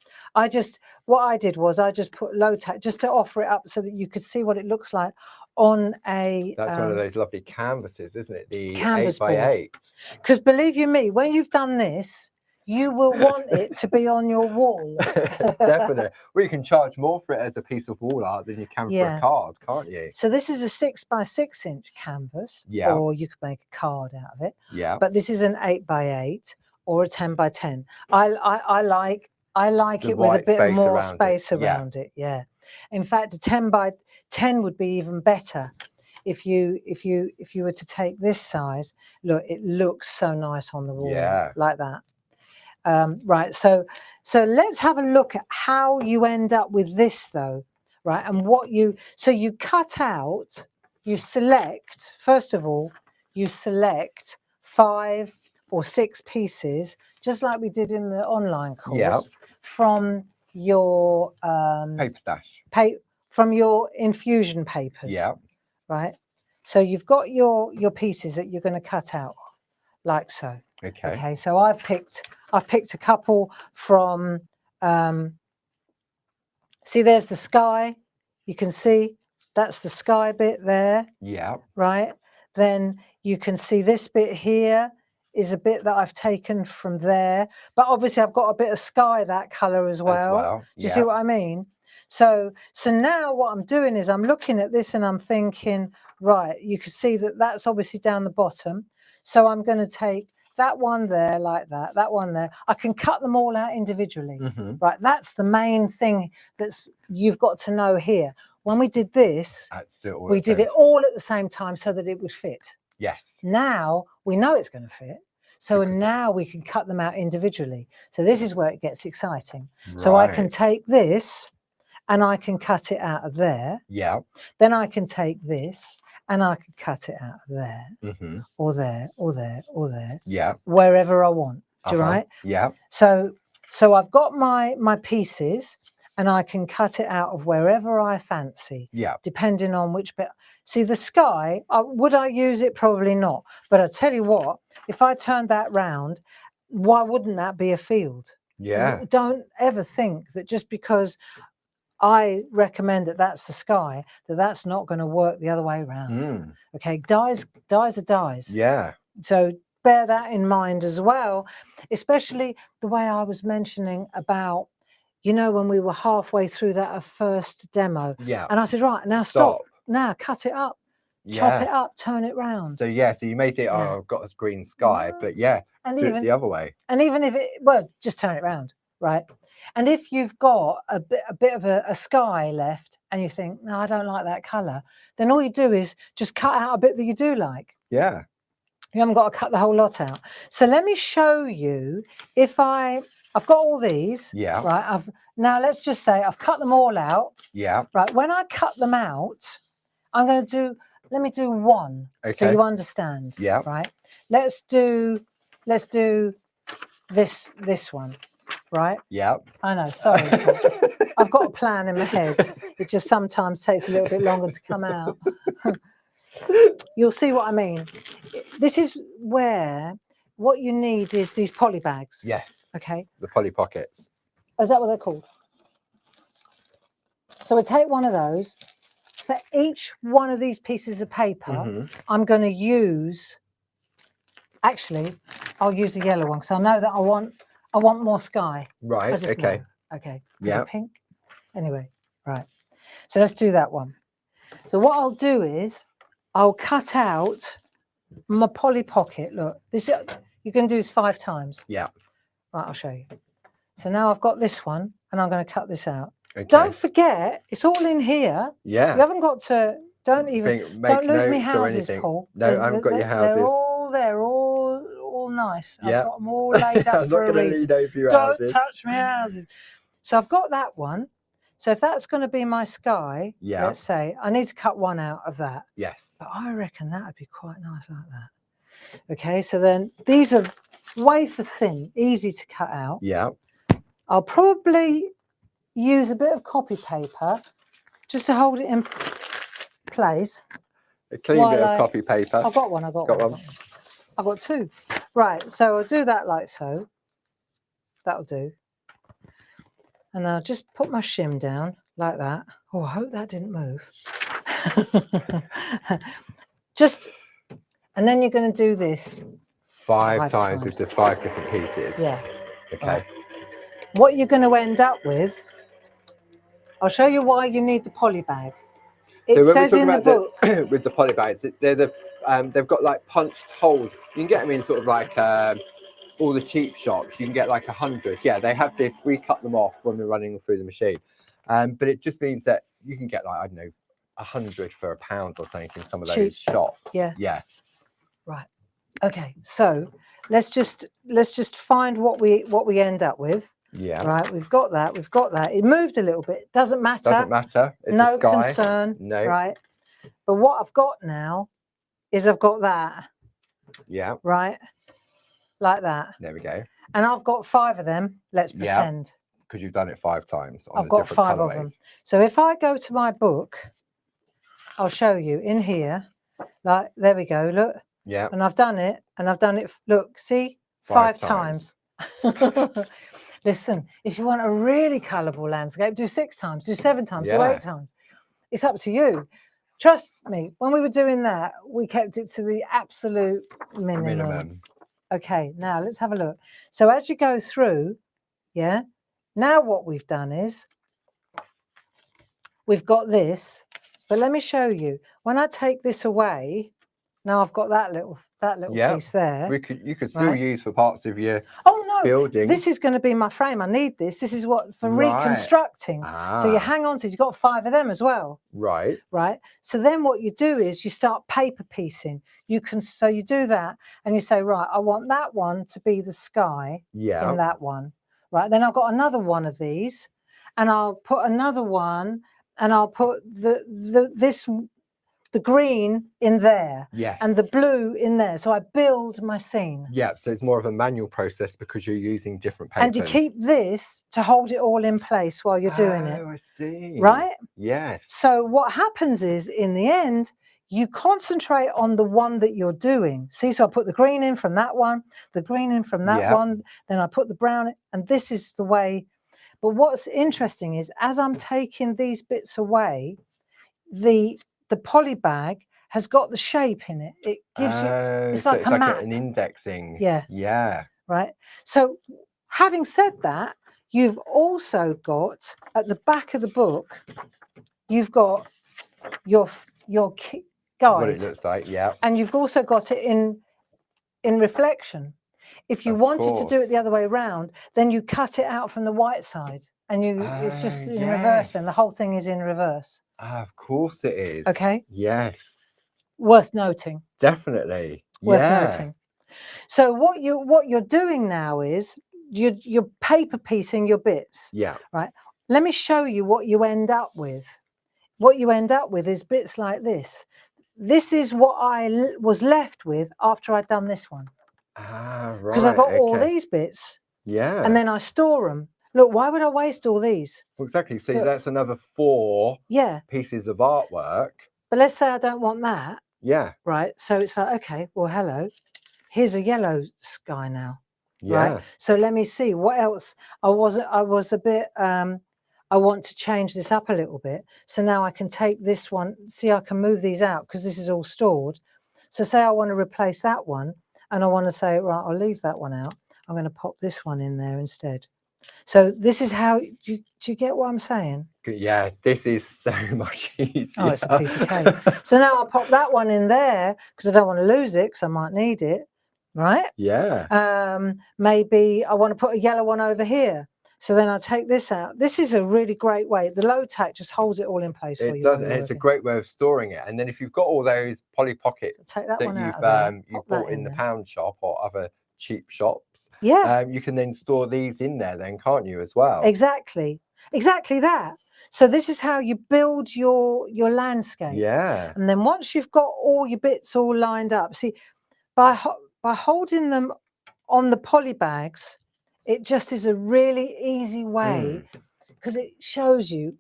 Speaker 1: What I did was I just put low tack just to offer it up so that you could see what it looks like on a
Speaker 2: that's one of those lovely canvases, isn't it? The
Speaker 1: canvas
Speaker 2: 8x8.
Speaker 1: Because believe you me, when you've done this, you will want it to be on your wall.
Speaker 2: Definitely. Well, you can charge more for it as a piece of wall art than you can for a card, can't you?
Speaker 1: So this is a 6x6 inch canvas, or you could make a card out of it.
Speaker 2: Yeah.
Speaker 1: But this is an 8x8 or a 10x10. I like it with a bit more space around it. Yeah. In fact, a 10x10 would be even better. If you were to take this size, look, it looks so nice on the wall, like that. Right, so let's have a look at how you end up with this though, right? And so you cut out, you select, first of all, you select 5 or 6 pieces, just like we did in the online course, from your
Speaker 2: paper stash,
Speaker 1: from your infusion papers. Yeah. Right. So you've got your pieces that you're going to cut out, like so.
Speaker 2: Okay.
Speaker 1: Okay. So I've picked a couple from. See, there's the sky. You can see that's the sky bit there. Yeah. Right. Then you can see this bit here is a bit that I've taken from there, but obviously I've got a bit of sky that color as well. Do you see what I mean? So now what I'm doing is I'm looking at this and I'm thinking, right, you can see that that's obviously down the bottom. So I'm going to take that one there like that, that one there. I can cut them all out individually. Right, that's the main thing you've got to know here. When we did this, we did it all at the same time so that it would fit. Yes. Now we know it's going to fit. So now we can cut them out individually. So this is where it gets exciting. Right. So I can take this and I can cut it out of there. Yeah. Then I can take this and I can cut it out of there, or there, or there, or there. Yeah. Wherever I want. Do you right? Yeah. So I've got my pieces and I can cut it out of wherever I fancy. Yeah. Depending on which bit. See, the sky, would I use it? Probably not. But I tell you what, if I turned that round, why wouldn't that be a field? Yeah. Don't ever think that just because I recommend that that's the sky, that's not going to work the other way around. Okay, dies are dies. Yeah. So bear that in mind as well, especially the way I was mentioning about, you know, when we were halfway through that first demo. Yeah. And I said, right, now stop. Now cut it up. Chop it up, turn it round. So so you may think, oh, I've got a green sky, but and do it the other way. And even if just turn it round, right? And if you've got a bit of a sky left and you think, no, I don't like that colour, then all you do is just cut out a bit that you do like. Yeah. You haven't got to cut the whole lot out. So let me show you if I've got all these. Yeah. Right. Now let's just say I've cut them all out. Yeah. Right. When I cut them out, let me do one. Okay. So you understand. Yeah. Right. Let's do this one. Right? Yeah. I know, sorry. I've got a plan in my head. It just sometimes takes a little bit longer to come out. You'll see what I mean. This is where what you need is these poly bags. Yes. Okay. The poly pockets. Is that what they're called? So we take one of those. For each one of these pieces of paper, I'm going to use Actually, I'll use the yellow one because I know that I want more sky.
Speaker 2: Right. Okay.
Speaker 1: Know. Okay.
Speaker 2: Yeah.
Speaker 1: Pink. Anyway, right. So let's do that one. So what I'll do is I'll cut out my Polly Pocket. Look, this you can do this 5 times.
Speaker 2: Yeah.
Speaker 1: Right, I'll show you. So now I've got this one, and I'm going to cut this out.
Speaker 2: Okay.
Speaker 1: Don't forget, it's all in here.
Speaker 2: Yeah.
Speaker 1: You haven't got to. Don't lose me houses, Paul.
Speaker 2: No, I haven't got your houses.
Speaker 1: They're all there, all nice.
Speaker 2: Yeah.
Speaker 1: I've got them all laid up
Speaker 2: I'm
Speaker 1: for
Speaker 2: not
Speaker 1: a reason.
Speaker 2: lean over your
Speaker 1: Don't
Speaker 2: houses.
Speaker 1: touch my houses. So I've got that one. So if that's going to be my sky, let's say, I need to cut one out of that.
Speaker 2: Yes.
Speaker 1: But I reckon that would be quite nice like that. Okay, so then these are wafer thin, easy to cut out.
Speaker 2: Yeah.
Speaker 1: I'll probably use a bit of copy paper just to hold it in place.
Speaker 2: A clean bit of copy paper.
Speaker 1: I've got one. I've got one. I've got 2. Right, so I'll do that like so. That'll do. And I'll just put my shim down like that. Oh, I hope that didn't move. And then you're going to do this
Speaker 2: 5 times with the 5 different pieces.
Speaker 1: Yeah.
Speaker 2: Okay.
Speaker 1: Right. What you're going to end up with, I'll show you why you need the poly bag. It says in the book
Speaker 2: with the poly bags, they've got like punched holes. You can get them in sort of like all the cheap shops. You can get like 100. Yeah, they have this. We cut them off when we're running through the machine, but it just means that you can get like, I don't know, 100 for £1 or something in some of those shops.
Speaker 1: Yeah.
Speaker 2: Yeah.
Speaker 1: Right. Okay. So let's just find what we end up with.
Speaker 2: Yeah.
Speaker 1: Right. We've got that. We've got that. It moved a little bit. Doesn't matter.
Speaker 2: Doesn't matter. It's
Speaker 1: no
Speaker 2: a sky.
Speaker 1: concern.
Speaker 2: No.
Speaker 1: Right. But what I've got now is I've got that.
Speaker 2: Yeah.
Speaker 1: Right. Like that.
Speaker 2: There we go.
Speaker 1: And I've got 5 of them. Let's pretend.
Speaker 2: Because you've done it 5 times.
Speaker 1: I've got 5 of them. So if I go to my book, I'll show you in here. Like, there we go. Look.
Speaker 2: Yeah.
Speaker 1: And I've done it. Look, see? 5 times. Listen, if you want a really colourful landscape, do 6 times, do 7 times, do 8 times. It's up to you. Trust me, when we were doing that, we kept it to the absolute minimum. Okay, now let's have a look. So as you go through, now what we've done is we've got this, but let me show you. When I take this away, now I've got that little piece there.
Speaker 2: You could still use for parts of your building.
Speaker 1: This is going to be my frame. I need this. This is what for reconstructing. So you hang on to it. You've got 5 of them as well.
Speaker 2: Right.
Speaker 1: Right. So then what you do is you start paper piecing. So you do that and you say, right, I want that one to be the sky in that one. Right. Then I've got another one of these and I'll put another one and I'll put the green in there, and the blue in there. So I build my scene.
Speaker 2: Yeah, so it's more of a manual process because you're using different papers.
Speaker 1: And you keep this to hold it all in place while you're doing it.
Speaker 2: Oh, I see.
Speaker 1: Right?
Speaker 2: Yes.
Speaker 1: So what happens is, in the end, you concentrate on the one that you're doing. See, so I put the green in from that one, the green in from that one, then I put the brown in, and this is the way. But what's interesting is, as I'm taking these bits away, the poly bag has got the shape in it. It gives you, it's like a map.
Speaker 2: An indexing.
Speaker 1: Yeah.
Speaker 2: Yeah.
Speaker 1: Right. So having said that, you've also got at the back of the book, you've got your guide.
Speaker 2: What it looks like, yeah.
Speaker 1: And you've also got it in reflection. If you wanted to do it the other way around, then you cut it out from the white side and it's just in reverse, and the whole thing is in reverse.
Speaker 2: Of course it is.
Speaker 1: Okay.
Speaker 2: Yes.
Speaker 1: Worth noting.
Speaker 2: Definitely.
Speaker 1: Worth noting. So what you're doing now is you're paper piecing your bits.
Speaker 2: Yeah.
Speaker 1: Right. Let me show you what you end up with. What you end up with is bits like this. This is what I was left with after I'd done this one.
Speaker 2: Ah, right.
Speaker 1: Because I've got all these bits.
Speaker 2: Yeah.
Speaker 1: And then I store them. Look, why would I waste all these?
Speaker 2: Well, exactly. See, that's another 4 pieces of artwork.
Speaker 1: But let's say I don't want that.
Speaker 2: Yeah.
Speaker 1: Right. So it's like, okay, well, hello. Here's a yellow sky now.
Speaker 2: Yeah.
Speaker 1: Right. So let me see what else. I was a bit, I want to change this up a little bit. So now I can take this one. See, I can move these out because this is all stored. So say I want to replace that one. and I want to say, right, I'll leave that one out. I'm going to pop this one in there instead. So this is how, do you get what I'm saying?
Speaker 2: Yeah, this is so much easier.
Speaker 1: Oh, it's a piece of cake. So now I'll pop that one in there because I don't want to lose it because I might need it, right?
Speaker 2: Yeah.
Speaker 1: Maybe I want to put a yellow one over here. So then I take this out. This is a really great way. The low tack just holds it all in place for you.
Speaker 2: It does. It's a great way of storing it. And then if you've got all those Polly Pockets that you've bought in the pound shop or other cheap shops,
Speaker 1: yeah,
Speaker 2: you can then store these in there then, can't you, as well?
Speaker 1: Exactly that. So this is how you build your landscape.
Speaker 2: Yeah.
Speaker 1: And then once you've got all your bits all lined up, see, by holding them on the poly bags, it just is a really easy way, because it shows you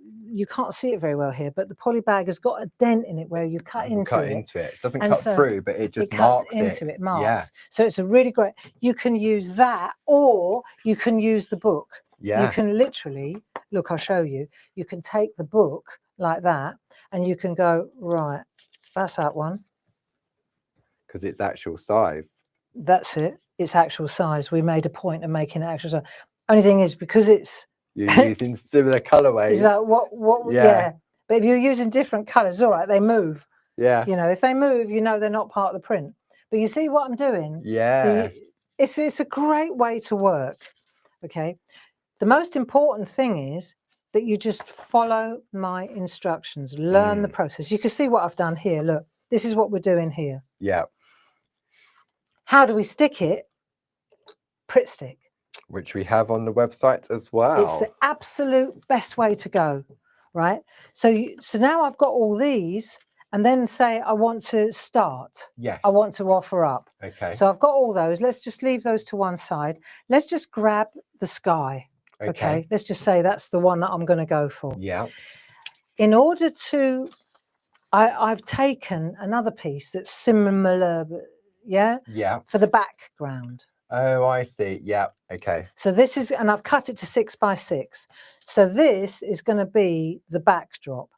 Speaker 1: can't see it very well here, but the poly bag has got a dent in it where you cut into it.
Speaker 2: It doesn't cut through, but it just
Speaker 1: marks
Speaker 2: it.
Speaker 1: It marks.
Speaker 2: Yeah.
Speaker 1: So it's a really great, you can use that, or you can use the book.
Speaker 2: Yeah.
Speaker 1: You can literally, look, I'll show you. You can take the book like that and you can go, right, that's that one.
Speaker 2: Because it's actual size.
Speaker 1: That's it. It's actual size. We made a point of making it actual size. Only thing is, because it's...
Speaker 2: You're using similar colorways.
Speaker 1: Is that what? Yeah. But if you're using different colors, all right, they move.
Speaker 2: Yeah.
Speaker 1: You know, if they move, you know they're not part of the print. But you see what I'm doing?
Speaker 2: Yeah.
Speaker 1: So it's a great way to work. Okay. The most important thing is that you just follow my instructions, learn the process. You can see what I've done here. Look, this is what we're doing here.
Speaker 2: Yeah.
Speaker 1: How do we stick it? Pritt stick.
Speaker 2: Which we have on the website as well.
Speaker 1: It's the absolute best way to go, right? So now I've got all these, and then say I want to start.
Speaker 2: Yes.
Speaker 1: I want to offer up.
Speaker 2: Okay.
Speaker 1: So I've got all those. Let's just leave those to one side. Let's just grab the sky. Okay. Let's just say that's the one that I'm going to go for.
Speaker 2: Yeah.
Speaker 1: In order to, I've taken another piece that's similar, yeah?
Speaker 2: Yeah.
Speaker 1: For the background.
Speaker 2: Oh, I see. Yeah. Okay.
Speaker 1: So this is, and I've cut it to 6 by 6. So this is going to be the backdrop.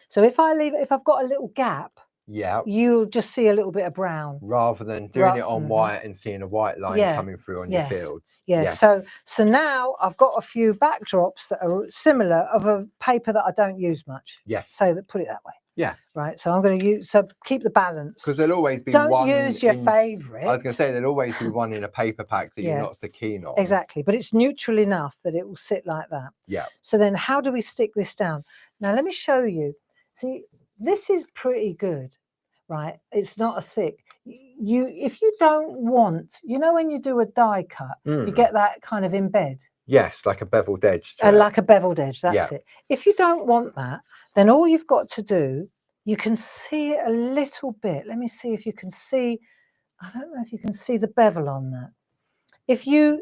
Speaker 1: So if I've got a little gap,
Speaker 2: yeah,
Speaker 1: you'll just see a little bit of brown.
Speaker 2: Rather than doing it on white and seeing a white line coming through on your fields.
Speaker 1: Yeah. Yes. So now I've got a few backdrops that are similar of a paper that I don't use much.
Speaker 2: Yes.
Speaker 1: So put it that way.
Speaker 2: Yeah.
Speaker 1: Right. So I'm going to use, so keep the balance.
Speaker 2: Because there'll always be one.
Speaker 1: Don't use your favourite.
Speaker 2: I was going to say there'll always be one in a paper pack that you're not so keen on.
Speaker 1: Exactly. But it's neutral enough that it will sit like that.
Speaker 2: Yeah.
Speaker 1: So then how do we stick this down? Now let me show you. See, this is pretty good, right? It's not a thick. If you don't want, you know, when you do a die cut, you get that kind of embed.
Speaker 2: Yes, like a beveled edge.
Speaker 1: Like a beveled edge, that's it. If you don't want that, then all you've got to do, you can see it a little bit. Let me see if you can see, I don't know if you can see the bevel on that. If you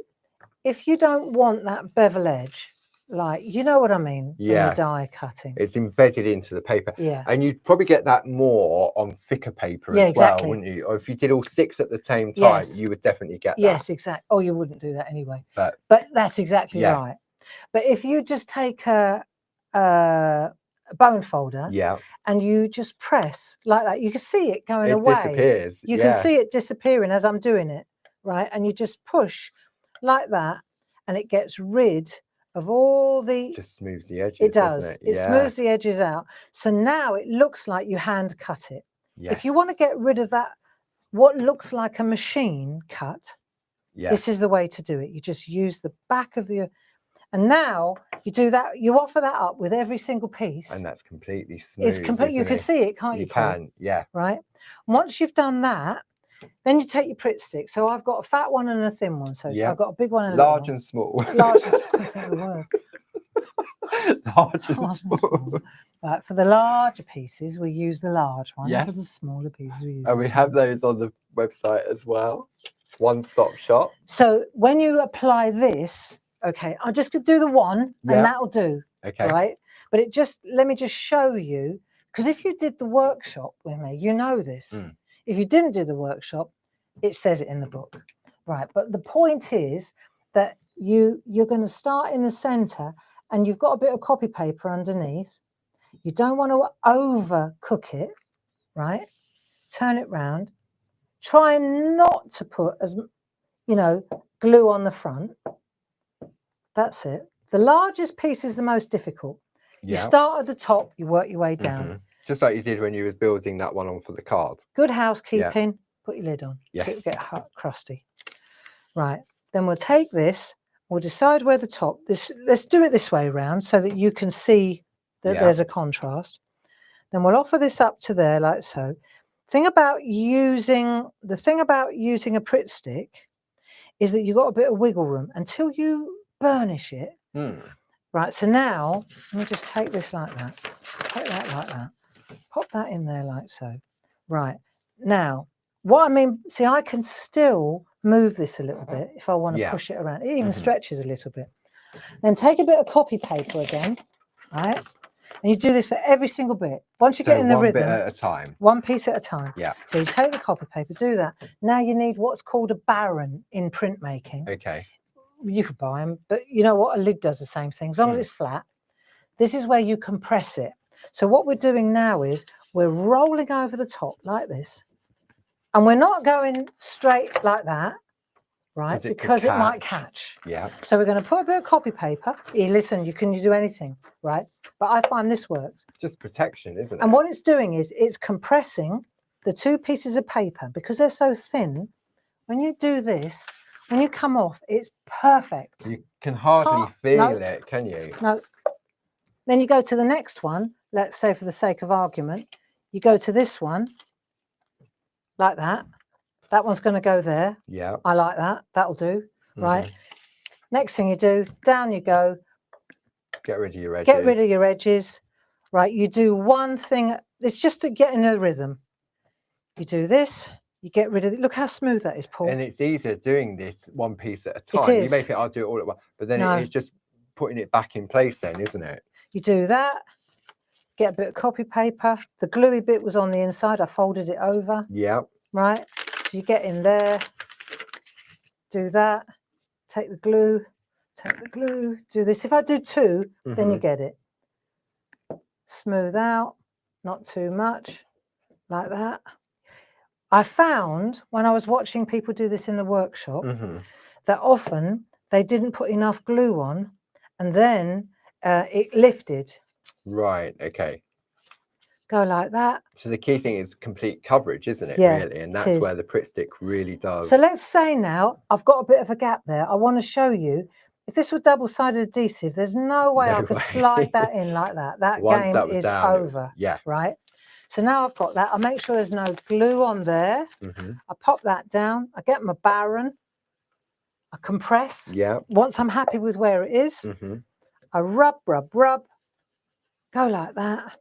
Speaker 1: don't want that bevel edge, like, you know what I mean? Yeah. When you're die cutting.
Speaker 2: It's embedded into the paper.
Speaker 1: Yeah.
Speaker 2: And you'd probably get that more on thicker paper as well, wouldn't you? Or if you did all 6 at the same time, you would definitely get that.
Speaker 1: Yes, exactly. Oh, you wouldn't do that anyway. But that's exactly right. But if you just take a bone folder and you just press like that, you can see it going away.
Speaker 2: It disappears.
Speaker 1: You can see it disappearing as I'm doing it, right? And you just push like that and it gets rid of all the...
Speaker 2: Just smooths the edges,
Speaker 1: it does.
Speaker 2: doesn't it?
Speaker 1: It smooths the edges out. So now it looks like you hand cut it. Yes. If you want to get rid of that, what looks like a machine cut, this is the way to do it. You just use the back of the... And now you do that, you offer that up with every single piece.
Speaker 2: And that's completely smooth.
Speaker 1: It's complete. You can see it, can't you?
Speaker 2: You can, yeah.
Speaker 1: Right? Once you've done that, then you take your Pritt stick. So I've got a fat one and a thin one. So I've got a big one and a
Speaker 2: large
Speaker 1: little
Speaker 2: and small.
Speaker 1: Large and small. I can't think of the word.
Speaker 2: Large and small.
Speaker 1: Right, for the larger pieces, we use the large one. Yes. For the smaller pieces, we use
Speaker 2: and we have those on the website as well. One-stop shop. So when you apply this, okay, I'll just do the one and that'll do. Okay. Right? But let me just show you, because if you did the workshop with me, you know this. If you didn't do the workshop, it says it in the book. Right. But the point is that you're going to start in the center and you've got a bit of copy paper underneath. You don't want to overcook it, right? Turn it round
Speaker 1: try not to put as, you know, glue on the front. That's it. The largest piece is the most difficult. You start at the top, you work your way down.
Speaker 2: Just like you did when you was building that one on for the card.
Speaker 1: Good housekeeping, put your lid on. So it'll get crusty. Right, then we'll take this, we'll decide where the top, let's do it this way around so that you can see that there's a contrast. Then we'll offer this up to there like so. The thing about using a Pritt stick is that you've got a bit of wiggle room until you burnish it. Right, so now let me just take this like that, take that like that, pop that in there like so. Right, now what I mean, see, I can still move this a little bit if I want to push it around. It even stretches a little bit. Then take a bit of copy paper again, right? And you do this for every single bit. Once you get in the rhythm,
Speaker 2: one bit at a time.
Speaker 1: One piece at a time.
Speaker 2: Yeah.
Speaker 1: So you take the copy paper, do that. Now you need what's called a baron in printmaking.
Speaker 2: Okay.
Speaker 1: You could buy them, but you know what? A lid does the same thing. As long as it's flat, this is where you compress it. So what we're doing now is we're rolling over the top like this. And we're not going straight like that, right? Because it might catch.
Speaker 2: Yeah.
Speaker 1: So we're going to put a bit of copy paper. Here, listen, you can do anything, right? But I find this works.
Speaker 2: Just protection, isn't it?
Speaker 1: And what it's doing is it's compressing the two pieces of paper because they're so thin. When you do this, when you come off, it's perfect.
Speaker 2: You can hardly feel it, can you?
Speaker 1: No. Then you go to the next one. Let's say for the sake of argument, you go to this one like that. That one's going to go there.
Speaker 2: Yeah.
Speaker 1: I like that. That'll do. Right. Next thing you do, down you go.
Speaker 2: Get rid of your edges.
Speaker 1: Get rid of your edges. Right. You do one thing. It's just to get in a rhythm. You do this. You get rid of it. Look how smooth that is, Paul.
Speaker 2: And it's easier doing this one piece at a time.
Speaker 1: It is.
Speaker 2: You may think I'll do it all at once, but then it's just putting it back in place then, isn't it?
Speaker 1: You do that. Get a bit of copy paper. The gluey bit was on the inside. I folded it over.
Speaker 2: Yeah.
Speaker 1: Right. So you get in there. Do that. Take the glue. Take the glue. Do this. If I do two, then you get it. Smooth out. Not too much. Like that. I found when I was watching people do this in the workshop that often they didn't put enough glue on and then it lifted.
Speaker 2: Right, okay.
Speaker 1: Go like that.
Speaker 2: So the key thing is complete coverage, isn't it, really? And that's where the Pritt stick really does.
Speaker 1: So let's say now I've got a bit of a gap there. I want to show you, if this was double-sided adhesive, there's no way I could slide that in like that. That game is over, right? So now I've got that. I make sure there's no glue on there. I pop that down. I get my baron. I compress.
Speaker 2: Yeah.
Speaker 1: Once I'm happy with where it is, I rub, rub, rub. Go like that.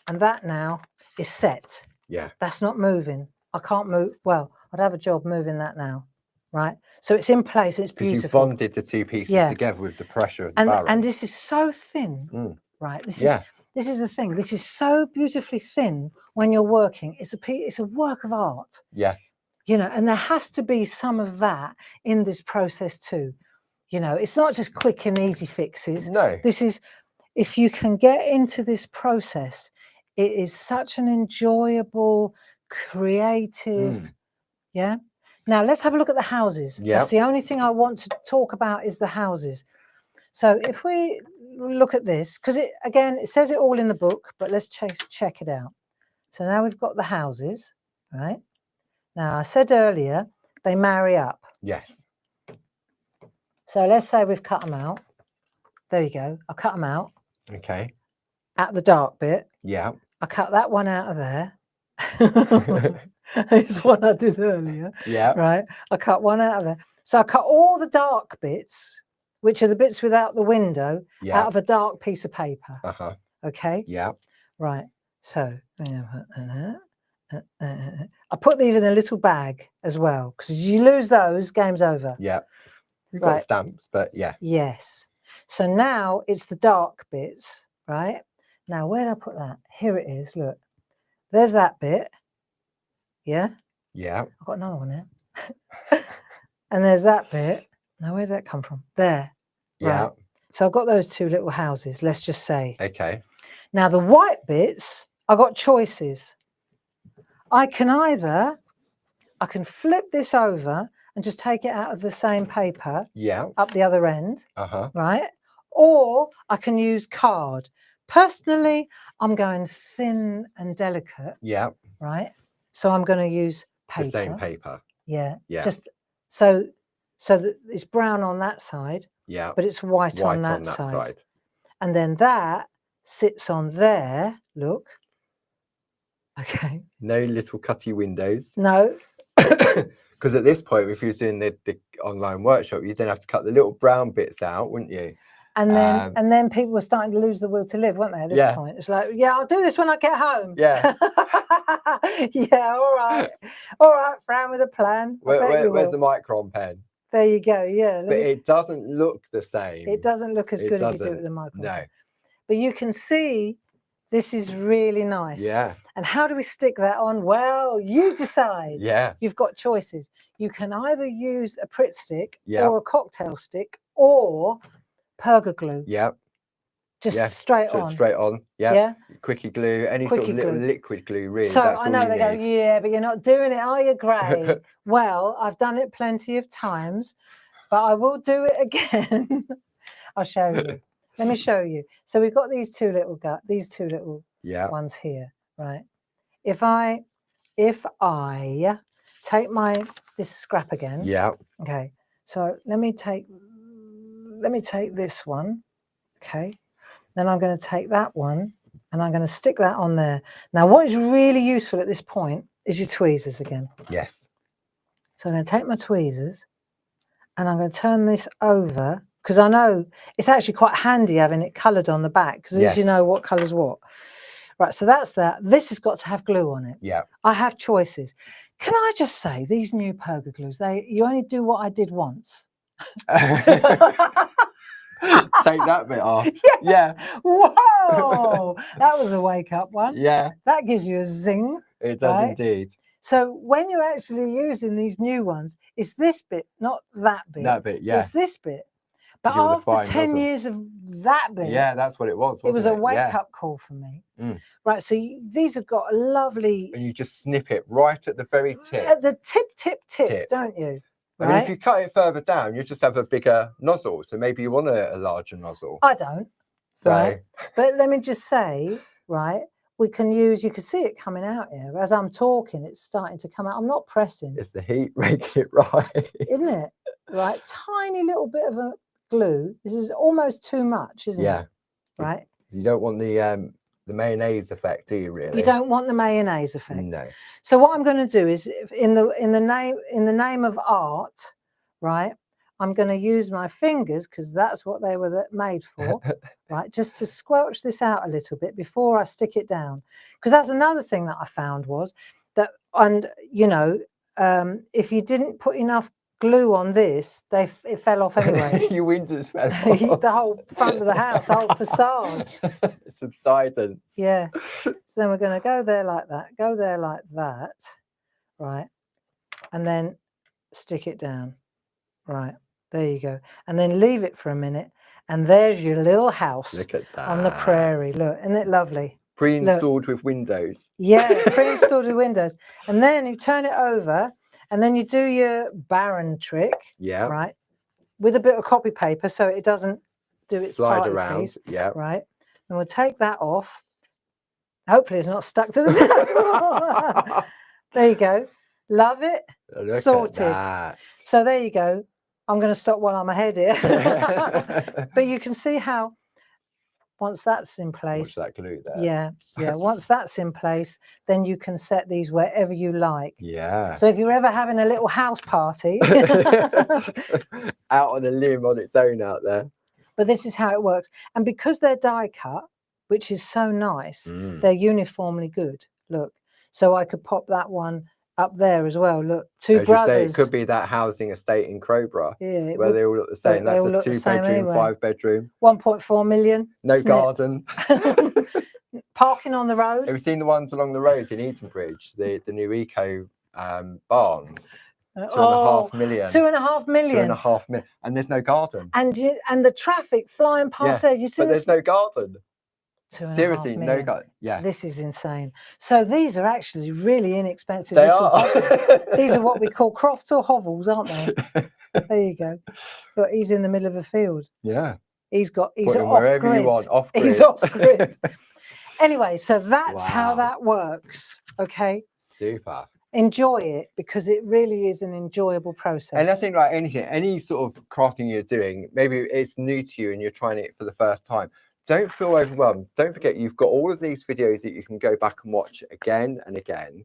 Speaker 1: And that now is set.
Speaker 2: Yeah.
Speaker 1: That's not moving. I can't move. Well, I'd have a job moving that now. Right. So it's in place. It's beautiful.
Speaker 2: Because you bonded the two pieces together with the pressure of the baron.
Speaker 1: And this is so thin. Right. This is the thing. This is so beautifully thin when you're working. It's a work of art.
Speaker 2: Yeah.
Speaker 1: You know, and there has to be some of that in this process too. You know, it's not just quick and easy fixes.
Speaker 2: No.
Speaker 1: This is, if you can get into this process, it is such an enjoyable, creative, yeah. Now let's have a look at the houses.
Speaker 2: Yeah.
Speaker 1: That's the only thing I want to talk about is the houses. So if we look at this, because it says it all in the book, but let's check it out. So now we've got the houses, right? Now I said earlier, they marry up.
Speaker 2: Yes.
Speaker 1: So let's say we've cut them out. There you go. I cut them out.
Speaker 2: Okay.
Speaker 1: At the dark bit.
Speaker 2: Yeah.
Speaker 1: I cut that one out of there. It's one I did earlier.
Speaker 2: Yeah.
Speaker 1: Right. I cut one out of there. So I cut all the dark bits, which are the bits without the window, out of a dark piece of paper. Okay.
Speaker 2: Yeah.
Speaker 1: Right. So I put these in a little bag as well, because you lose those, game's over.
Speaker 2: Yeah. You've got stamps, but yeah.
Speaker 1: Yes. So now it's the dark bits, right? Now, where did I put that? Here it is. Look, there's that bit. Yeah.
Speaker 2: Yeah.
Speaker 1: I've got another one there. And there's that bit. Now, where did that come from? There.
Speaker 2: Yeah.
Speaker 1: Right. So I've got those two little houses, let's just say.
Speaker 2: Okay.
Speaker 1: Now, the white bits, I've got choices. I can either I can flip this over and just take it out of the same paper.
Speaker 2: Yeah.
Speaker 1: Up the other end.
Speaker 2: Uh-huh.
Speaker 1: Right? Or I can use card. Personally, I'm going thin and delicate.
Speaker 2: Yeah.
Speaker 1: Right? So I'm going to use paper.
Speaker 2: The same paper.
Speaker 1: Yeah.
Speaker 2: Yeah.
Speaker 1: Just so that it's brown on that side.
Speaker 2: Yeah.
Speaker 1: But it's white on that side. And then that sits on there. Look. Okay.
Speaker 2: No little cutty windows.
Speaker 1: No.
Speaker 2: Because at this point, if you was doing the online workshop, you'd then have to cut the little brown bits out, wouldn't you?
Speaker 1: And then people were starting to lose the will to live, weren't they? At this point, it's like, yeah, I'll do this when I get home.
Speaker 2: Yeah.
Speaker 1: Yeah. All right. Fran with a plan.
Speaker 2: Where's the micron pen?
Speaker 1: There you go. Yeah.
Speaker 2: But it doesn't look the same.
Speaker 1: It doesn't look as good if you do it with the micron.
Speaker 2: No.
Speaker 1: But you can see this is really nice.
Speaker 2: Yeah.
Speaker 1: And how do we stick that on? Well, you decide.
Speaker 2: Yeah.
Speaker 1: You've got choices. You can either use a Pritt stick or a cocktail stick or perga glue.
Speaker 2: Yeah.
Speaker 1: Just straight on.
Speaker 2: Straight on. Yeah.
Speaker 1: Yeah.
Speaker 2: Quickie glue, any sort of little liquid glue, really.
Speaker 1: So
Speaker 2: that's
Speaker 1: I know they go, yeah, but you're not doing it, are you, Gray? Well, I've done it plenty of times, but I will do it again. I'll show you. Let me show you. So we've got these two little ones here, right? If I take this scrap again.
Speaker 2: Yeah.
Speaker 1: Okay. So let me take this one. Okay. Then I'm going to take that one and I'm going to stick that on there. Now, what is really useful at this point is your tweezers again.
Speaker 2: Yes.
Speaker 1: So I'm going to take my tweezers and I'm going to turn this over, because I know it's actually quite handy having it coloured on the back, because at least you know what colour's what. Right, so that's that. This has got to have glue on it.
Speaker 2: Yeah.
Speaker 1: I have choices. Can I just say, these new perga glues, you only do what I did once.
Speaker 2: Take that bit off. Yeah.
Speaker 1: Whoa! That was a wake-up one.
Speaker 2: Yeah.
Speaker 1: That gives you a zing.
Speaker 2: It does indeed.
Speaker 1: So when you're actually using these new ones, it's this bit, not that bit.
Speaker 2: That bit, yeah.
Speaker 1: It's this bit. But after 10 years of that bit,
Speaker 2: yeah, that's what it was.
Speaker 1: It was a wake-up call for me. Right, so these have got a lovely.
Speaker 2: And you just snip it right at the very tip.
Speaker 1: At the tip, don't you?
Speaker 2: I mean, if you cut it further down, you just have a bigger nozzle. So maybe you want a larger nozzle.
Speaker 1: I don't.
Speaker 2: So,
Speaker 1: right? But let me just say, right, you can see it coming out here. As I'm talking, it's starting to come out. I'm not pressing.
Speaker 2: It's the heat making it right.
Speaker 1: Isn't it? Right, tiny little bit of a glue. This is almost too much, isn't it? Right.
Speaker 2: You don't want the mayonnaise effect, do you? Really?
Speaker 1: You don't want the mayonnaise effect.
Speaker 2: No.
Speaker 1: So what I'm going to do is, in the name of art, right, I'm going to use my fingers, because that's what they were made for, right, just to squelch this out a little bit before I stick it down. Because that's another thing that I found was that, and you know, if you didn't put enough glue on this, it fell off anyway.
Speaker 2: Your windows fell off.
Speaker 1: The whole front of the house, the whole facade.
Speaker 2: Subsidence.
Speaker 1: Yeah. So then we're going to go there like that, right, and then stick it down. Right, there you go. And then leave it for a minute, and there's your little house.
Speaker 2: Look at that.
Speaker 1: On the prairie. Look, isn't it lovely?
Speaker 2: Pre-installed with windows.
Speaker 1: Yeah, pre-installed with windows. And then you turn it over, and then you do your Baron trick.
Speaker 2: Yeah.
Speaker 1: Right, with a bit of copy paper so it doesn't do its
Speaker 2: slide around.
Speaker 1: Piece.
Speaker 2: Yeah.
Speaker 1: Right, and we'll take that off. Hopefully it's not stuck to the table. There you go. Love it.
Speaker 2: Look
Speaker 1: sorted.
Speaker 2: At that.
Speaker 1: So there you go. I'm going to stop while I'm ahead here. But you can see how once that's in place.
Speaker 2: Watch that glue there.
Speaker 1: Yeah, yeah. Once that's in place, then you can set these wherever you like.
Speaker 2: Yeah.
Speaker 1: So if you're ever having a little house party.
Speaker 2: Out on a limb on its own out there.
Speaker 1: But this is how it works. And because they're die cut, which is so nice, they're uniformly good. Look. So I could pop that one up there as well. Look, two brothers. You say,
Speaker 2: it could be that housing estate in Crowborough, where they all look the same.
Speaker 1: That's
Speaker 2: a 2-bedroom, 5-bedroom.
Speaker 1: 1.4 million.
Speaker 2: No garden.
Speaker 1: Parking on the road.
Speaker 2: Have you seen the ones along the roads in Eatonbridge? The new eco barns. 2.5 million.
Speaker 1: 2.5 million.
Speaker 2: 2.5 million. And there's no garden.
Speaker 1: And the traffic flying past there. You see,
Speaker 2: but there's no garden.
Speaker 1: 2.5
Speaker 2: Seriously,
Speaker 1: million.
Speaker 2: no go. Yeah.
Speaker 1: This is insane. So these are actually really inexpensive.
Speaker 2: They
Speaker 1: little
Speaker 2: are.
Speaker 1: These are what we call crofts or hovels, aren't they? There you go. But he's in the middle of a field.
Speaker 2: Yeah.
Speaker 1: He's
Speaker 2: Put him
Speaker 1: off
Speaker 2: wherever
Speaker 1: grid.
Speaker 2: you want, off grid.
Speaker 1: He's off grid. Anyway, so that's how
Speaker 2: Wow.
Speaker 1: that works. Okay.
Speaker 2: Super.
Speaker 1: Enjoy it, because it really is an enjoyable process.
Speaker 2: And I think, like anything, any sort of crafting you're doing, maybe it's new to you and you're trying it for the first time. Don't feel overwhelmed. Don't forget, you've got all of these videos that you can go back and watch again and again.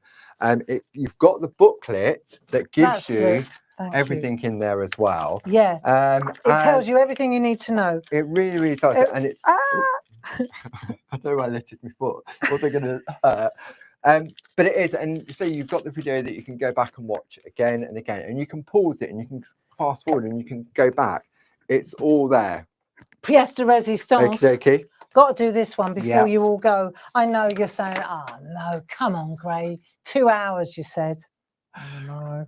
Speaker 2: You've got the booklet that gives you everything in there as well.
Speaker 1: Yeah. It tells you everything you need to know.
Speaker 2: It really, really does. And it's... I don't know why I lifted my foot. What's it going to hurt? But it is, and so you've got the video that you can go back and watch again and again, and you can pause it and you can fast forward and you can go back. It's all there.
Speaker 1: Pièce de résistance.
Speaker 2: Okay.
Speaker 1: Got to do this one before you all go. I know you're saying, oh no, come on, Gray. 2 hours, you said. Oh no.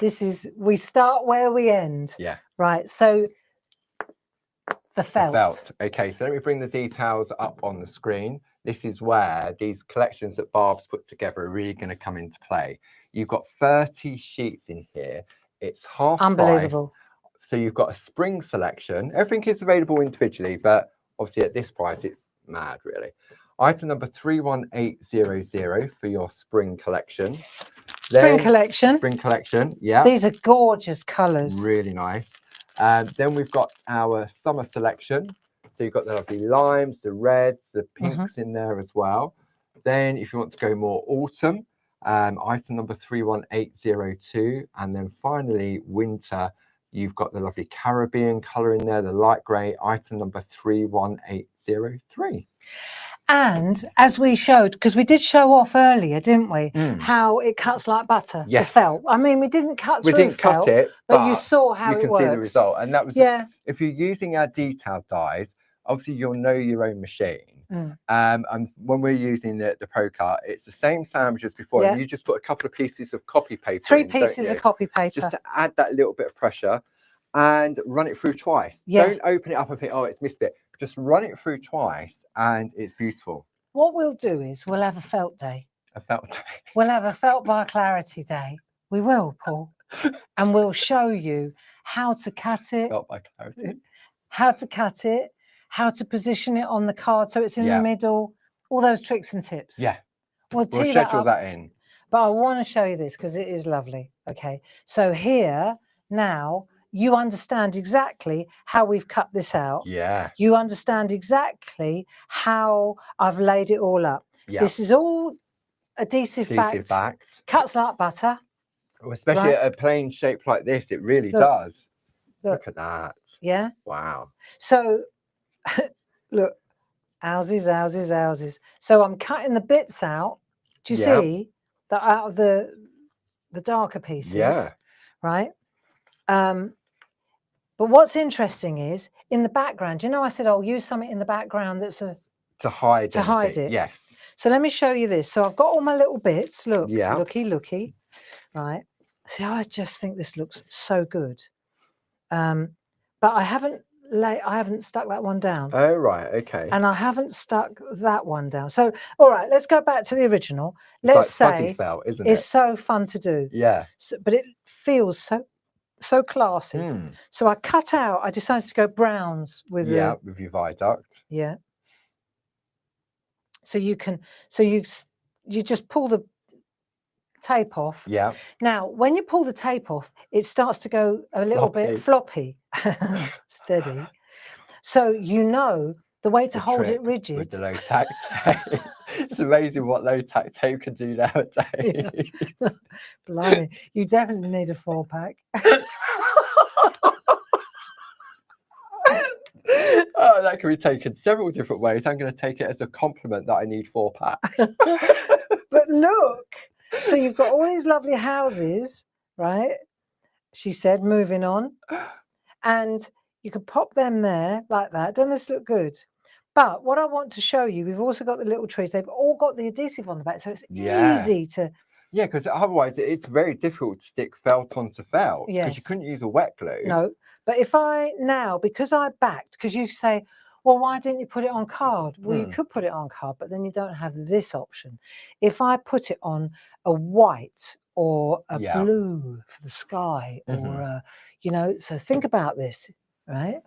Speaker 1: This is, we start where we end.
Speaker 2: Yeah.
Speaker 1: Right. So the felt.
Speaker 2: The felt. Okay, so let me bring the details up on the screen. This is where these collections that Barb's put together are really going to come into play. You've got 30 sheets in here. It's half
Speaker 1: unbelievable
Speaker 2: price. So you've got a spring selection. Everything is available individually, but obviously at this price, it's mad, really. Item number 31800 for your spring collection.
Speaker 1: Spring collection.
Speaker 2: Yeah.
Speaker 1: These are gorgeous colours.
Speaker 2: Really nice. Then we've got our summer selection. So you've got the lovely limes, the reds, the pinks in there as well. Then if you want to go more autumn, item number 31802. And then finally, winter, you've got the lovely Caribbean colour in there, the light grey, item number 31803.
Speaker 1: And as we showed, because we did show off earlier, didn't we, how it cuts like butter, the felt. I mean, we didn't cut through felt,
Speaker 2: cut it,
Speaker 1: but you saw how it works.
Speaker 2: You can see the result. And that was, if you're using our detailed dies, obviously you'll know your own machine. And when we're using the Pro Cut, it's the same sandwich as before. And you just put a couple of pieces of copy paper
Speaker 1: 3 pieces of copy paper.
Speaker 2: Just to add that little bit of pressure and run it through twice. Don't open it up and think, oh, it's missed it. Just run it through twice and it's beautiful.
Speaker 1: What we'll do is we'll have a felt day.
Speaker 2: A felt day.
Speaker 1: We'll have a felt by clarity day. We will, Paul. And we'll show you how to cut it.
Speaker 2: Felt by clarity.
Speaker 1: How to cut it, how to position it on the card so it's in the middle, all those tricks and tips.
Speaker 2: Yeah.
Speaker 1: We'll
Speaker 2: schedule that in.
Speaker 1: But I want to show you this because it is lovely. Okay. So here now, you understand exactly how we've cut this out.
Speaker 2: Yeah.
Speaker 1: You understand exactly how I've laid it all up. Yeah. This is all adhesive backed. Cuts like butter.
Speaker 2: Well, especially a plain shape like this, it really does. Look at that.
Speaker 1: Yeah.
Speaker 2: Wow.
Speaker 1: So look, houses. So I'm cutting the bits out. Do you see that out of the darker pieces?
Speaker 2: Yeah.
Speaker 1: Right. But what's interesting is in the background, you know, I said, I'll use something in the background that's
Speaker 2: to hide it. Yes.
Speaker 1: So let me show you this. So I've got all my little bits. Look,
Speaker 2: yeah.
Speaker 1: looky. Right. See, I just think this looks so good. But I haven't stuck that one down.
Speaker 2: Oh, right. Okay.
Speaker 1: And I haven't stuck that one down. So, all right, let's go back to the original. Let's say
Speaker 2: fuzzy felt, isn't it?
Speaker 1: It's so fun to do.
Speaker 2: Yeah.
Speaker 1: So, but it feels so classy. So I decided to go browns with
Speaker 2: with your viaduct.
Speaker 1: Yeah. So you just pull the tape off.
Speaker 2: Yeah.
Speaker 1: Now, when you pull the tape off, it starts to go a little bit floppy. Steady. So you know the way to hold it rigid.
Speaker 2: With the low tack tape. It's amazing what low tack tape can do nowadays.
Speaker 1: Yeah. Blimey, you definitely need a 4-pack.
Speaker 2: Oh, that can be taken several different ways. I'm going to take it as a compliment that I need 4 packs.
Speaker 1: But look, so you've got all these lovely houses, right? She said, moving on. And you can pop them there like that. Doesn't this look good? But what I want to show you, we've also got the little trees. They've all got the adhesive on the back, so it's easy to...
Speaker 2: Yeah, because otherwise it's very difficult to stick felt onto felt. Because you couldn't use a wet glue.
Speaker 1: No, but if I now, because I backed, because you say, Well, why didn't you put it on card? Well, you could put it on card, but then you don't have this option. If I put it on a white or a blue for the sky, or you know, so think about this, right?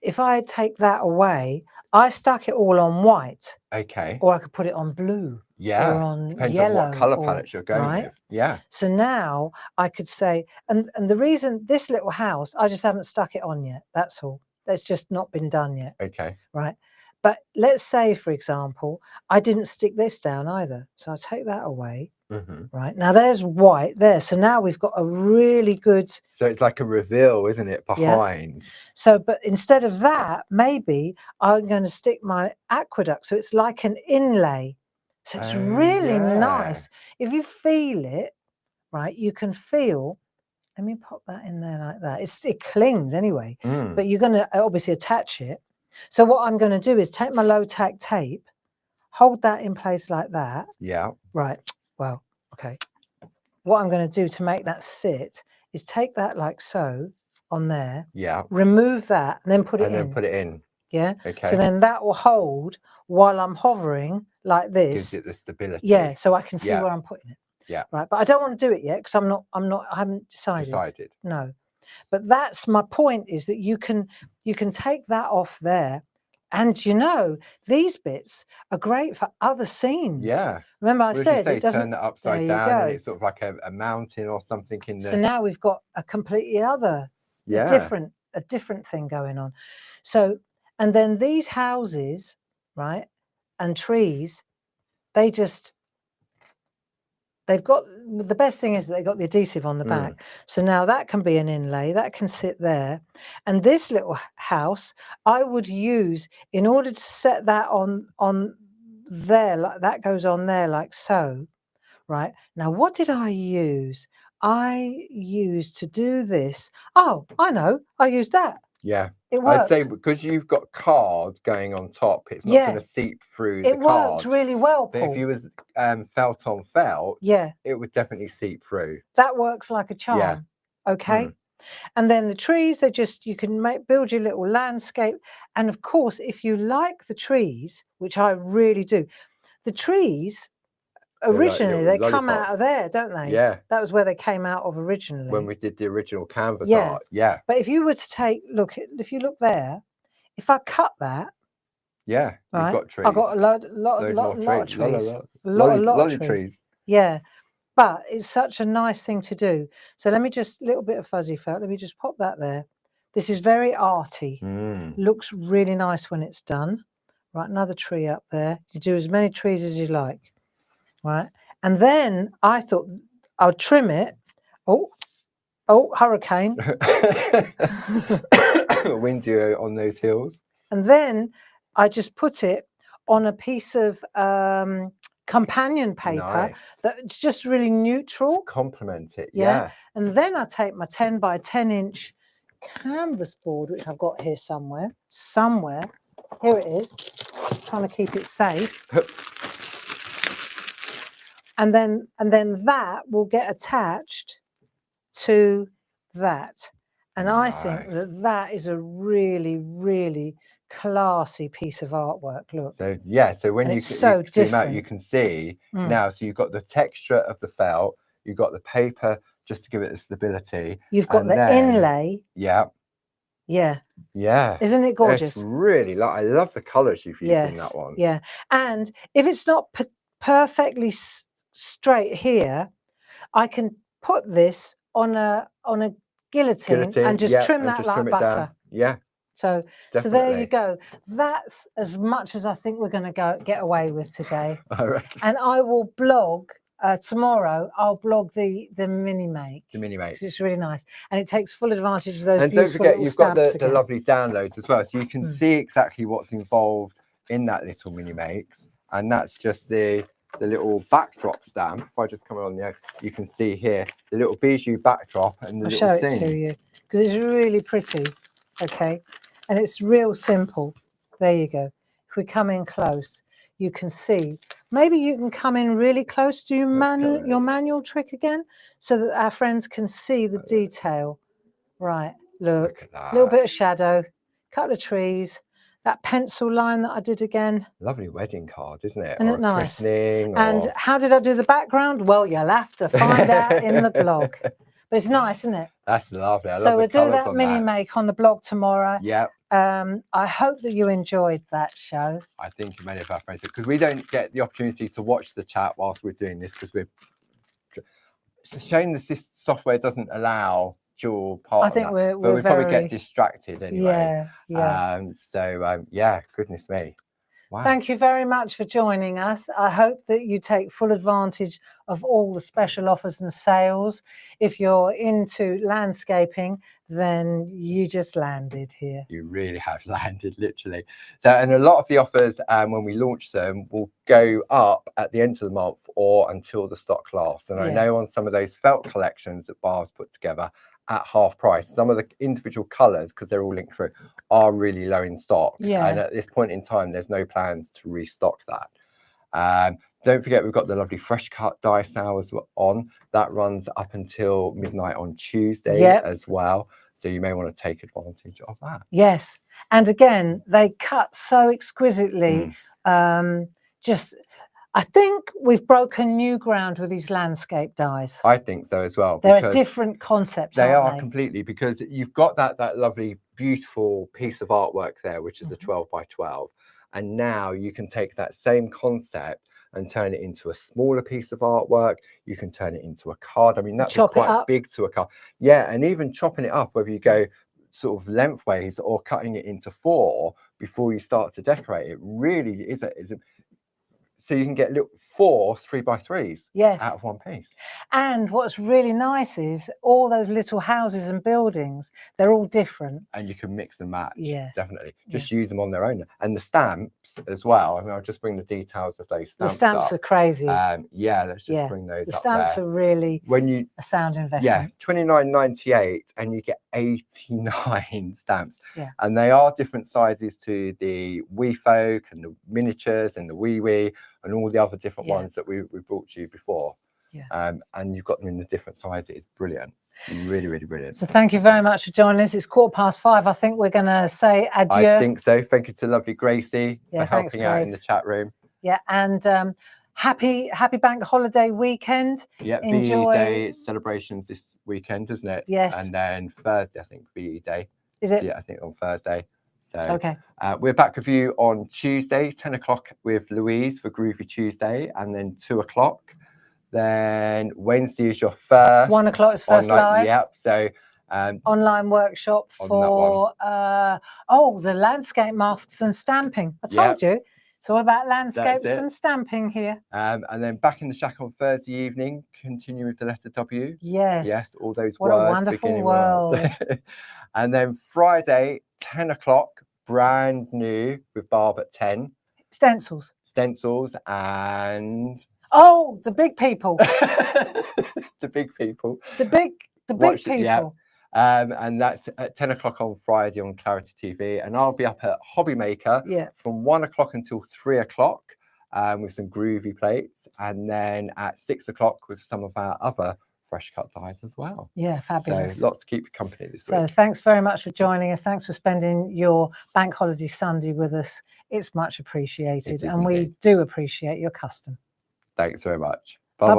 Speaker 1: If I take that away, I stuck it all on white.
Speaker 2: Okay.
Speaker 1: Or I could put it on blue.
Speaker 2: Yeah.
Speaker 1: Or on
Speaker 2: Depends
Speaker 1: yellow.
Speaker 2: on what color palette you're going with. Yeah.
Speaker 1: So now I could say, and the reason this little house, I just haven't stuck it on yet. That's all. That's just not been done yet.
Speaker 2: Okay.
Speaker 1: Right. But let's say, for example, I didn't stick this down either. So I take that away. Right. Now there's white there. So now we've got a really good.
Speaker 2: So it's like a reveal, isn't it? Behind.
Speaker 1: Yeah. So, but instead of that, maybe I'm going to stick my aqueduct. So it's like an inlay. So it's really nice. If you feel it, right, you can feel. Let me pop that in there like that. It clings anyway, but you're going to obviously attach it. So what I'm going to do is take my low tack tape, hold that in place like that.
Speaker 2: Yeah.
Speaker 1: Right. Well, okay. What I'm going to do to make that sit is take that like so on there.
Speaker 2: Yeah.
Speaker 1: Remove that and then put it in.
Speaker 2: And then put it in.
Speaker 1: Yeah.
Speaker 2: Okay.
Speaker 1: So then that will hold while I'm hovering like this.
Speaker 2: Gives it the stability.
Speaker 1: Yeah. So I can see where I'm putting it.
Speaker 2: Yeah.
Speaker 1: Right. But I don't want to do it yet because I haven't decided. No. But that's my point, is that you can take that off there. And you know, these bits are great for other scenes.
Speaker 2: Yeah.
Speaker 1: Remember I said
Speaker 2: it doesn't turn it upside down and it's sort of like a mountain or something in there.
Speaker 1: So now we've got a completely other, a different thing going on. So, and then these houses, right, and trees, they've got, the best thing is that they've got the adhesive on the back. So now that can be an inlay, that can sit there. And this little house, I would use, in order to set that on there, like that goes on there like so, right? Now, what did I use? I used to do this. Oh, I know, I used that.
Speaker 2: Yeah.
Speaker 1: It worked.
Speaker 2: I'd say because you've got card going on top, it's not going to seep through the card.
Speaker 1: It worked really well, Paul.
Speaker 2: But if you was felt on felt, it would definitely seep through.
Speaker 1: That works like a charm. Yeah. Okay. And then the trees, you can build your little landscape. And of course, if you like the trees, which I really do, the trees originally they come out of there, don't they?
Speaker 2: Yeah.
Speaker 1: That was where they came out of originally.
Speaker 2: When we did the original canvas art. Yeah.
Speaker 1: But if you were to if you look there, if I cut that.
Speaker 2: Yeah. You've got trees.
Speaker 1: I've got a lot of trees. A lot of trees. Yeah. But it's such a nice thing to do. So let me just, little bit of fuzzy felt. Let me just pop that there. This is very arty. Looks really nice when it's done. Right. Another tree up there. You do as many trees as you like. Right. And then I thought I'll trim it. Oh, hurricane.
Speaker 2: Windy on those hills.
Speaker 1: And then I just put it on a piece of companion paper that's just really neutral.
Speaker 2: To complement it, yeah.
Speaker 1: And then I take my 10 by 10 inch canvas board, which I've got here somewhere. Here it is. I'm trying to keep it safe. And then that will get attached to that. And I think that is a really, really classy piece of artwork. Look.
Speaker 2: So yeah, so when you zoom out, you can see now. So you've got the texture of the felt, you've got the paper just to give it the stability.
Speaker 1: You've got the inlay.
Speaker 2: Yeah.
Speaker 1: Yeah.
Speaker 2: Yeah.
Speaker 1: Isn't it gorgeous?
Speaker 2: It's really I love the colours you've used in that one.
Speaker 1: Yeah. And if it's not perfectly straight here, I can put this on a guillotine and just trim that like butter.
Speaker 2: Yeah.
Speaker 1: So there you go. That's as much as I think we're going to get away with today.
Speaker 2: I reckon.
Speaker 1: And I will blog tomorrow. I'll blog the mini make.
Speaker 2: The mini make.
Speaker 1: It's really nice, and it takes full advantage of those.
Speaker 2: And don't forget, you've got the lovely downloads as well, so you can see exactly what's involved in that little mini makes, and that's just the little backdrop stamp. If I just come on the you can see here the little bijou backdrop and the
Speaker 1: I'll
Speaker 2: little
Speaker 1: show it to you because it's really pretty. Okay, and it's real simple. There you go. If we come in close, you can see. Maybe you can come in really close. Do your manual trick again so that our friends can see the detail. Right, look a little bit of shadow, couple of trees. that pencil line that I did again.
Speaker 2: Lovely wedding card, isn't it?
Speaker 1: Isn't
Speaker 2: Or
Speaker 1: it
Speaker 2: a
Speaker 1: nice?
Speaker 2: christening.
Speaker 1: And how did I do the background? Well, you'll have to find out in the blog. But it's nice, isn't it?
Speaker 2: That's lovely. I
Speaker 1: so
Speaker 2: love
Speaker 1: we'll
Speaker 2: the
Speaker 1: do
Speaker 2: colours
Speaker 1: that
Speaker 2: on
Speaker 1: mini
Speaker 2: that.
Speaker 1: make on the blog tomorrow.
Speaker 2: Yep.
Speaker 1: I hope that you enjoyed that show.
Speaker 2: I think many of our friends, because we don't get the opportunity to watch the chat whilst we're doing this, because it's a shame this software doesn't allow dual part.
Speaker 1: I think
Speaker 2: but we probably get distracted anyway. Yeah, goodness me. Wow.
Speaker 1: Thank you very much for joining us. I hope that you take full advantage of all the special offers and sales. If you're into landscaping, then you just landed here.
Speaker 2: You really have landed, literally. So, and a lot of the offers, when we launch them, will go up at the end of the month or until the stock lasts. And I know on some of those felt collections that Barb's put together at half price, some of the individual colours, because they're all linked through, are really low in stock. And at this point in time, there's no plans to restock that. Don't forget, we've got the lovely fresh cut dye sale on. That runs up until midnight on Tuesday as well. So you may want to take advantage of that.
Speaker 1: Yes. And again, they cut so exquisitely. I think we've broken new ground with these landscape dyes.
Speaker 2: I think so as well.
Speaker 1: They're a different concept.
Speaker 2: They are completely, because you've got that lovely, beautiful piece of artwork there, which is a 12 by 12. And now you can take that same concept and turn it into a smaller piece of artwork. You can turn it into a card. I mean, that's quite big to a card. Yeah, and even chopping it up, whether you go sort of lengthways or cutting it into 4 before you start to decorate it, really is a so you can get little 4 3x3s out of one piece.
Speaker 1: And what's really nice is all those little houses and buildings, they're all different.
Speaker 2: And you can mix and match, definitely. Just use them on their own. And the stamps as well. I mean, I'll just bring the details of those stamps.
Speaker 1: The stamps are crazy.
Speaker 2: Yeah, let's just bring those up.
Speaker 1: The stamps are really a sound investment.
Speaker 2: Yeah, $29.98 and you get 89 stamps. And they are different sizes to the Wee Folk and the miniatures and the Wee and all the other different ones that we brought to you before. And you've got them in the different sizes. It's brilliant. Really, really brilliant. So
Speaker 1: thank you very much for joining us. It's 5:15. I think we're going to say adieu.
Speaker 2: I think so. Thank you to lovely Gracie for helping out in the chat room.
Speaker 1: Yeah, and happy bank holiday weekend.
Speaker 2: Yeah, VE Day celebrations this weekend, isn't it?
Speaker 1: Yes.
Speaker 2: And then Thursday, I think, VE Day.
Speaker 1: Is it?
Speaker 2: Yeah, I think on Thursday. So we're back with you on Tuesday, 10 o'clock with Louise for Groovy Tuesday, and then 2 o'clock. Then Wednesday is your first.
Speaker 1: 1 o'clock is first live.
Speaker 2: Yep. So
Speaker 1: online workshop for the landscape masks and stamping. I told you. It's all about landscapes and stamping here.
Speaker 2: And then back in the shack on Thursday evening, continue with the letter W.
Speaker 1: Yes.
Speaker 2: Yes, all those
Speaker 1: words. What a wonderful world.
Speaker 2: And then Friday, 10 o'clock, brand new with Barb at 10.
Speaker 1: Stencils
Speaker 2: and
Speaker 1: the big people.
Speaker 2: The big people.
Speaker 1: The big people.
Speaker 2: Yeah. And that's at 10 o'clock on Friday on Clarity TV. And I'll be up at Hobby Maker from 1 o'clock until 3 o'clock with some groovy plates. And then at 6 o'clock with some of our other fresh cut dyes as well.
Speaker 1: Yeah, fabulous.
Speaker 2: So lots to keep you company this week.
Speaker 1: So thanks very much for joining us. Thanks for spending your bank holiday Sunday with us. It's much appreciated. And we do appreciate your custom.
Speaker 2: Thanks very much. Bye-bye.